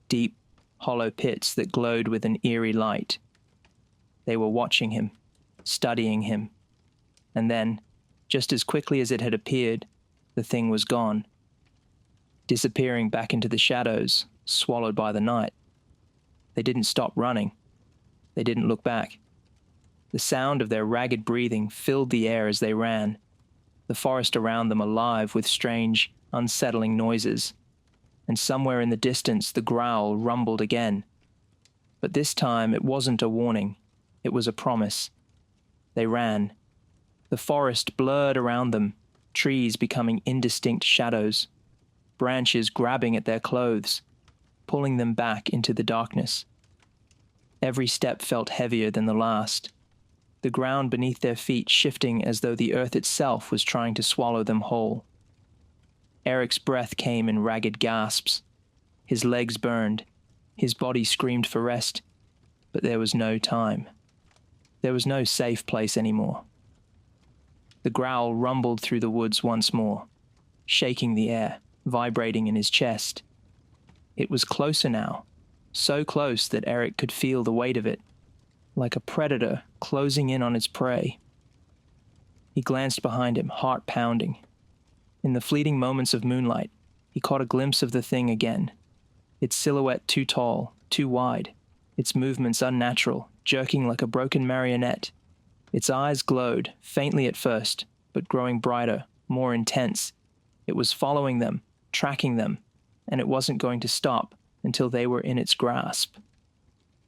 deep, hollow pits that glowed with an eerie light. They were watching him, studying him. And then, just as quickly as it had appeared, the thing was gone, disappearing back into the shadows, swallowed by the night. They didn't stop running. They didn't look back. The sound of their ragged breathing filled the air as they ran, the forest around them alive with strange, unsettling noises. And somewhere in the distance the growl rumbled again. But this time it wasn't a warning, it was a promise. They ran. The forest blurred around them, trees becoming indistinct shadows, branches grabbing at their clothes, pulling them back into the darkness. Every step felt heavier than the last, the ground beneath their feet shifting as though the earth itself was trying to swallow them whole. Eric's breath came in ragged gasps. His legs burned. His body screamed for rest, but there was no time. There was no safe place anymore. The growl rumbled through the woods once more, shaking the air, vibrating in his chest. It was closer now, so close that Eric could feel the weight of it, like a predator closing in on its prey. He glanced behind him, heart pounding. In the fleeting moments of moonlight, he caught a glimpse of the thing again, its silhouette too tall, too wide, its movements unnatural, jerking like a broken marionette. Its eyes glowed, faintly at first, but growing brighter, more intense. It was following them, tracking them, and it wasn't going to stop until they were in its grasp.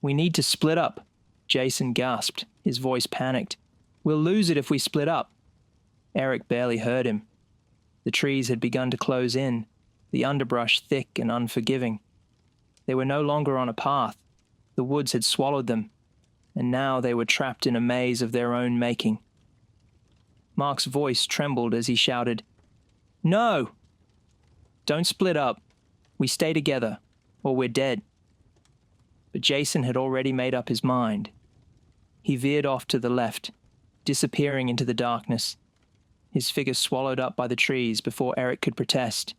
"We need to split up," Jason gasped, his voice panicked. "We'll lose it if we split up." Eric barely heard him. The trees had begun to close in, the underbrush thick and unforgiving. They were no longer on a path. The woods had swallowed them, and now they were trapped in a maze of their own making. Mark's voice trembled as he shouted, "No! Don't split up. We stay together, or we're dead." But Jason had already made up his mind. He veered off to the left, disappearing into the darkness, his figure swallowed up by the trees before Eric could protest.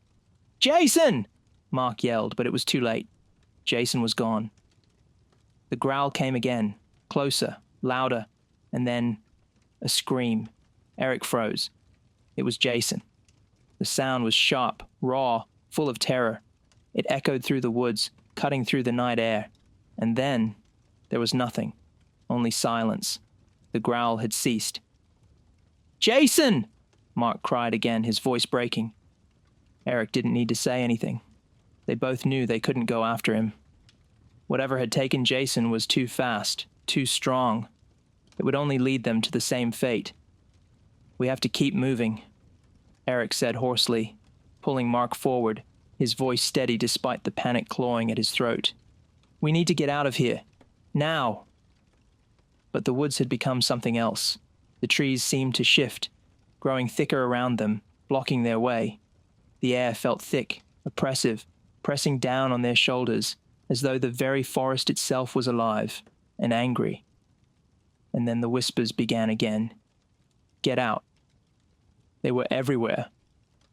"Jason!" Mark yelled, but it was too late. Jason was gone. The growl came again, closer, louder, and then a scream. Eric froze. It was Jason. The sound was sharp, raw, full of terror. It echoed through the woods, cutting through the night air. And then there was nothing, only silence. The growl had ceased. "Jason!" Mark cried again, his voice breaking. Eric didn't need to say anything. They both knew they couldn't go after him. Whatever had taken Jason was too fast, too strong. It would only lead them to the same fate. "We have to keep moving," Eric said hoarsely, pulling Mark forward, his voice steady despite the panic clawing at his throat. "We need to get out of here. Now." But the woods had become something else. The trees seemed to shift, growing thicker around them, blocking their way. The air felt thick, oppressive, pressing down on their shoulders, as though the very forest itself was alive and angry. And then the whispers began again. "Get out." They were everywhere.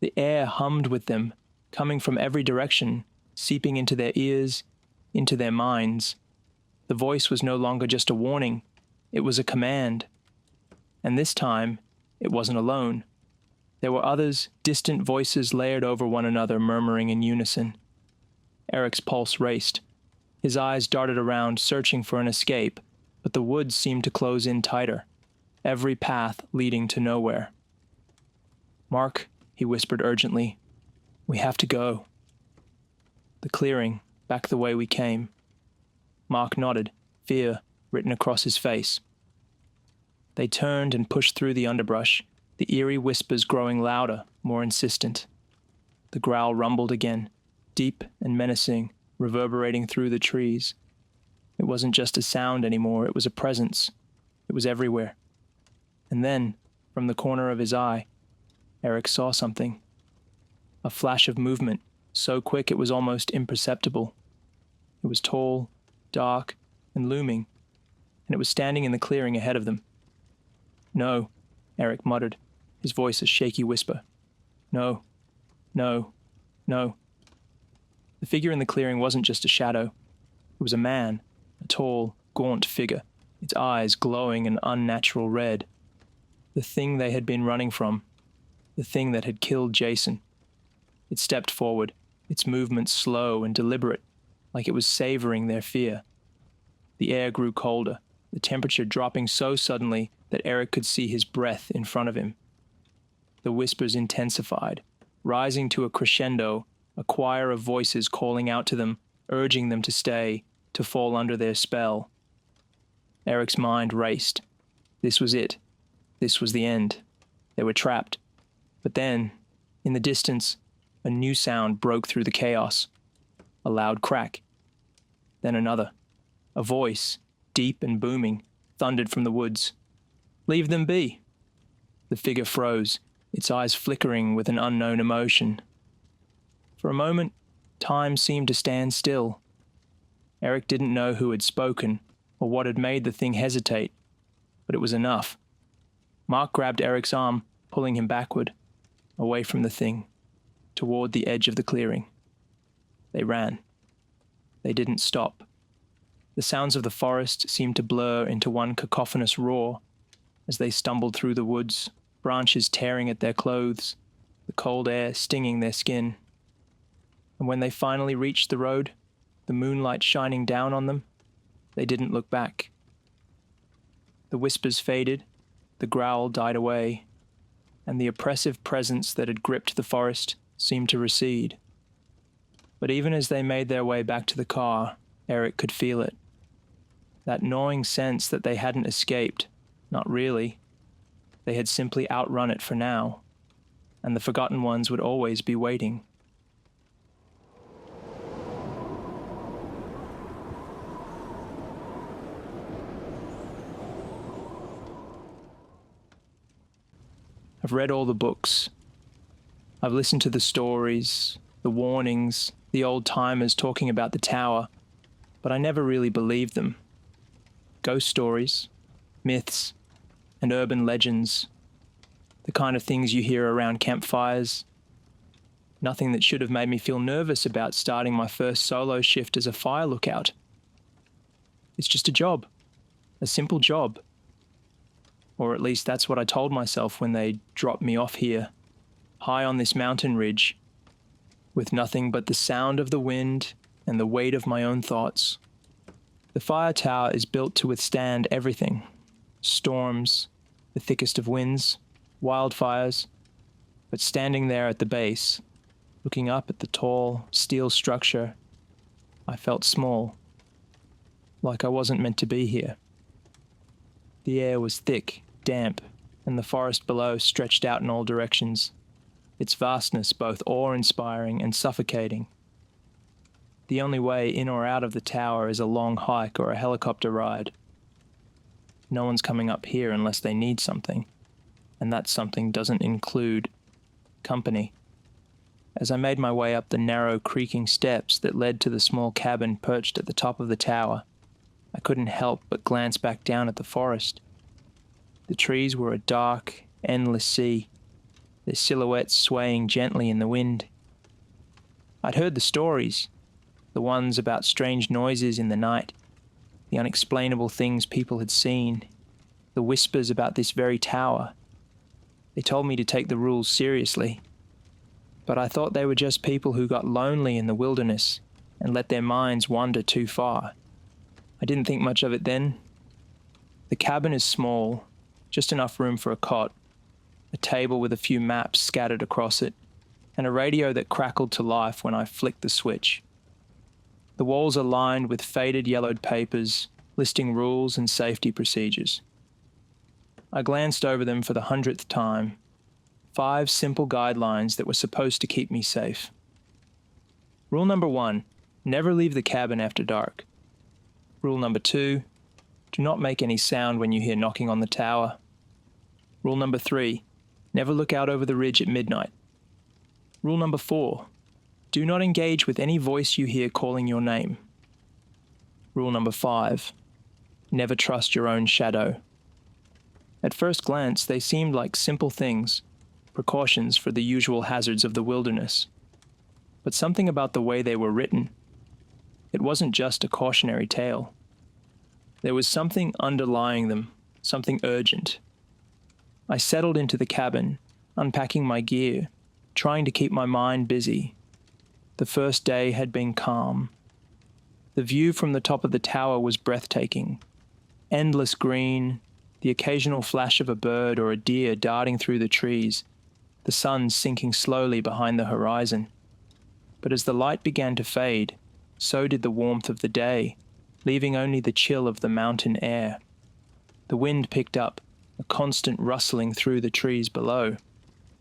The air hummed with them, coming from every direction, seeping into their ears, into their minds. The voice was no longer just a warning, it was a command. And this time, it wasn't alone. There were others, distant voices layered over one another, murmuring in unison. Eric's pulse raced. His eyes darted around, searching for an escape, but the woods seemed to close in tighter, every path leading to nowhere. "Mark," he whispered urgently, "we have to go." "The clearing, back the way we came." Mark nodded, fear written across his face. They turned and pushed through the underbrush, the eerie whispers growing louder, more insistent. The growl rumbled again, deep and menacing, reverberating through the trees. It wasn't just a sound anymore, it was a presence. It was everywhere. And then, from the corner of his eye, Eric saw something. A flash of movement, so quick it was almost imperceptible. It was tall, dark, and looming, and it was standing in the clearing ahead of them. "No," Eric muttered, his voice a shaky whisper. "No, no, no." The figure in the clearing wasn't just a shadow. It was a man, a tall, gaunt figure, its eyes glowing an unnatural red. The thing they had been running from, the thing that had killed Jason. It stepped forward, its movements slow and deliberate, like it was savoring their fear. The air grew colder, the temperature dropping so suddenly that Eric could see his breath in front of him. The whispers intensified, rising to a crescendo, a choir of voices calling out to them, urging them to stay, to fall under their spell. Eric's mind raced. This was it. This was the end. They were trapped. But then, in the distance, a new sound broke through the chaos. A loud crack. Then another. A voice, deep and booming, thundered from the woods. "Leave them be." The figure froze, its eyes flickering with an unknown emotion. For a moment, time seemed to stand still. Eric didn't know who had spoken or what had made the thing hesitate, but it was enough. Mark grabbed Eric's arm, pulling him backward, away from the thing, toward the edge of the clearing. They ran. They didn't stop. The sounds of the forest seemed to blur into one cacophonous roar as they stumbled through the woods, branches tearing at their clothes, the cold air stinging their skin. And when they finally reached the road, the moonlight shining down on them, they didn't look back. The whispers faded, the growl died away, and the oppressive presence that had gripped the forest seemed to recede. But even as they made their way back to the car, Eric could feel it. That gnawing sense that they hadn't escaped, not really. They had simply outrun it for now, and the forgotten ones would always be waiting. I've read all the books. I've listened to the stories, the warnings, the old-timers talking about the tower, but I never really believed them. Ghost stories, myths, and urban legends, the kind of things you hear around campfires. Nothing that should have made me feel nervous about starting my first solo shift as a fire lookout. It's just a job, a simple job. Or at least that's what I told myself when they dropped me off here, high on this mountain ridge, with nothing but the sound of the wind and the weight of my own thoughts. The fire tower is built to withstand everything: storms, the thickest of winds, wildfires. But standing there at the base, looking up at the tall, steel structure, I felt small, like I wasn't meant to be here. The air was thick, damp, and the forest below stretched out in all directions, its vastness both awe-inspiring and suffocating. The only way in or out of the tower is a long hike or a helicopter ride. No one's coming up here unless they need something, and that something doesn't include company. As I made my way up the narrow, creaking steps that led to the small cabin perched at the top of the tower, I couldn't help but glance back down at the forest. The trees were a dark, endless sea, their silhouettes swaying gently in the wind. I'd heard the stories, the ones about strange noises in the night, the unexplainable things people had seen, the whispers about this very tower. They told me to take the rules seriously, but I thought they were just people who got lonely in the wilderness and let their minds wander too far. I didn't think much of it then. The cabin is small, just enough room for a cot, a table with a few maps scattered across it, and a radio that crackled to life when I flicked the switch. The walls are lined with faded yellowed papers listing rules and safety procedures. I glanced over them for the 100th time. 5 simple guidelines that were supposed to keep me safe. Rule number 1, never leave the cabin after dark. Rule number 2, do not make any sound when you hear knocking on the tower. Rule number 3, never look out over the ridge at midnight. Rule number 4, do not engage with any voice you hear calling your name. Rule number 5, never trust your own shadow. At first glance, they seemed like simple things, precautions for the usual hazards of the wilderness. But something about the way they were written, it wasn't just a cautionary tale. There was something underlying them, something urgent. I settled into the cabin, unpacking my gear, trying to keep my mind busy. The first day had been calm. The view from the top of the tower was breathtaking, Endless green, the occasional flash of a bird or a deer darting through the trees, the sun sinking slowly behind the horizon. But as the light began to fade, so did the warmth of the day, leaving only the chill of the mountain air. The wind picked up, a constant rustling through the trees below,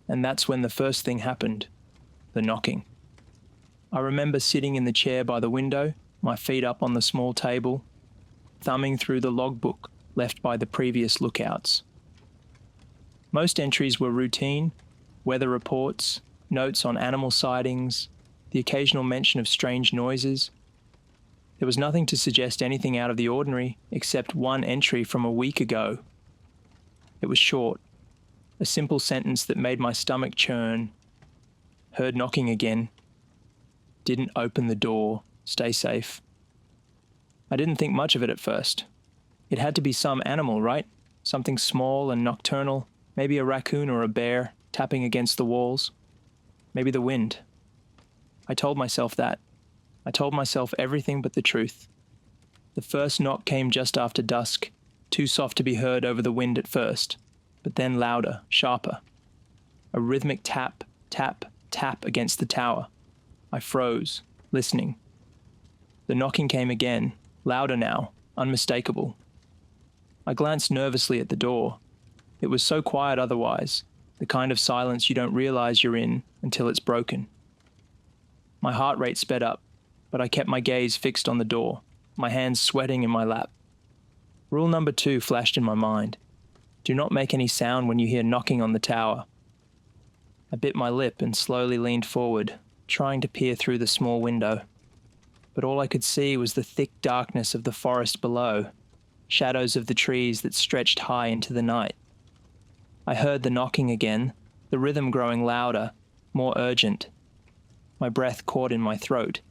and that's when the first thing happened, the knocking. I remember sitting in the chair by the window, my feet up on the small table, thumbing through the logbook left by the previous lookouts. Most entries were routine, weather reports, notes on animal sightings, the occasional mention of strange noises. There was nothing to suggest anything out of the ordinary except one entry from a week ago. It was short, a simple sentence that made my stomach churn. Heard knocking again. Didn't open the door. Stay safe. I didn't think much of it at first. It had to be some animal, right? Something small and nocturnal, maybe a raccoon or a bear tapping against the walls. Maybe the wind. I told myself that. I told myself everything but the truth. The first knock came just after dusk, too soft to be heard over the wind at first, but then louder, sharper. A rhythmic tap, tap, tap against the tower. I froze, listening. The knocking came again, louder now, unmistakable. I glanced nervously at the door. It was so quiet otherwise, the kind of silence you don't realize you're in until it's broken. My heart rate sped up, but I kept my gaze fixed on the door, my hands sweating in my lap. Rule number 2 flashed in my mind. Do not make any sound when you hear knocking on the tower. I bit my lip and slowly leaned forward, trying to peer through the small window. But all I could see was the thick darkness of the forest below, shadows of the trees that stretched high into the night. I heard the knocking again, the rhythm growing louder, more urgent. My breath caught in my throat.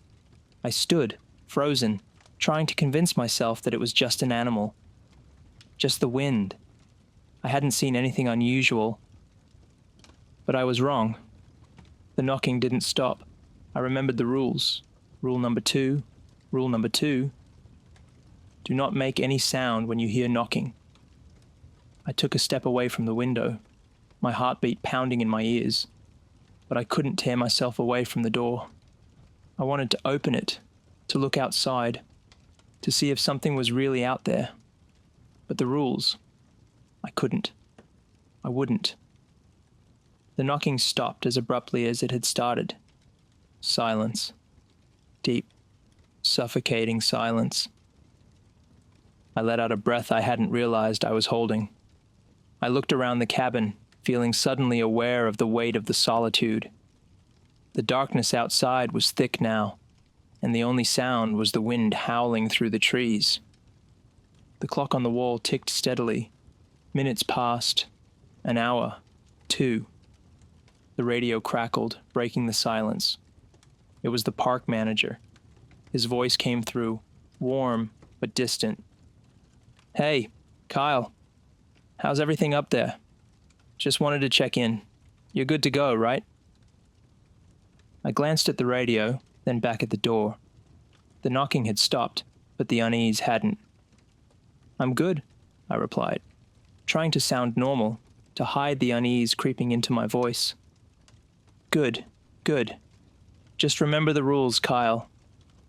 I stood, frozen, trying to convince myself that it was just an animal. Just the wind. I hadn't seen anything unusual. But I was wrong. The knocking didn't stop. I remembered the rules. Rule number 2. Rule number 2. Do not make any sound when you hear knocking. I took a step away from the window, my heartbeat pounding in my ears, but I couldn't tear myself away from the door. I wanted to open it, to look outside, to see if something was really out there. But the rules, I couldn't. I wouldn't. The knocking stopped as abruptly as it had started. Silence. Deep, suffocating silence. I let out a breath I hadn't realized I was holding. I looked around the cabin, feeling suddenly aware of the weight of the solitude. The darkness outside was thick now, and the only sound was the wind howling through the trees. The clock on the wall ticked steadily. Minutes passed. An hour. 2. The radio crackled, breaking the silence. It was the park manager. His voice came through, warm but distant. Hey, Kyle. How's everything up there? Just wanted to check in. You're good to go, right? I glanced at the radio, then back at the door. The knocking had stopped, but the unease hadn't. I'm good, I replied, trying to sound normal, to hide the unease creeping into my voice. Good, good. Just remember the rules, Kyle.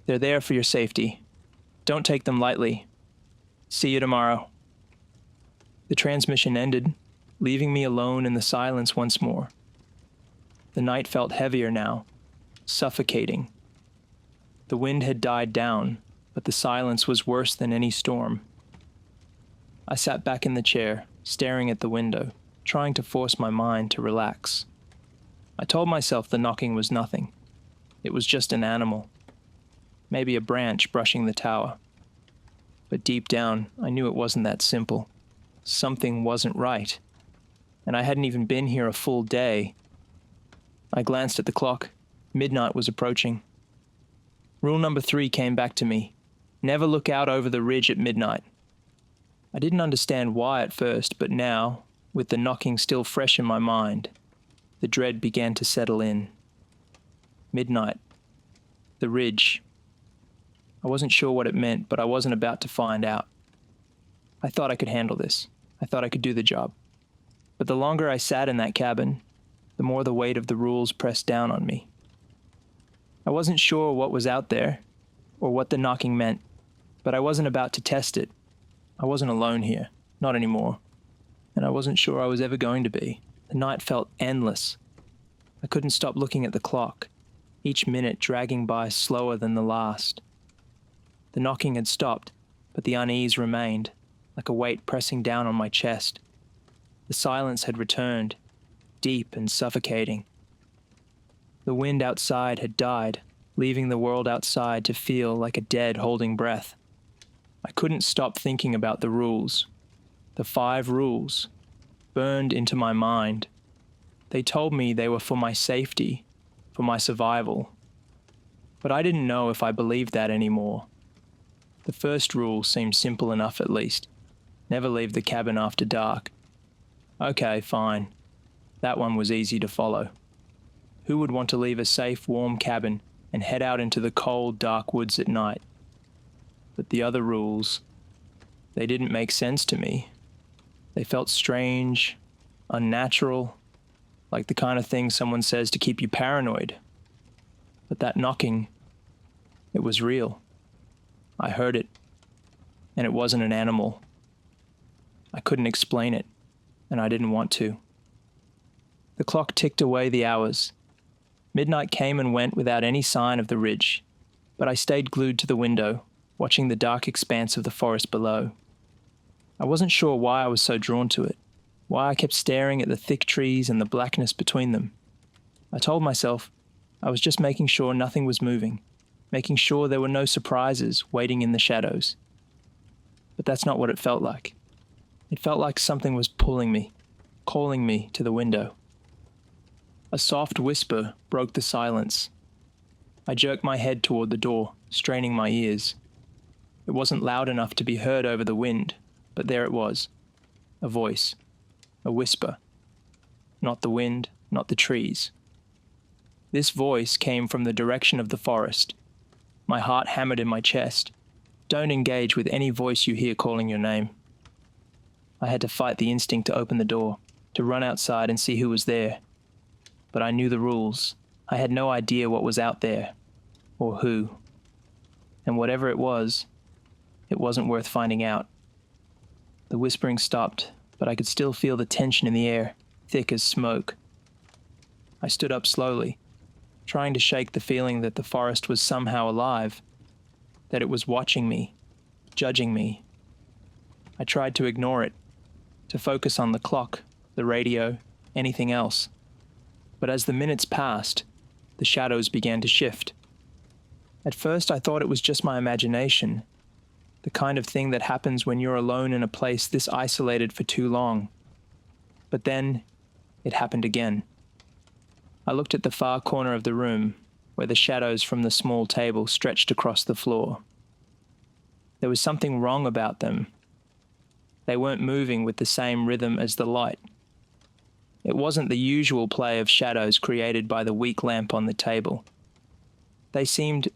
They're there for your safety. Don't take them lightly. See you tomorrow. The transmission ended, leaving me alone in the silence once more. The night felt heavier now, suffocating. The wind had died down, but the silence was worse than any storm. I sat back in the chair, staring at the window, trying to force my mind to relax. I told myself the knocking was nothing. It was just an animal. Maybe a branch brushing the tower. But deep down, I knew it wasn't that simple. Something wasn't right. And I hadn't even been here a full day. I glanced at the clock. Midnight was approaching. Rule number 3 came back to me. Never look out over the ridge at midnight. I didn't understand why at first, but now, with the knocking still fresh in my mind, the dread began to settle in. Midnight. The ridge. I wasn't sure what it meant, but I wasn't about to find out. I thought I could handle this. I thought I could do the job. But the longer I sat in that cabin, the more the weight of the rules pressed down on me. I wasn't sure what was out there, or what the knocking meant, but I wasn't about to test it. I wasn't alone here, not anymore, and I wasn't sure I was ever going to be. The night felt endless. I couldn't stop looking at the clock, each minute dragging by slower than the last. The knocking had stopped, but the unease remained, like a weight pressing down on my chest. The silence had returned, deep and suffocating. The wind outside had died, leaving the world outside to feel like a dead holding breath. I couldn't stop thinking about the rules. The 5 rules, burned into my mind. They told me they were for my safety, for my survival. But I didn't know if I believed that anymore. The first rule seemed simple enough at least. Never leave the cabin after dark. Okay, fine. That one was easy to follow. Who would want to leave a safe, warm cabin and head out into the cold, dark woods at night? But the other rules, they didn't make sense to me. They felt strange, unnatural, like the kind of thing someone says to keep you paranoid. But that knocking, it was real. I heard it, and it wasn't an animal. I couldn't explain it, and I didn't want to. The clock ticked away the hours. Midnight came and went without any sign of the ridge, but I stayed glued to the window, watching the dark expanse of the forest below. I wasn't sure why I was so drawn to it, why I kept staring at the thick trees and the blackness between them. I told myself I was just making sure nothing was moving, making sure there were no surprises waiting in the shadows. But that's not what it felt like. It felt like something was pulling me, calling me to the window. A soft whisper broke the silence. I jerked my head toward the door, straining my ears. It wasn't loud enough to be heard over the wind, but there it was. A voice. A whisper. Not the wind, not the trees. This voice came from the direction of the forest. My heart hammered in my chest. Don't engage with any voice you hear calling your name. I had to fight the instinct to open the door, to run outside and see who was there. But I knew the rules. I had no idea what was out there, or who. And whatever it wasn't worth finding out. The whispering stopped, but I could still feel the tension in the air, thick as smoke. I stood up slowly, trying to shake the feeling that the forest was somehow alive, that it was watching me, judging me. I tried to ignore it, to focus on the clock, the radio, anything else. But as the minutes passed, the shadows began to shift. At first I thought it was just my imagination, the kind of thing that happens when you're alone in a place this isolated for too long. But then, it happened again. I looked at the far corner of the room, where the shadows from the small table stretched across the floor. There was something wrong about them. They weren't moving with the same rhythm as the light. It wasn't the usual play of shadows created by the weak lamp on the table. They seemed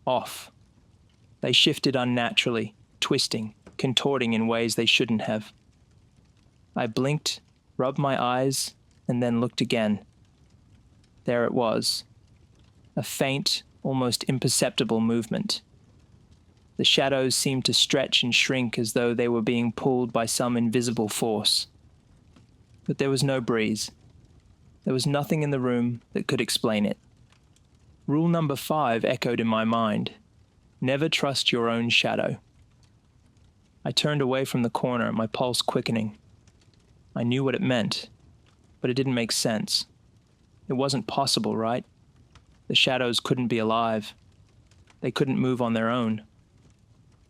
off. They shifted unnaturally, twisting, contorting in ways they shouldn't have. I blinked, rubbed my eyes, and then looked again. There it was. A faint, almost imperceptible movement. The shadows seemed to stretch and shrink as though they were being pulled by some invisible force. But there was no breeze. There was nothing in the room that could explain it. Rule number 5 echoed in my mind. Never trust your own shadow. I turned away from the corner, my pulse quickening. I knew what it meant, but it didn't make sense. It wasn't possible, right? The shadows couldn't be alive. They couldn't move on their own.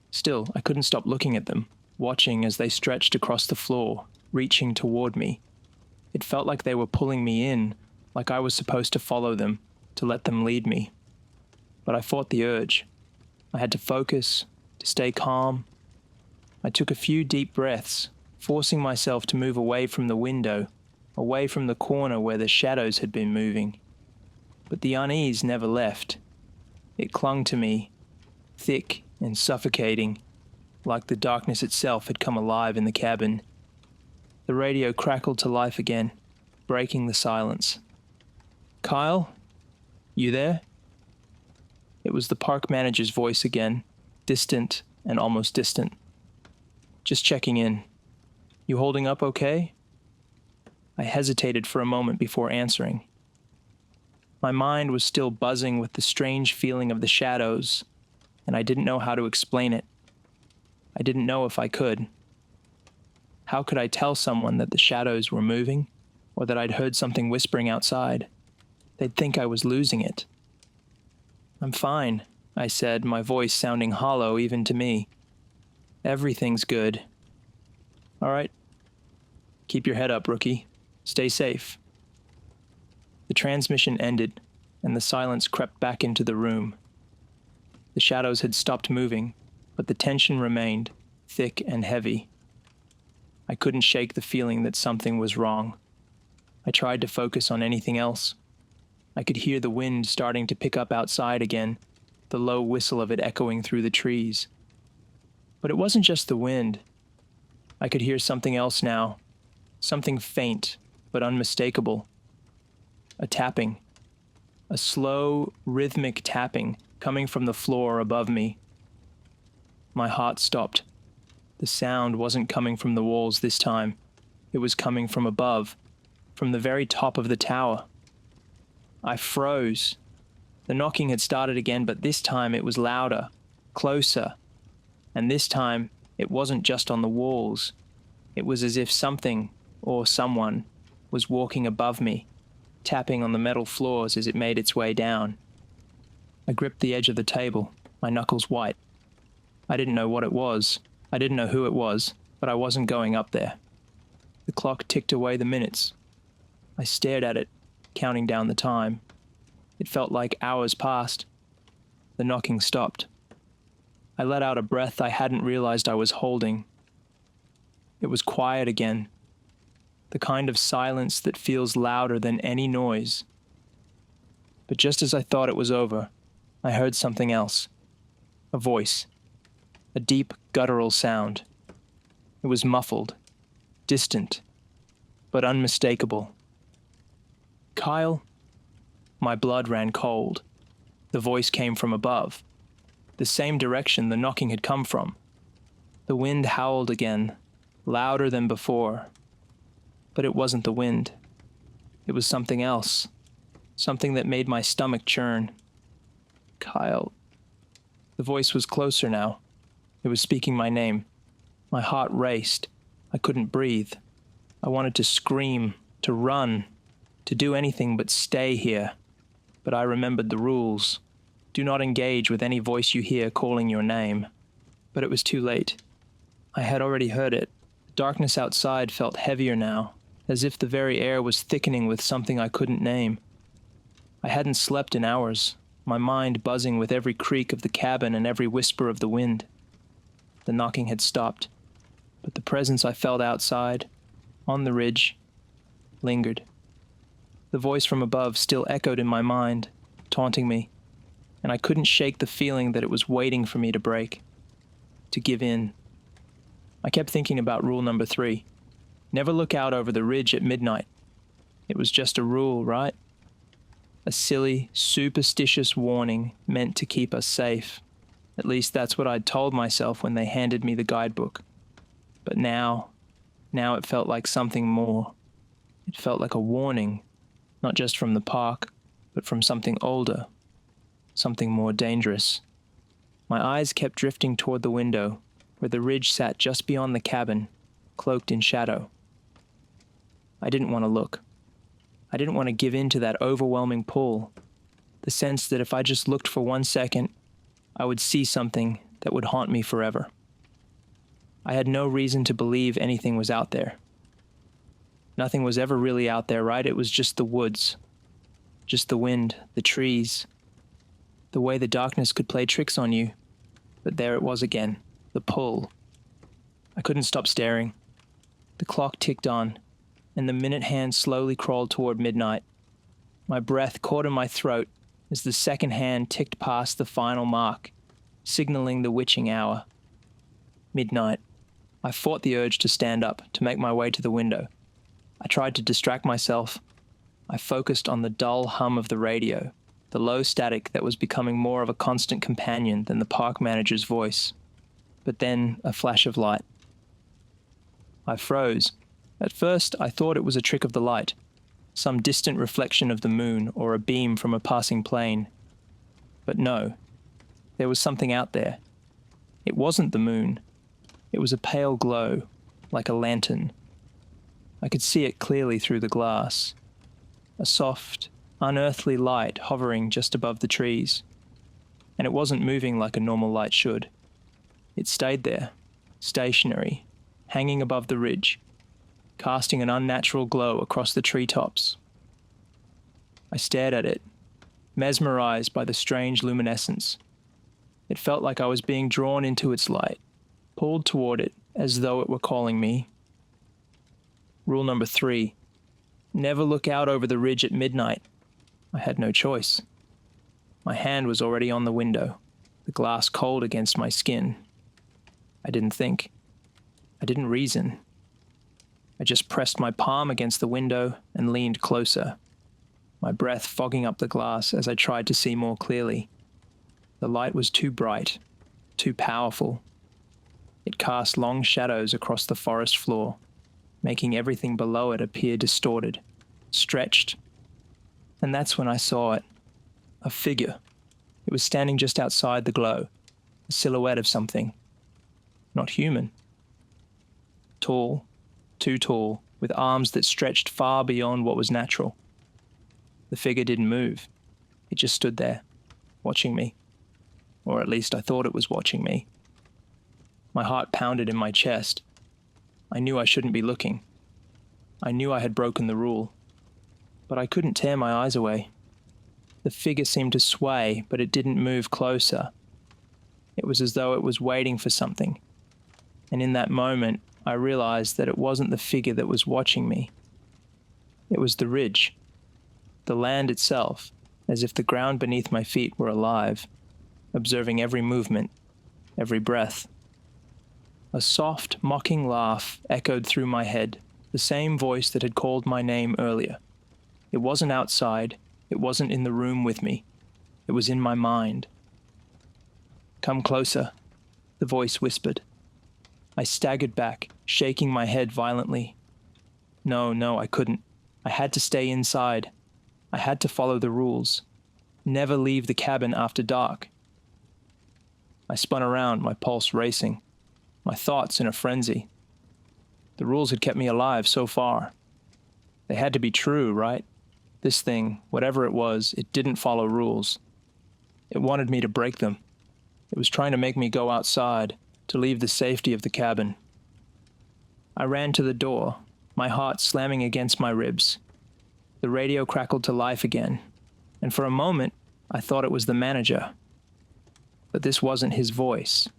Still, I couldn't stop looking at them, watching as they stretched across the floor, reaching toward me. It felt like they were pulling me in, like I was supposed to follow them, to let them lead me. But I fought the urge. I had to focus, to stay calm. I took a few deep breaths, forcing myself to move away from the window, away from the corner where the shadows had been moving. But the unease never left. It clung to me, thick and suffocating, like the darkness itself had come alive in the cabin. The radio crackled to life again, breaking the silence. "Kyle? You there?" It was the park manager's voice again, distant and almost distant. "Just checking in. You holding up okay?" I hesitated for a moment before answering. My mind was still buzzing with the strange feeling of the shadows, and I didn't know how to explain it. I didn't know if I could. How could I tell someone that the shadows were moving, or that I'd heard something whispering outside? They'd think I was losing it. "I'm fine," I said, my voice sounding hollow even to me. "Everything's good." "All right. Keep your head up, rookie. Stay safe." The transmission ended, and the silence crept back into the room. The shadows had stopped moving, but the tension remained, thick and heavy. I couldn't shake the feeling that something was wrong. I tried to focus on anything else. I could hear the wind starting to pick up outside again, the low whistle of it echoing through the trees. But it wasn't just the wind. I could hear something else now, something faint but unmistakable. A tapping. A slow, rhythmic tapping coming from the floor above me. My heart stopped. The sound wasn't coming from the walls this time. It was coming from above, from the very top of the tower. I froze. The knocking had started again, but this time it was louder, closer. And this time, it wasn't just on the walls. It was as if something, or someone, was walking above me, tapping on the metal floors as it made its way down. I gripped the edge of the table, my knuckles white. I didn't know what it was. I didn't know who it was, but I wasn't going up there. The clock ticked away the minutes. I stared at it, counting down the time. It felt like hours passed. The knocking stopped. I let out a breath I hadn't realized I was holding. It was quiet again. The kind of silence that feels louder than any noise. But just as I thought it was over, I heard something else. A voice. A deep, guttural sound. It was muffled, distant, but unmistakable. "Kyle?" My blood ran cold. The voice came from above, the same direction the knocking had come from. The wind howled again, louder than before. But it wasn't the wind. It was something else, something that made my stomach churn. "Kyle." The voice was closer now. It was speaking my name. My heart raced. I couldn't breathe. I wanted to scream, to run, to do anything but stay here. But I remembered the rules. Do not engage with any voice you hear calling your name. But it was too late. I had already heard it. The darkness outside felt heavier now, as if the very air was thickening with something I couldn't name. I hadn't slept in hours, my mind buzzing with every creak of the cabin and every whisper of the wind. The knocking had stopped, but the presence I felt outside, on the ridge, lingered. The voice from above still echoed in my mind, taunting me, and I couldn't shake the feeling that it was waiting for me to break, to give in. I kept thinking about rule number 3. Never look out over the ridge at midnight. It was just a rule, right? A silly, superstitious warning meant to keep us safe. At least that's what I'd told myself when they handed me the guidebook. But now it felt like something more. It felt like a warning, not just from the park, but from something older, something more dangerous. My eyes kept drifting toward the window, where the ridge sat just beyond the cabin, cloaked in shadow. I didn't want to look. I didn't want to give in to that overwhelming pull, the sense that if I just looked for 1 second, I would see something that would haunt me forever. I had no reason to believe anything was out there. Nothing was ever really out there, right? It was just the woods. Just the wind, the trees. The way the darkness could play tricks on you. But there it was again, the pull. I couldn't stop staring. The clock ticked on, and the minute hand slowly crawled toward midnight. My breath caught in my throat as the second hand ticked past the final mark, signaling the witching hour. Midnight. I fought the urge to stand up, to make my way to the window. I tried to distract myself. I focused on the dull hum of the radio, the low static that was becoming more of a constant companion than the park manager's voice. But then a flash of light. I froze. At first, I thought it was a trick of the light, some distant reflection of the moon or a beam from a passing plane. But no, there was something out there. It wasn't the moon. It was a pale glow, like a lantern. I could see it clearly through the glass. A soft, unearthly light hovering just above the trees. And it wasn't moving like a normal light should. It stayed there, stationary, hanging above the ridge, casting an unnatural glow across the treetops. I stared at it, mesmerized by the strange luminescence. It felt like I was being drawn into its light, pulled toward it as though it were calling me. Rule number 3, never look out over the ridge at midnight. I had no choice. My hand was already on the window, the glass cold against my skin. I didn't think. I didn't reason. I just pressed my palm against the window and leaned closer, my breath fogging up the glass as I tried to see more clearly. The light was too bright, too powerful. It cast long shadows across the forest floor, making everything below it appear distorted, stretched. And that's when I saw it. A figure. It was standing just outside the glow, a silhouette of something. Not human. Tall, too tall, with arms that stretched far beyond what was natural. The figure didn't move. It just stood there, watching me. Or at least I thought it was watching me. My heart pounded in my chest. I knew I shouldn't be looking. I knew I had broken the rule. But I couldn't tear my eyes away. The figure seemed to sway, but it didn't move closer. It was as though it was waiting for something. And in that moment, I realized that it wasn't the figure that was watching me. It was the ridge, the land itself, as if the ground beneath my feet were alive, observing every movement, every breath. A soft, mocking laugh echoed through my head, the same voice that had called my name earlier. It wasn't outside, it wasn't in the room with me. It was in my mind. "Come closer," the voice whispered. I staggered back, shaking my head violently. No, I couldn't. I had to stay inside. I had to follow the rules. Never leave the cabin after dark. I spun around, my pulse racing, my thoughts in a frenzy. The rules had kept me alive so far. They had to be true, right? This thing, whatever it was, it didn't follow rules. It wanted me to break them. It was trying to make me go outside, to leave the safety of the cabin. I ran to the door, my heart slamming against my ribs. The radio crackled to life again, and for a moment, I thought it was the manager. But this wasn't his voice.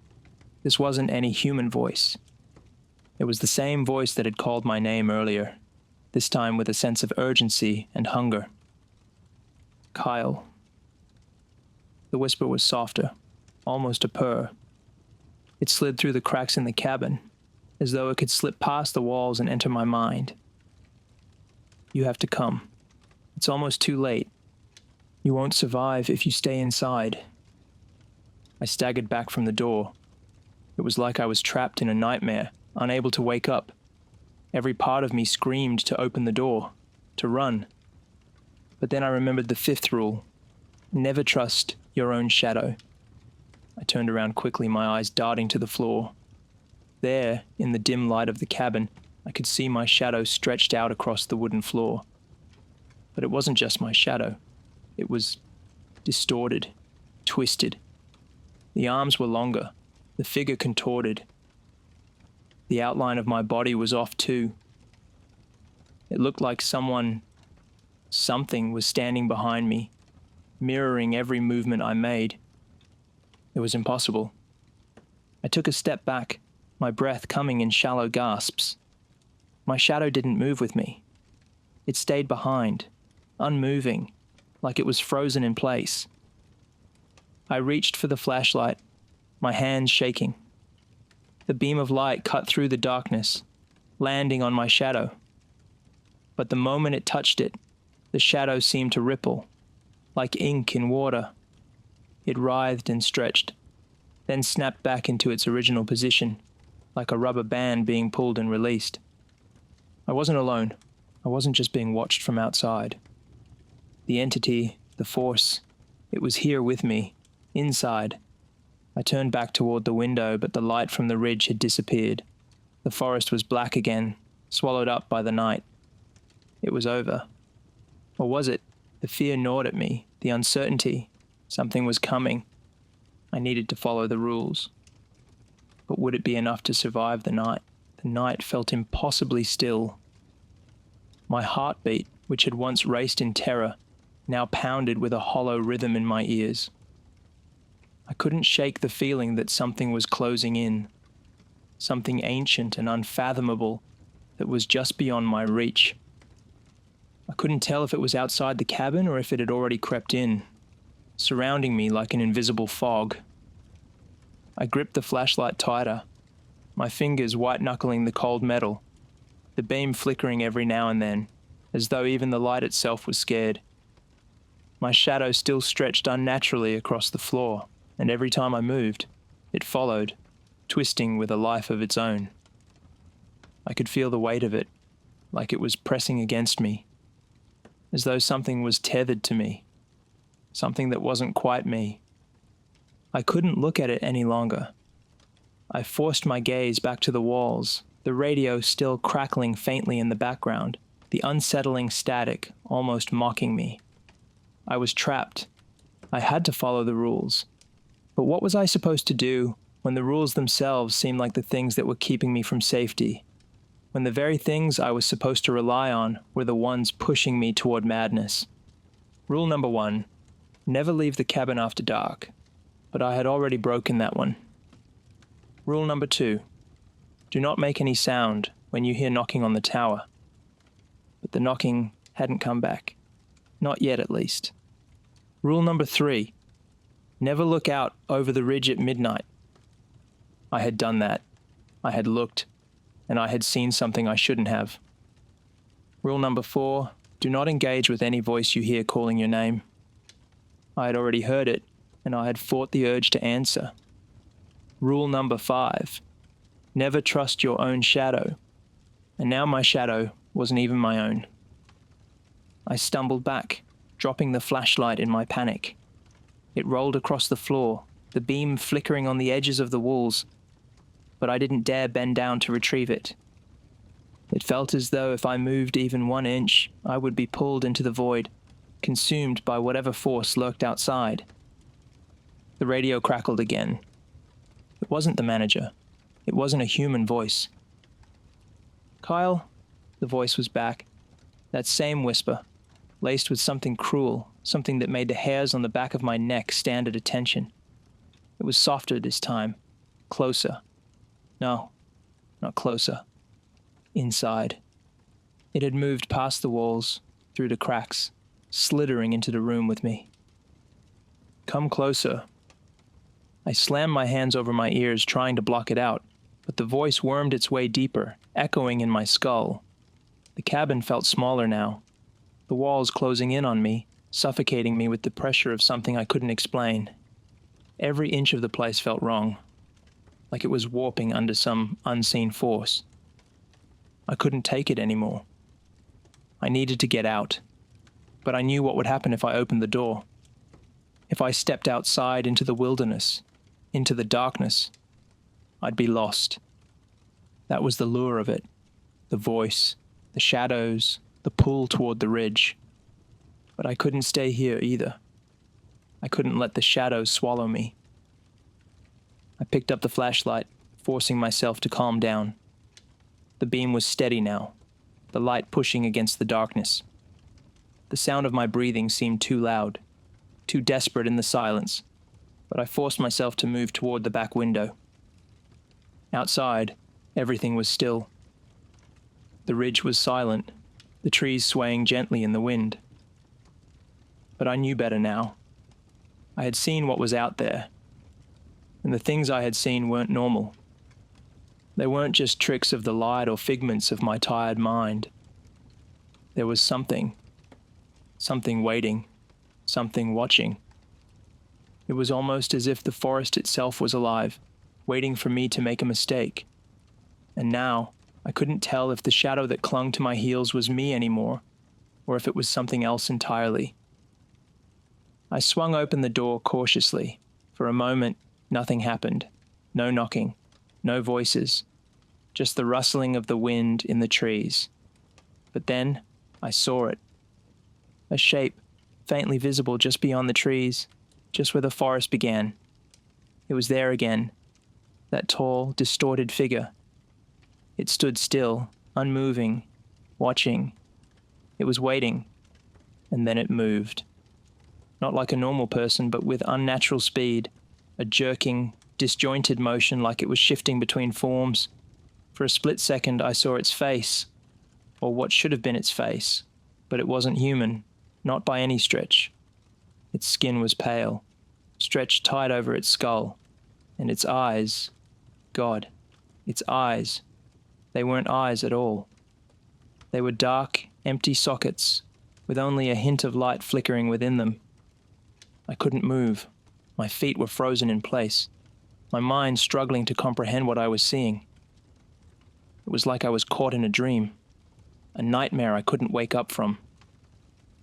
This wasn't any human voice. It was the same voice that had called my name earlier, this time with a sense of urgency and hunger. "Kyle." The whisper was softer, almost a purr. It slid through the cracks in the cabin, as though it could slip past the walls and enter my mind. "You have to come. It's almost too late. You won't survive if you stay inside." I staggered back from the door. It was like I was trapped in a nightmare, unable to wake up. Every part of me screamed to open the door, to run. But then I remembered the 5th rule: never trust your own shadow. I turned around quickly, my eyes darting to the floor. There, in the dim light of the cabin, I could see my shadow stretched out across the wooden floor. But it wasn't just my shadow. It was distorted, twisted. The arms were longer, the figure contorted. The outline of my body was off too. It looked like something was standing behind me, mirroring every movement I made. It was impossible. I took a step back, my breath coming in shallow gasps. My shadow didn't move with me. It stayed behind, unmoving, like it was frozen in place. I reached for the flashlight, my hands shaking. The beam of light cut through the darkness, landing on my shadow. But the moment it touched it, the shadow seemed to ripple, like ink in water. It writhed and stretched, then snapped back into its original position, like a rubber band being pulled and released. I wasn't alone. I wasn't just being watched from outside. The entity, the force, it was here with me, inside. I turned back toward the window, but the light from the ridge had disappeared. The forest was black again, swallowed up by the night. It was over. Or was it? The fear gnawed at me, the uncertainty. Something was coming. I needed to follow the rules. But would it be enough to survive the night? The night felt impossibly still. My heartbeat, which had once raced in terror, now pounded with a hollow rhythm in my ears. I couldn't shake the feeling that something was closing in, something ancient and unfathomable that was just beyond my reach. I couldn't tell if it was outside the cabin or if it had already crept in, surrounding me like an invisible fog. I gripped the flashlight tighter, my fingers white-knuckling the cold metal, the beam flickering every now and then, as though even the light itself was scared. My shadow still stretched unnaturally across the floor, and every time I moved, it followed, twisting with a life of its own. I could feel the weight of it, like it was pressing against me, as though something was tethered to me, something that wasn't quite me. I couldn't look at it any longer. I forced my gaze back to the walls, the radio still crackling faintly in the background, the unsettling static almost mocking me. I was trapped. I had to follow the rules. But what was I supposed to do when the rules themselves seemed like the things that were keeping me from safety? When the very things I was supposed to rely on were the ones pushing me toward madness? Rule number 1, never leave the cabin after dark. But I had already broken that one. Rule number 2, do not make any sound when you hear knocking on the tower. But the knocking hadn't come back. Not yet, at least. Rule number 3, never look out over the ridge at midnight. I had done that. I had looked, and I had seen something I shouldn't have. Rule number 4, do not engage with any voice you hear calling your name. I had already heard it, and I had fought the urge to answer. Rule number 5, never trust your own shadow. And now my shadow wasn't even my own. I stumbled back, dropping the flashlight in my panic. It rolled across the floor, the beam flickering on the edges of the walls, but I didn't dare bend down to retrieve it. It felt as though if I moved even 1 inch, I would be pulled into the void, consumed by whatever force lurked outside. The radio crackled again. It wasn't the manager. It wasn't a human voice. "Kyle," the voice was back. That same whisper, laced with something cruel, something that made the hairs on the back of my neck stand at attention. It was softer this time, closer. No, not closer. Inside. It had moved past the walls, through the cracks, slithering into the room with me. "Come closer." I slammed my hands over my ears, trying to block it out, but the voice wormed its way deeper, echoing in my skull. The cabin felt smaller now, the walls closing in on me, suffocating me with the pressure of something I couldn't explain. Every inch of the place felt wrong, like it was warping under some unseen force. I couldn't take it anymore. I needed to get out, but I knew what would happen if I opened the door. If I stepped outside into the wilderness, into the darkness, I'd be lost. That was the lure of it, the voice, the shadows, the pull toward the ridge. But I couldn't stay here either. I couldn't let the shadows swallow me. I picked up the flashlight, forcing myself to calm down. The beam was steady now, the light pushing against the darkness. The sound of my breathing seemed too loud, too desperate in the silence, but I forced myself to move toward the back window. Outside, everything was still. The ridge was silent, the trees swaying gently in the wind. But I knew better now. I had seen what was out there, and the things I had seen weren't normal. They weren't just tricks of the light or figments of my tired mind. There was something waiting, something watching. It was almost as if the forest itself was alive, waiting for me to make a mistake. And now, I couldn't tell if the shadow that clung to my heels was me anymore, or if it was something else entirely. I swung open the door cautiously. For a moment, nothing happened. No knocking, no voices, just the rustling of the wind in the trees. But then, I saw it. A shape, faintly visible just beyond the trees, just where the forest began. It was there again, that tall, distorted figure. It stood still, unmoving, watching. It was waiting, and then it moved. Not like a normal person, but with unnatural speed, a jerking, disjointed motion like it was shifting between forms. For a split second, I saw its face, or what should have been its face, but it wasn't human, not by any stretch. Its skin was pale, stretched tight over its skull, and its eyes, God, its eyes, they weren't eyes at all. They were dark, empty sockets, with only a hint of light flickering within them. I couldn't move. My feet were frozen in place, my mind struggling to comprehend what I was seeing. It was like I was caught in a dream, a nightmare I couldn't wake up from.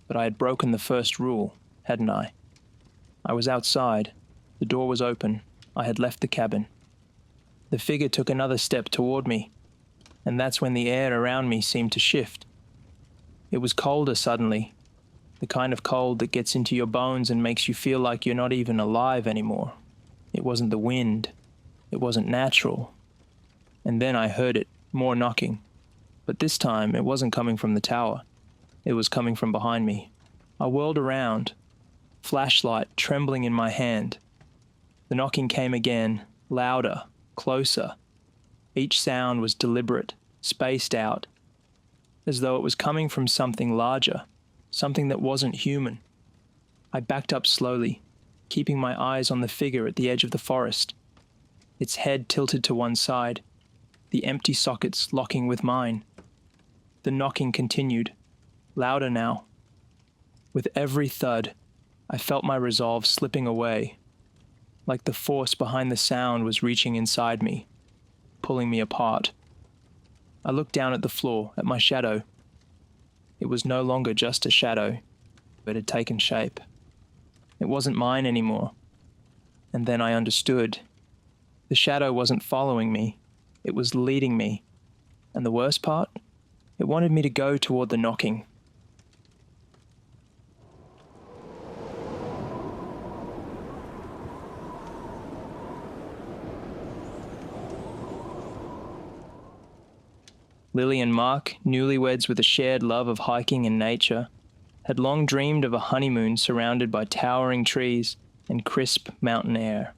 But I had broken the first rule, hadn't I? I was outside. The door was open. I had left the cabin. The figure took another step toward me, and that's when the air around me seemed to shift. It was colder suddenly, the kind of cold that gets into your bones and makes you feel like you're not even alive anymore. It wasn't the wind. It wasn't natural. And then I heard it, more knocking. But this time, it wasn't coming from the tower. It was coming from behind me. I whirled around, flashlight trembling in my hand. The knocking came again, louder, closer. Each sound was deliberate, spaced out, as though it was coming from something larger, something that wasn't human. I backed up slowly, keeping my eyes on the figure at the edge of the forest. Its head tilted to one side, the empty sockets locking with mine. The knocking continued, louder now. With every thud, I felt my resolve slipping away, like the force behind the sound was reaching inside me, pulling me apart. I looked down at the floor, at my shadow. It was no longer just a shadow, but had taken shape. It wasn't mine anymore. And then I understood. The shadow wasn't following me. It was leading me. And the worst part? It wanted me to go toward the knocking. Lily and Mark, newlyweds with a shared love of hiking and nature, had long dreamed of a honeymoon surrounded by towering trees and crisp mountain air.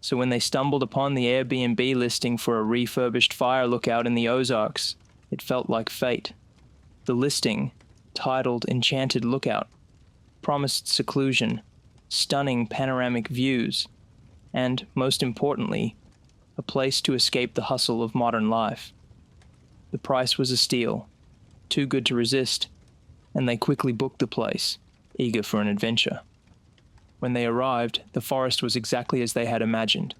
So when they stumbled upon the Airbnb listing for a refurbished fire lookout in the Ozarks, it felt like fate. The listing, titled Enchanted Lookout, promised seclusion, stunning panoramic views, and, most importantly, a place to escape the hustle of modern life. The price was a steal, too good to resist, and they quickly booked the place, eager for an adventure. When they arrived, the forest was exactly as they had imagined,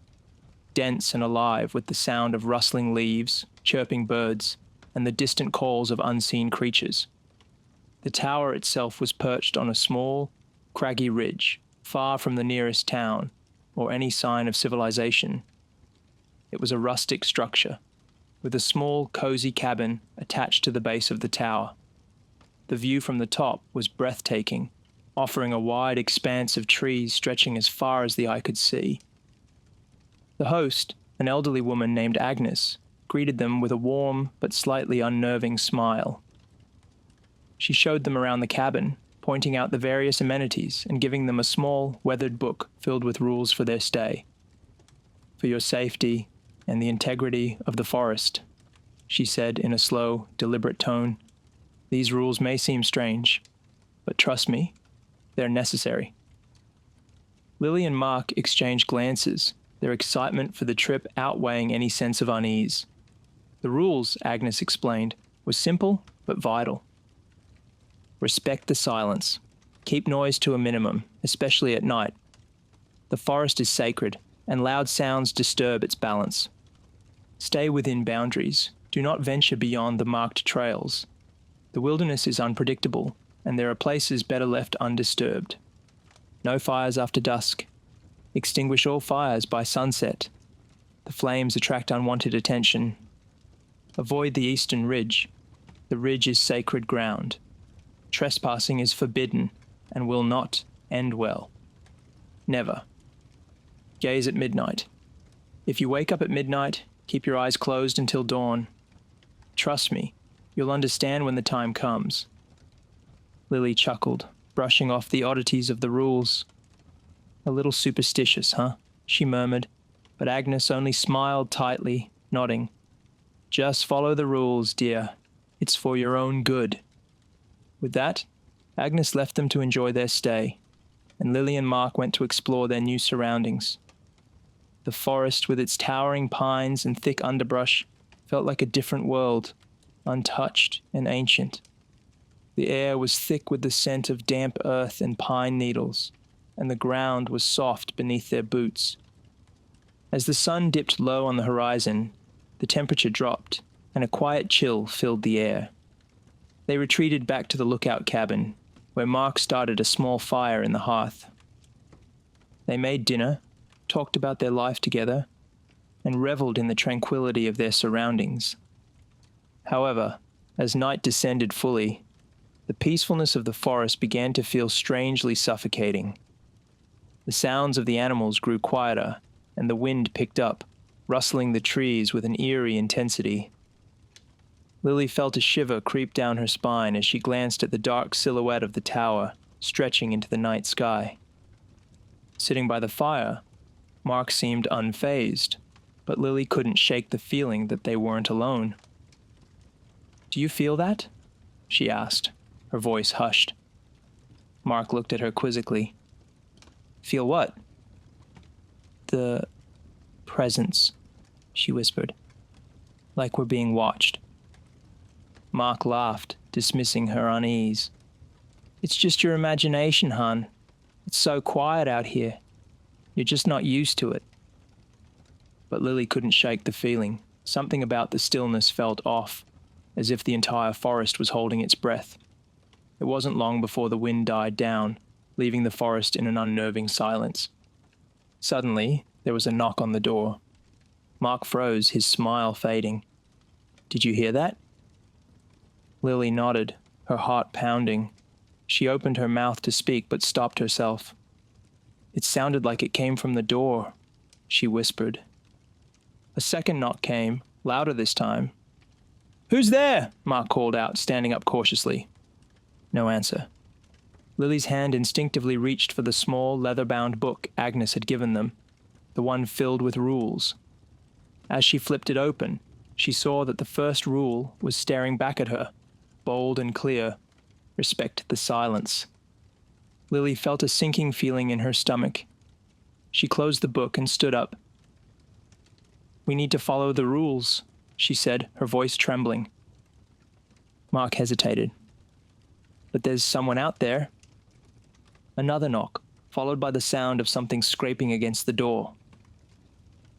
dense and alive with the sound of rustling leaves, chirping birds, and the distant calls of unseen creatures. The tower itself was perched on a small, craggy ridge, far from the nearest town or any sign of civilization. It was a rustic structure, with a small, cozy cabin attached to the base of the tower. The view from the top was breathtaking, offering a wide expanse of trees stretching as far as the eye could see. The host, an elderly woman named Agnes, greeted them with a warm but slightly unnerving smile. She showed them around the cabin, pointing out the various amenities and giving them a small, weathered book filled with rules for their stay. For your safety and the integrity of the forest, she said in a slow, deliberate tone, these rules may seem strange, but trust me, they're necessary. Lily and Mark exchanged glances, their excitement for the trip outweighing any sense of unease. The rules, Agnes explained, were simple but vital. Respect the silence. Keep noise to a minimum, especially at night. The forest is sacred, and loud sounds disturb its balance. Stay within boundaries. Do not venture beyond the marked trails. The wilderness is unpredictable, and there are places better left undisturbed. No fires after dusk. Extinguish all fires by sunset. The flames attract unwanted attention. Avoid the eastern ridge. The ridge is sacred ground. Trespassing is forbidden and will not end well. Never. Gaze at midnight. If you wake up at midnight, keep your eyes closed until dawn. Trust me, you'll understand when the time comes. Lily chuckled, brushing off the oddities of the rules. A little superstitious, huh? She murmured, but Agnes only smiled tightly, nodding. Just follow the rules, dear. It's for your own good. With that, Agnes left them to enjoy their stay, and Lily and Mark went to explore their new surroundings. The forest, with its towering pines and thick underbrush, felt like a different world, untouched and ancient. The air was thick with the scent of damp earth and pine needles, and the ground was soft beneath their boots. As the sun dipped low on the horizon, the temperature dropped, and a quiet chill filled the air. They retreated back to the lookout cabin, where Mark started a small fire in the hearth. They made dinner, talked about their life together, and reveled in the tranquility of their surroundings. However, as night descended fully, the peacefulness of the forest began to feel strangely suffocating. The sounds of the animals grew quieter, and the wind picked up, rustling the trees with an eerie intensity. Lily felt a shiver creep down her spine as she glanced at the dark silhouette of the tower, stretching into the night sky. Sitting by the fire, Mark seemed unfazed, but Lily couldn't shake the feeling that they weren't alone. "Do you feel that?" she asked, her voice hushed. Mark looked at her quizzically. "Feel what?" "The presence," she whispered. "Like we're being watched." Mark laughed, dismissing her unease. "It's just your imagination, hon. It's so quiet out here. You're just not used to it." But Lily couldn't shake the feeling. Something about the stillness felt off, as if the entire forest was holding its breath. It wasn't long before the wind died down, leaving the forest in an unnerving silence. Suddenly, there was a knock on the door. Mark froze, his smile fading. "Did you hear that?" Lily nodded, her heart pounding. She opened her mouth to speak but stopped herself. "It sounded like it came from the door," she whispered. A second knock came, louder this time. "Who's there?" Mark called out, standing up cautiously. No answer. Lily's hand instinctively reached for the small, leather-bound book Agnes had given them, the one filled with rules. As she flipped it open, she saw that the first rule was staring back at her, bold and clear. Respect the silence. Lily felt a sinking feeling in her stomach. She closed the book and stood up. "We need to follow the rules," she said, her voice trembling. Mark hesitated. "But there's someone out there." Another knock, followed by the sound of something scraping against the door.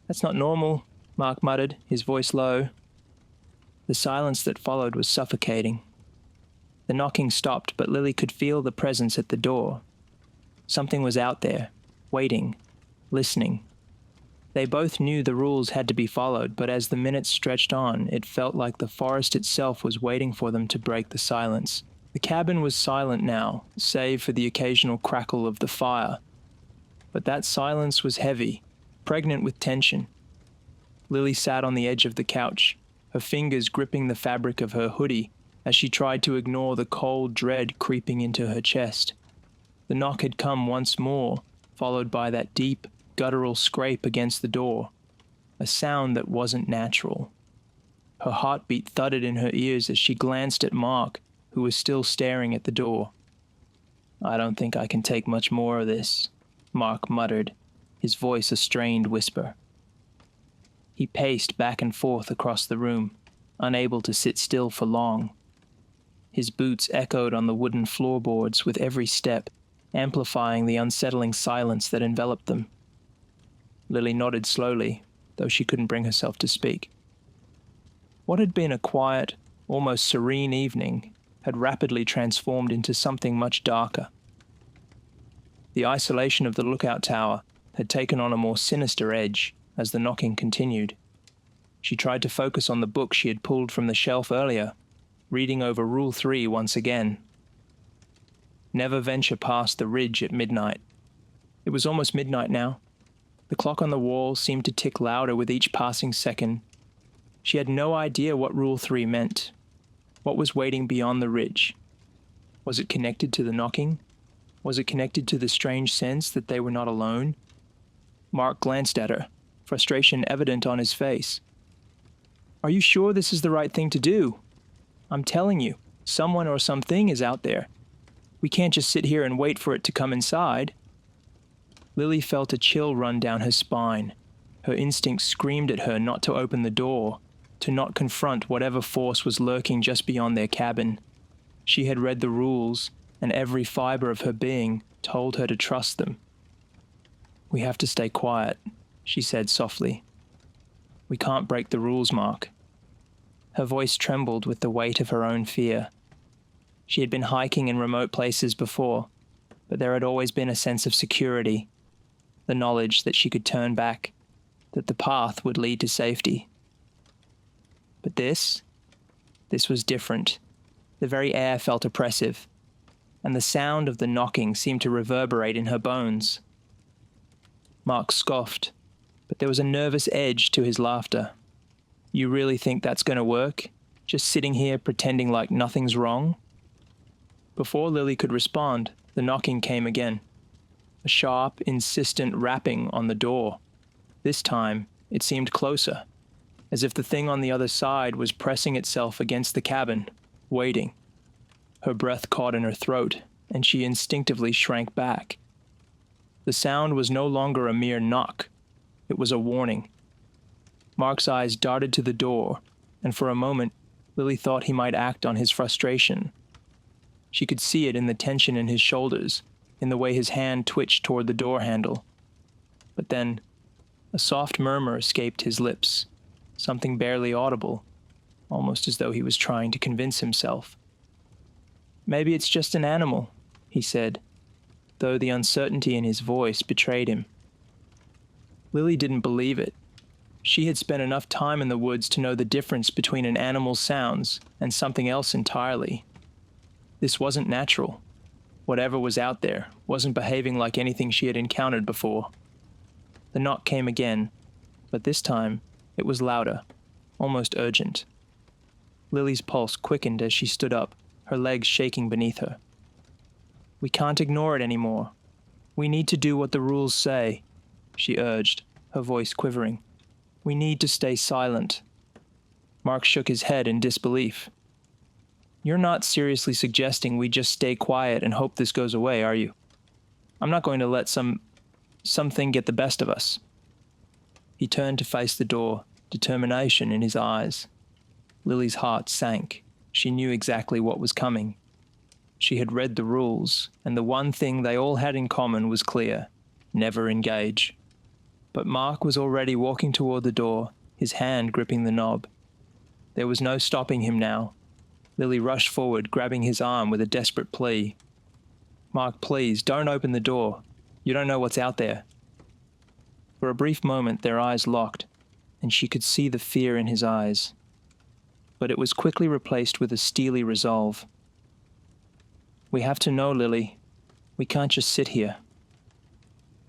"That's not normal," Mark muttered, his voice low. The silence that followed was suffocating. The knocking stopped, but Lily could feel the presence at the door. Something was out there, waiting, listening. They both knew the rules had to be followed, but as the minutes stretched on, it felt like the forest itself was waiting for them to break the silence. The cabin was silent now, save for the occasional crackle of the fire. But that silence was heavy, pregnant with tension. Lily sat on the edge of the couch, her fingers gripping the fabric of her hoodie as she tried to ignore the cold dread creeping into her chest. The knock had come once more, followed by that deep, guttural scrape against the door, a sound that wasn't natural. Her heartbeat thudded in her ears as she glanced at Mark, who was still staring at the door. "I don't think I can take much more of this," Mark muttered. his voice a strained whisper. He paced back and forth across the room, unable to sit still for long. His boots echoed on the wooden floorboards with every step, amplifying the unsettling silence that enveloped them. Lily nodded slowly, though she couldn't bring herself to speak. What had been a quiet, almost serene evening had rapidly transformed into something much darker. The isolation of the lookout tower had taken on a more sinister edge as the knocking continued. She tried to focus on the book she had pulled from the shelf earlier, reading over Rule 3 once again. Never venture past the ridge at midnight. It was almost midnight now. The clock on the wall seemed to tick louder with each passing second. She had no idea what Rule 3 meant. What was waiting beyond the ridge? Was it connected to the knocking? Was it connected to the strange sense that they were not alone? Mark glanced at her, frustration evident on his face. Are you sure this is the right thing to do? I'm telling you, someone or something is out there. We can't just sit here and wait for it to come inside. Lily felt a chill run down her spine. Her instinct screamed at her not to open the door, to not confront whatever force was lurking just beyond their cabin. She had read the rules, and every fiber of her being told her to trust them. We have to stay quiet, she said softly. We can't break the rules, Mark. Her voice trembled with the weight of her own fear. She had been hiking in remote places before, but there had always been a sense of security, the knowledge that she could turn back, that the path would lead to safety. But this was different. The very air felt oppressive, and the sound of the knocking seemed to reverberate in her bones. Mark scoffed, but there was a nervous edge to his laughter. You really think that's going to work? Just sitting here pretending like nothing's wrong? Before Lily could respond, the knocking came again. A sharp, insistent rapping on the door. This time, it seemed closer, as if the thing on the other side was pressing itself against the cabin, waiting. Her breath caught in her throat, and she instinctively shrank back. The sound was no longer a mere knock. It was a warning. Mark's eyes darted to the door, and for a moment, Lily thought he might act on his frustration. She could see it in the tension in his shoulders, in the way his hand twitched toward the door handle. But then, a soft murmur escaped his lips, something barely audible, almost as though he was trying to convince himself. Maybe it's just an animal, he said, though the uncertainty in his voice betrayed him. Lily didn't believe it. She had spent enough time in the woods to know the difference between an animal's sounds and something else entirely. This wasn't natural. Whatever was out there wasn't behaving like anything she had encountered before. The knock came again, but this time it was louder, almost urgent. Lily's pulse quickened as she stood up, her legs shaking beneath her. We can't ignore it anymore. We need to do what the rules say, she urged, her voice quivering. We need to stay silent. Mark shook his head in disbelief. You're not seriously suggesting we just stay quiet and hope this goes away, are you? I'm not going to let something get the best of us. He turned to face the door, determination in his eyes. Lily's heart sank. She knew exactly what was coming. She had read the rules, and the one thing they all had in common was clear: never engage. But Mark was already walking toward the door, his hand gripping the knob. There was no stopping him now. Lily rushed forward, grabbing his arm with a desperate plea. Mark, please, don't open the door. You don't know what's out there. For a brief moment, their eyes locked, and she could see the fear in his eyes. But it was quickly replaced with a steely resolve. We have to know, Lily. We can't just sit here.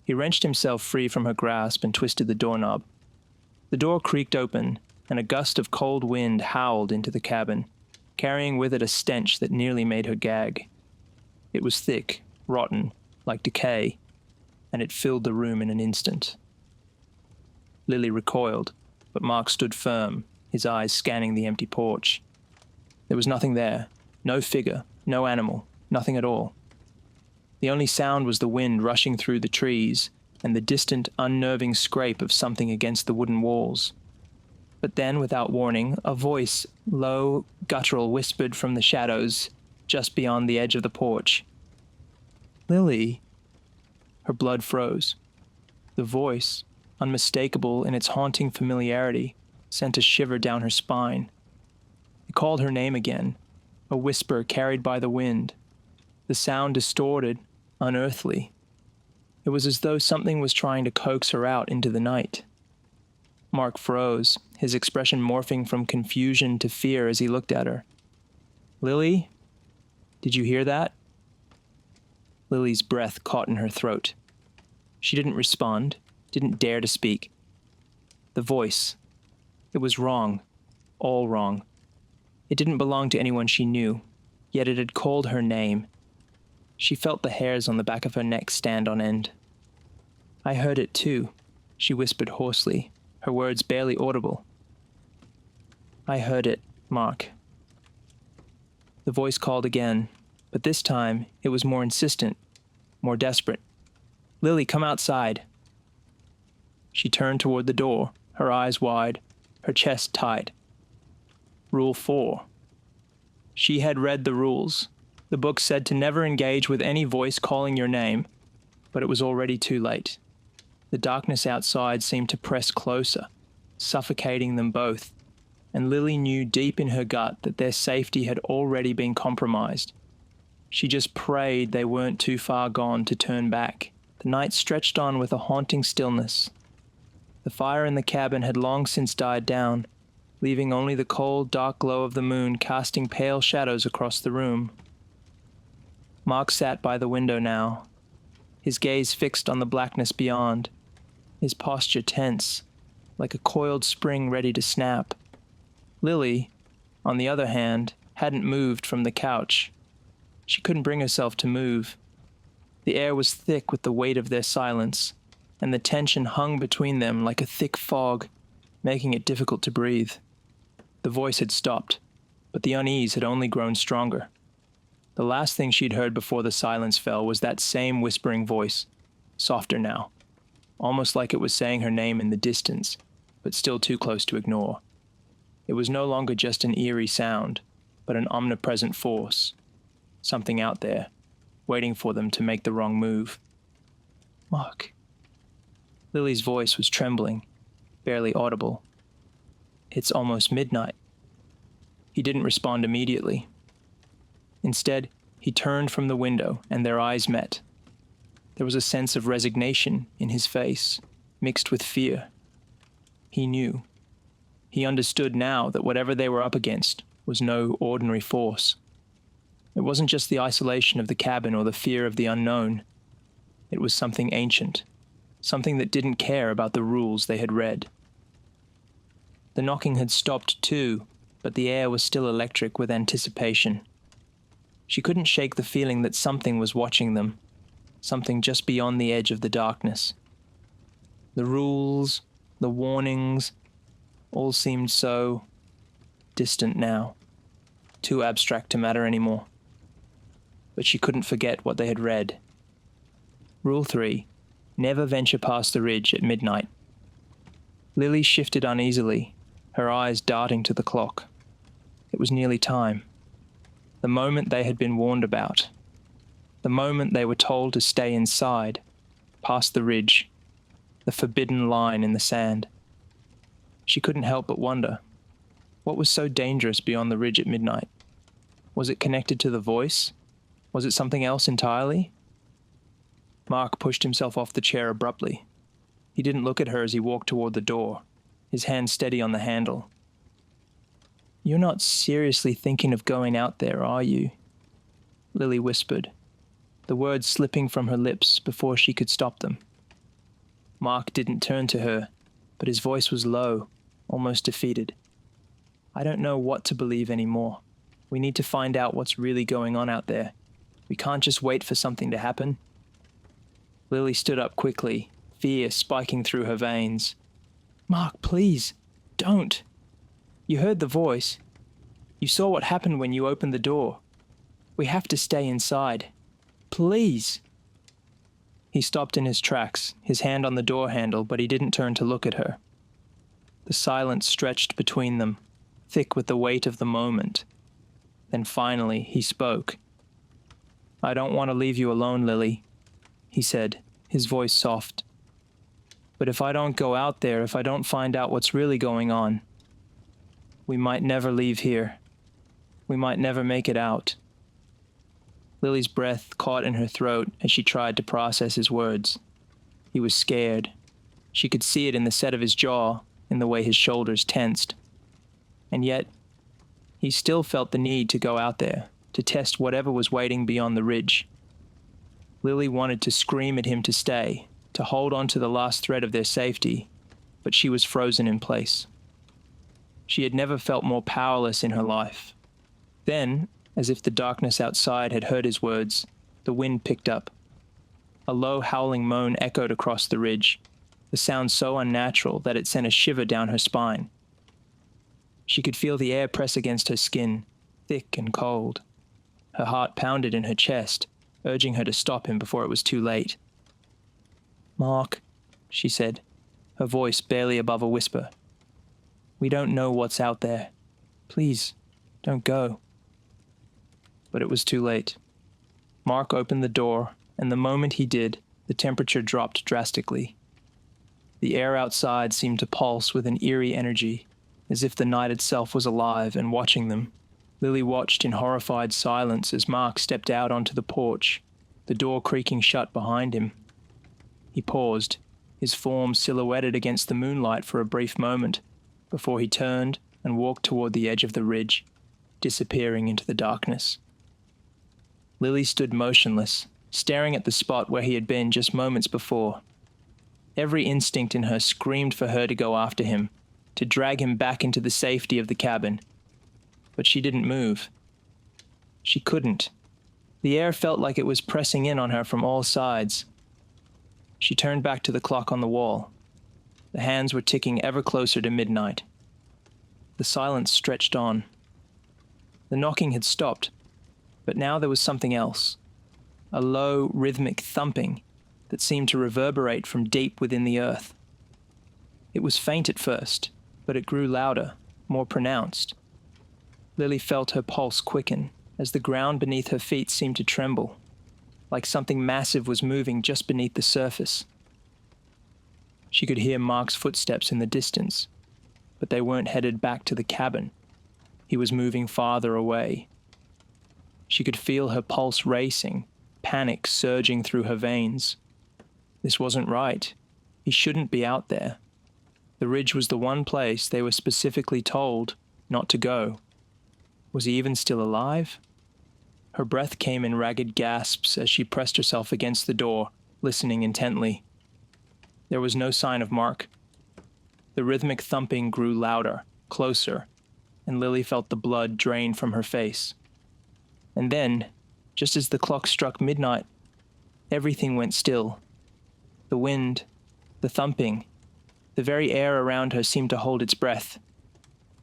He wrenched himself free from her grasp and twisted the doorknob. The door creaked open, and a gust of cold wind howled into the cabin, carrying with it a stench that nearly made her gag. It was thick, rotten, like decay, and it filled the room in an instant. Lily recoiled, but Mark stood firm, his eyes scanning the empty porch. There was nothing there, no figure, no animal, nothing at all. The only sound was the wind rushing through the trees, and the distant, unnerving scrape of something against the wooden walls. But then, without warning, a voice, low, guttural, whispered from the shadows just beyond the edge of the porch. "Lily." Her blood froze. The voice, unmistakable in its haunting familiarity, sent a shiver down her spine. It called her name again, a whisper carried by the wind, the sound distorted, unearthly. It was as though something was trying to coax her out into the night. Mark froze, his expression morphing from confusion to fear as he looked at her. "Lily? Did you hear that?" Lily's breath caught in her throat. She didn't respond, didn't dare to speak. The voice. It was wrong. All wrong. It didn't belong to anyone she knew, yet it had called her name. She felt the hairs on the back of her neck stand on end. "I heard it too," she whispered hoarsely, her words barely audible. "I heard it, Mark." The voice called again, but this time it was more insistent, more desperate. "Lily, come outside." She turned toward the door, her eyes wide, her chest tight. Rule 4. She had read the rules. The book said to never engage with any voice calling your name, but it was already too late. The darkness outside seemed to press closer, suffocating them both, and Lily knew deep in her gut that their safety had already been compromised. She just prayed they weren't too far gone to turn back. The night stretched on with a haunting stillness. The fire in the cabin had long since died down, leaving only the cold, dark glow of the moon casting pale shadows across the room. Mark sat by the window now, his gaze fixed on the blackness beyond, his posture tense, like a coiled spring ready to snap. Lily, on the other hand, hadn't moved from the couch. She couldn't bring herself to move. The air was thick with the weight of their silence, and the tension hung between them like a thick fog, making it difficult to breathe. The voice had stopped, but the unease had only grown stronger. The last thing she'd heard before the silence fell was that same whispering voice, softer now, almost like it was saying her name in the distance, but still too close to ignore. It was no longer just an eerie sound, but an omnipresent force, something out there, waiting for them to make the wrong move. "Mark." Lily's voice was trembling, barely audible. "It's almost midnight." He didn't respond immediately. Instead, he turned from the window and their eyes met. There was a sense of resignation in his face, mixed with fear. He knew. He understood now that whatever they were up against was no ordinary force. It wasn't just the isolation of the cabin or the fear of the unknown. It was something ancient, something that didn't care about the rules they had read. The knocking had stopped too, but the air was still electric with anticipation. She couldn't shake the feeling that something was watching them, something just beyond the edge of the darkness. The rules, the warnings, all seemed so distant now, too abstract to matter anymore. But she couldn't forget what they had read. Rule 3. Never venture past the ridge at midnight. Lily shifted uneasily, her eyes darting to the clock. It was nearly time. The moment they had been warned about. The moment they were told to stay inside, past the ridge, the forbidden line in the sand. She couldn't help but wonder, what was so dangerous beyond the ridge at midnight? Was it connected to the voice? Was it something else entirely? Mark pushed himself off the chair abruptly. He didn't look at her as he walked toward the door, his hand steady on the handle. "You're not seriously thinking of going out there, are you?" Lily whispered, the words slipping from her lips before she could stop them. Mark didn't turn to her, but his voice was low, almost defeated. "I don't know what to believe anymore. We need to find out what's really going on out there. We can't just wait for something to happen." Lily stood up quickly, fear spiking through her veins. "Mark, please, don't. You heard the voice. You saw what happened when you opened the door. We have to stay inside. Please." He stopped in his tracks, his hand on the door handle, but he didn't turn to look at her. The silence stretched between them, thick with the weight of the moment. Then finally, he spoke. "I don't want to leave you alone, Lily," he said, his voice soft. "But if I don't go out there, if I don't find out what's really going on, we might never leave here. We might never make it out." Lily's breath caught in her throat as she tried to process his words. He was scared. She could see it in the set of his jaw, in the way his shoulders tensed. And yet, he still felt the need to go out there, to test whatever was waiting beyond the ridge. Lily wanted to scream at him to stay, to hold on to the last thread of their safety, but she was frozen in place. She had never felt more powerless in her life. Then, as if the darkness outside had heard his words, the wind picked up. A low howling moan echoed across the ridge, the sound so unnatural that it sent a shiver down her spine. She could feel the air press against her skin, thick and cold. Her heart pounded in her chest, urging her to stop him before it was too late. "Mark," she said, her voice barely above a whisper. "We don't know what's out there. Please, don't go." But it was too late. Mark opened the door, and the moment he did, the temperature dropped drastically. The air outside seemed to pulse with an eerie energy, as if the night itself was alive and watching them. Lily watched in horrified silence as Mark stepped out onto the porch, the door creaking shut behind him. He paused, his form silhouetted against the moonlight for a brief moment, before he turned and walked toward the edge of the ridge, disappearing into the darkness. Lily stood motionless, staring at the spot where he had been just moments before. Every instinct in her screamed for her to go after him, to drag him back into the safety of the cabin. But she didn't move. She couldn't. The air felt like it was pressing in on her from all sides. She turned back to the clock on the wall. The hands were ticking ever closer to midnight. The silence stretched on. The knocking had stopped, but now there was something else. A low, rhythmic thumping that seemed to reverberate from deep within the earth. It was faint at first, but it grew louder, more pronounced. Lily felt her pulse quicken as the ground beneath her feet seemed to tremble, like something massive was moving just beneath the surface. She could hear Mark's footsteps in the distance, but they weren't headed back to the cabin. He was moving farther away. She could feel her pulse racing, panic surging through her veins. This wasn't right. He shouldn't be out there. The ridge was the one place they were specifically told not to go. Was he even still alive? Her breath came in ragged gasps as she pressed herself against the door, listening intently. There was no sign of Mark. The rhythmic thumping grew louder, closer, and Lily felt the blood drain from her face. And then, just as the clock struck midnight, everything went still. The wind, the thumping, the very air around her seemed to hold its breath.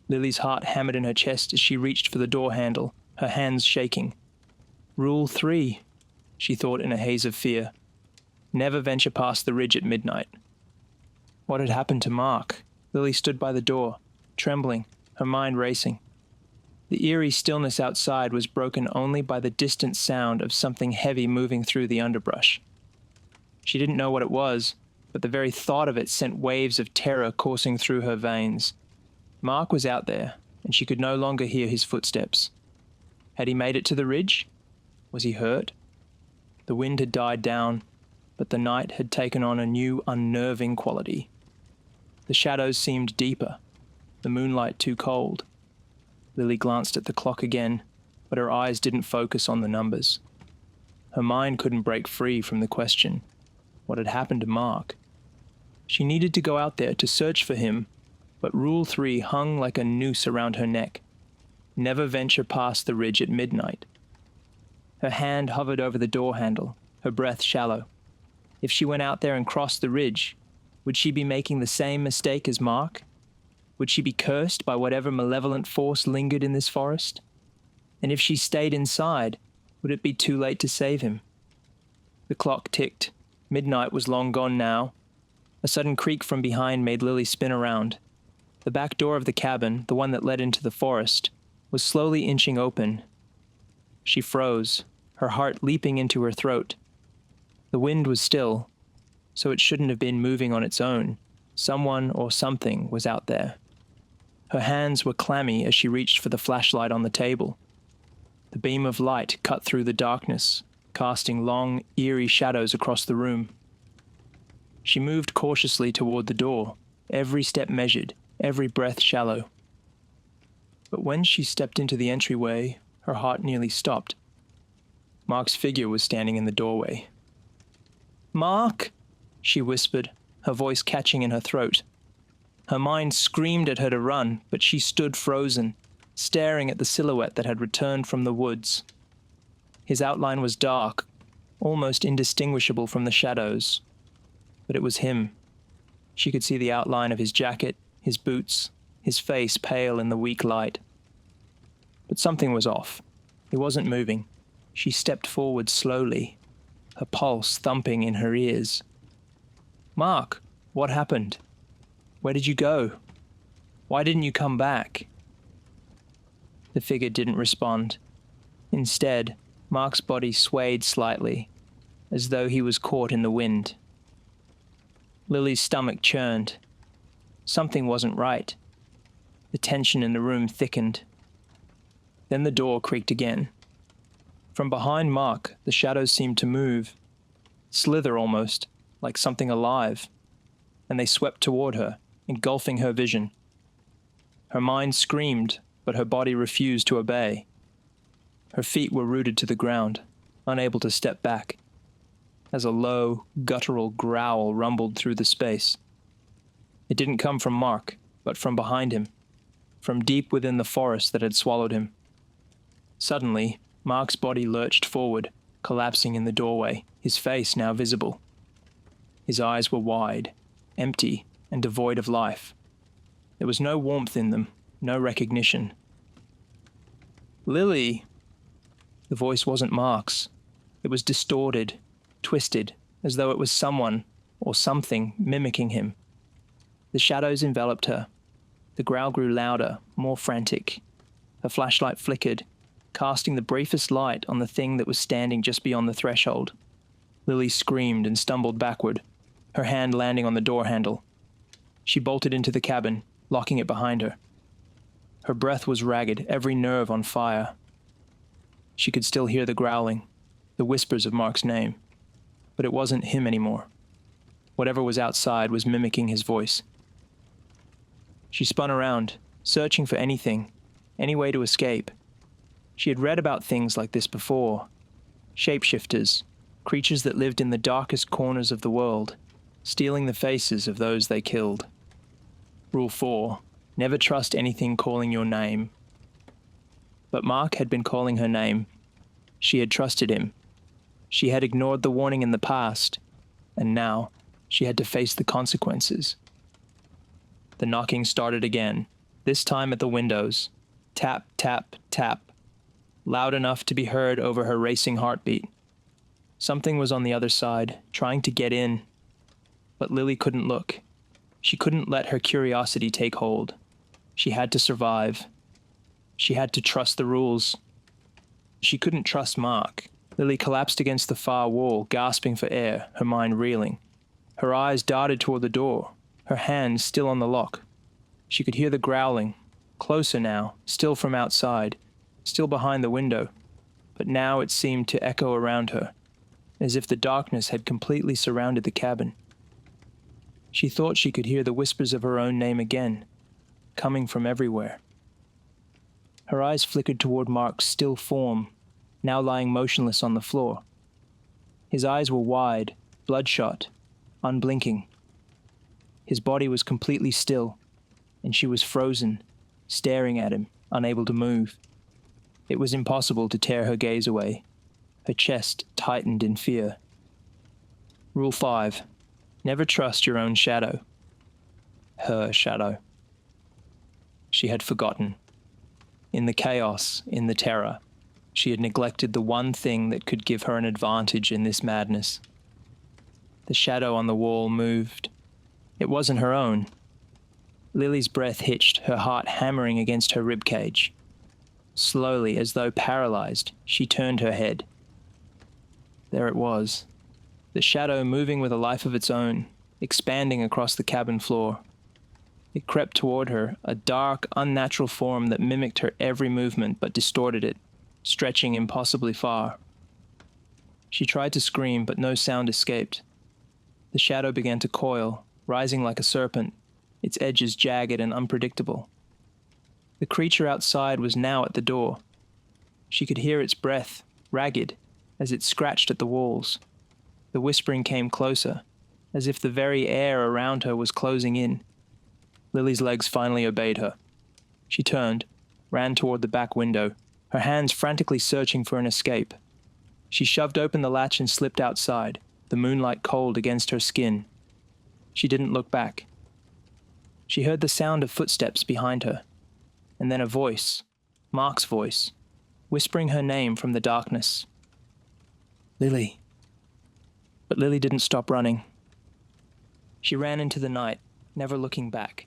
Lily's heart hammered in her chest as she reached for the door handle, her hands shaking. Rule 3, she thought in a haze of fear. Never venture past the ridge at midnight. What had happened to Mark? Lily stood by the door, trembling, her mind racing. The eerie stillness outside was broken only by the distant sound of something heavy moving through the underbrush. She didn't know what it was, but the very thought of it sent waves of terror coursing through her veins. Mark was out there, and she could no longer hear his footsteps. Had he made it to the ridge? Was he hurt? The wind had died down, but the night had taken on a new, unnerving quality. The shadows seemed deeper, the moonlight too cold. Lily glanced at the clock again, but her eyes didn't focus on the numbers. Her mind couldn't break free from the question, what had happened to Mark? She needed to go out there to search for him, but Rule 3 hung like a noose around her neck. Never venture past the ridge at midnight. Her hand hovered over the door handle, her breath shallow. If she went out there and crossed the ridge, would she be making the same mistake as Mark? Would she be cursed by whatever malevolent force lingered in this forest? And if she stayed inside, would it be too late to save him? The clock ticked, Midnight was long gone now. A sudden creak from behind made Lily spin around. The back door of the cabin, the one that led into the forest, was slowly inching open. She froze, her heart leaping into her throat. The wind was still, so it shouldn't have been moving on its own. Someone or something was out there. Her hands were clammy as she reached for the flashlight on the table. The beam of light cut through the darkness, casting long, eerie shadows across the room. She moved cautiously toward the door, every step measured, every breath shallow. But when she stepped into the entryway, her heart nearly stopped. Mark's figure was standing in the doorway. "Mark!" she whispered, her voice catching in her throat. Her mind screamed at her to run, but she stood frozen, staring at the silhouette that had returned from the woods. His outline was dark, almost indistinguishable from the shadows. But it was him. She could see the outline of his jacket, his boots, his face pale in the weak light. But something was off. He wasn't moving. She stepped forward slowly, her pulse thumping in her ears. "Mark, what happened? Where did you go? Why didn't you come back?" The figure didn't respond. Instead, Mark's body swayed slightly, as though he was caught in the wind. Lily's stomach churned. Something wasn't right. The tension in the room thickened. Then the door creaked again. From behind Mark, the shadows seemed to move, slither almost, like something alive, and they swept toward her, engulfing her vision. Her mind screamed, but her body refused to obey. Her feet were rooted to the ground, unable to step back, as a low, guttural growl rumbled through the space. It didn't come from Mark, but from behind him, from deep within the forest that had swallowed him. Suddenly, Mark's body lurched forward, collapsing in the doorway, his face now visible. His eyes were wide, empty, and devoid of life. There was no warmth in them, no recognition. "Lily!" The voice wasn't Mark's. It was distorted, twisted, as though it was someone or something mimicking him. The shadows enveloped her. The growl grew louder, more frantic. Her flashlight flickered, casting the briefest light on the thing that was standing just beyond the threshold. Lily screamed and stumbled backward, her hand landing on the door handle. She bolted into the cabin, locking it behind her. Her breath was ragged, every nerve on fire. She could still hear the growling, the whispers of Mark's name. But it wasn't him anymore. Whatever was outside was mimicking his voice. She spun around, searching for anything, any way to escape. She had read about things like this before. Shapeshifters, creatures that lived in the darkest corners of the world, stealing the faces of those they killed. Rule 4, never trust anything calling your name. But Mark had been calling her name. She had trusted him. She had ignored the warning in the past, and now she had to face the consequences. The knocking started again, this time at the windows. Tap, tap, tap. Loud enough to be heard over her racing heartbeat. Something was on the other side, trying to get in. But Lily couldn't look. She couldn't let her curiosity take hold. She had to survive. She had to trust the rules. She couldn't trust Mark. Lily collapsed against the far wall, gasping for air, her mind reeling. Her eyes darted toward the door, her hands still on the lock. She could hear the growling, closer now, still from outside, still behind the window, but now it seemed to echo around her, as if the darkness had completely surrounded the cabin. She thought she could hear the whispers of her own name again, coming from everywhere. Her eyes flickered toward Mark's still form, now lying motionless on the floor. His eyes were wide, bloodshot, unblinking. His body was completely still, and she was frozen, staring at him, unable to move. It was impossible to tear her gaze away. Her chest tightened in fear. Rule 5. Never trust your own shadow. Her shadow. She had forgotten. In the chaos, in the terror, she had neglected the one thing that could give her an advantage in this madness. The shadow on the wall moved. It wasn't her own. Lily's breath hitched, her heart hammering against her ribcage. Slowly, as though paralyzed, she turned her head. There it was, the shadow moving with a life of its own, expanding across the cabin floor. It crept toward her, a dark, unnatural form that mimicked her every movement but distorted it, stretching impossibly far. She tried to scream, but no sound escaped. The shadow began to coil, rising like a serpent, its edges jagged and unpredictable. The creature outside was now at the door. She could hear its breath, ragged, as it scratched at the walls. The whispering came closer, as if the very air around her was closing in. Lily's legs finally obeyed her. She turned, ran toward the back window, her hands frantically searching for an escape. She shoved open the latch and slipped outside, the moonlight cold against her skin. She didn't look back. She heard the sound of footsteps behind her, and then a voice, Mark's voice, whispering her name from the darkness. Lily. But Lily didn't stop running. She ran into the night, never looking back.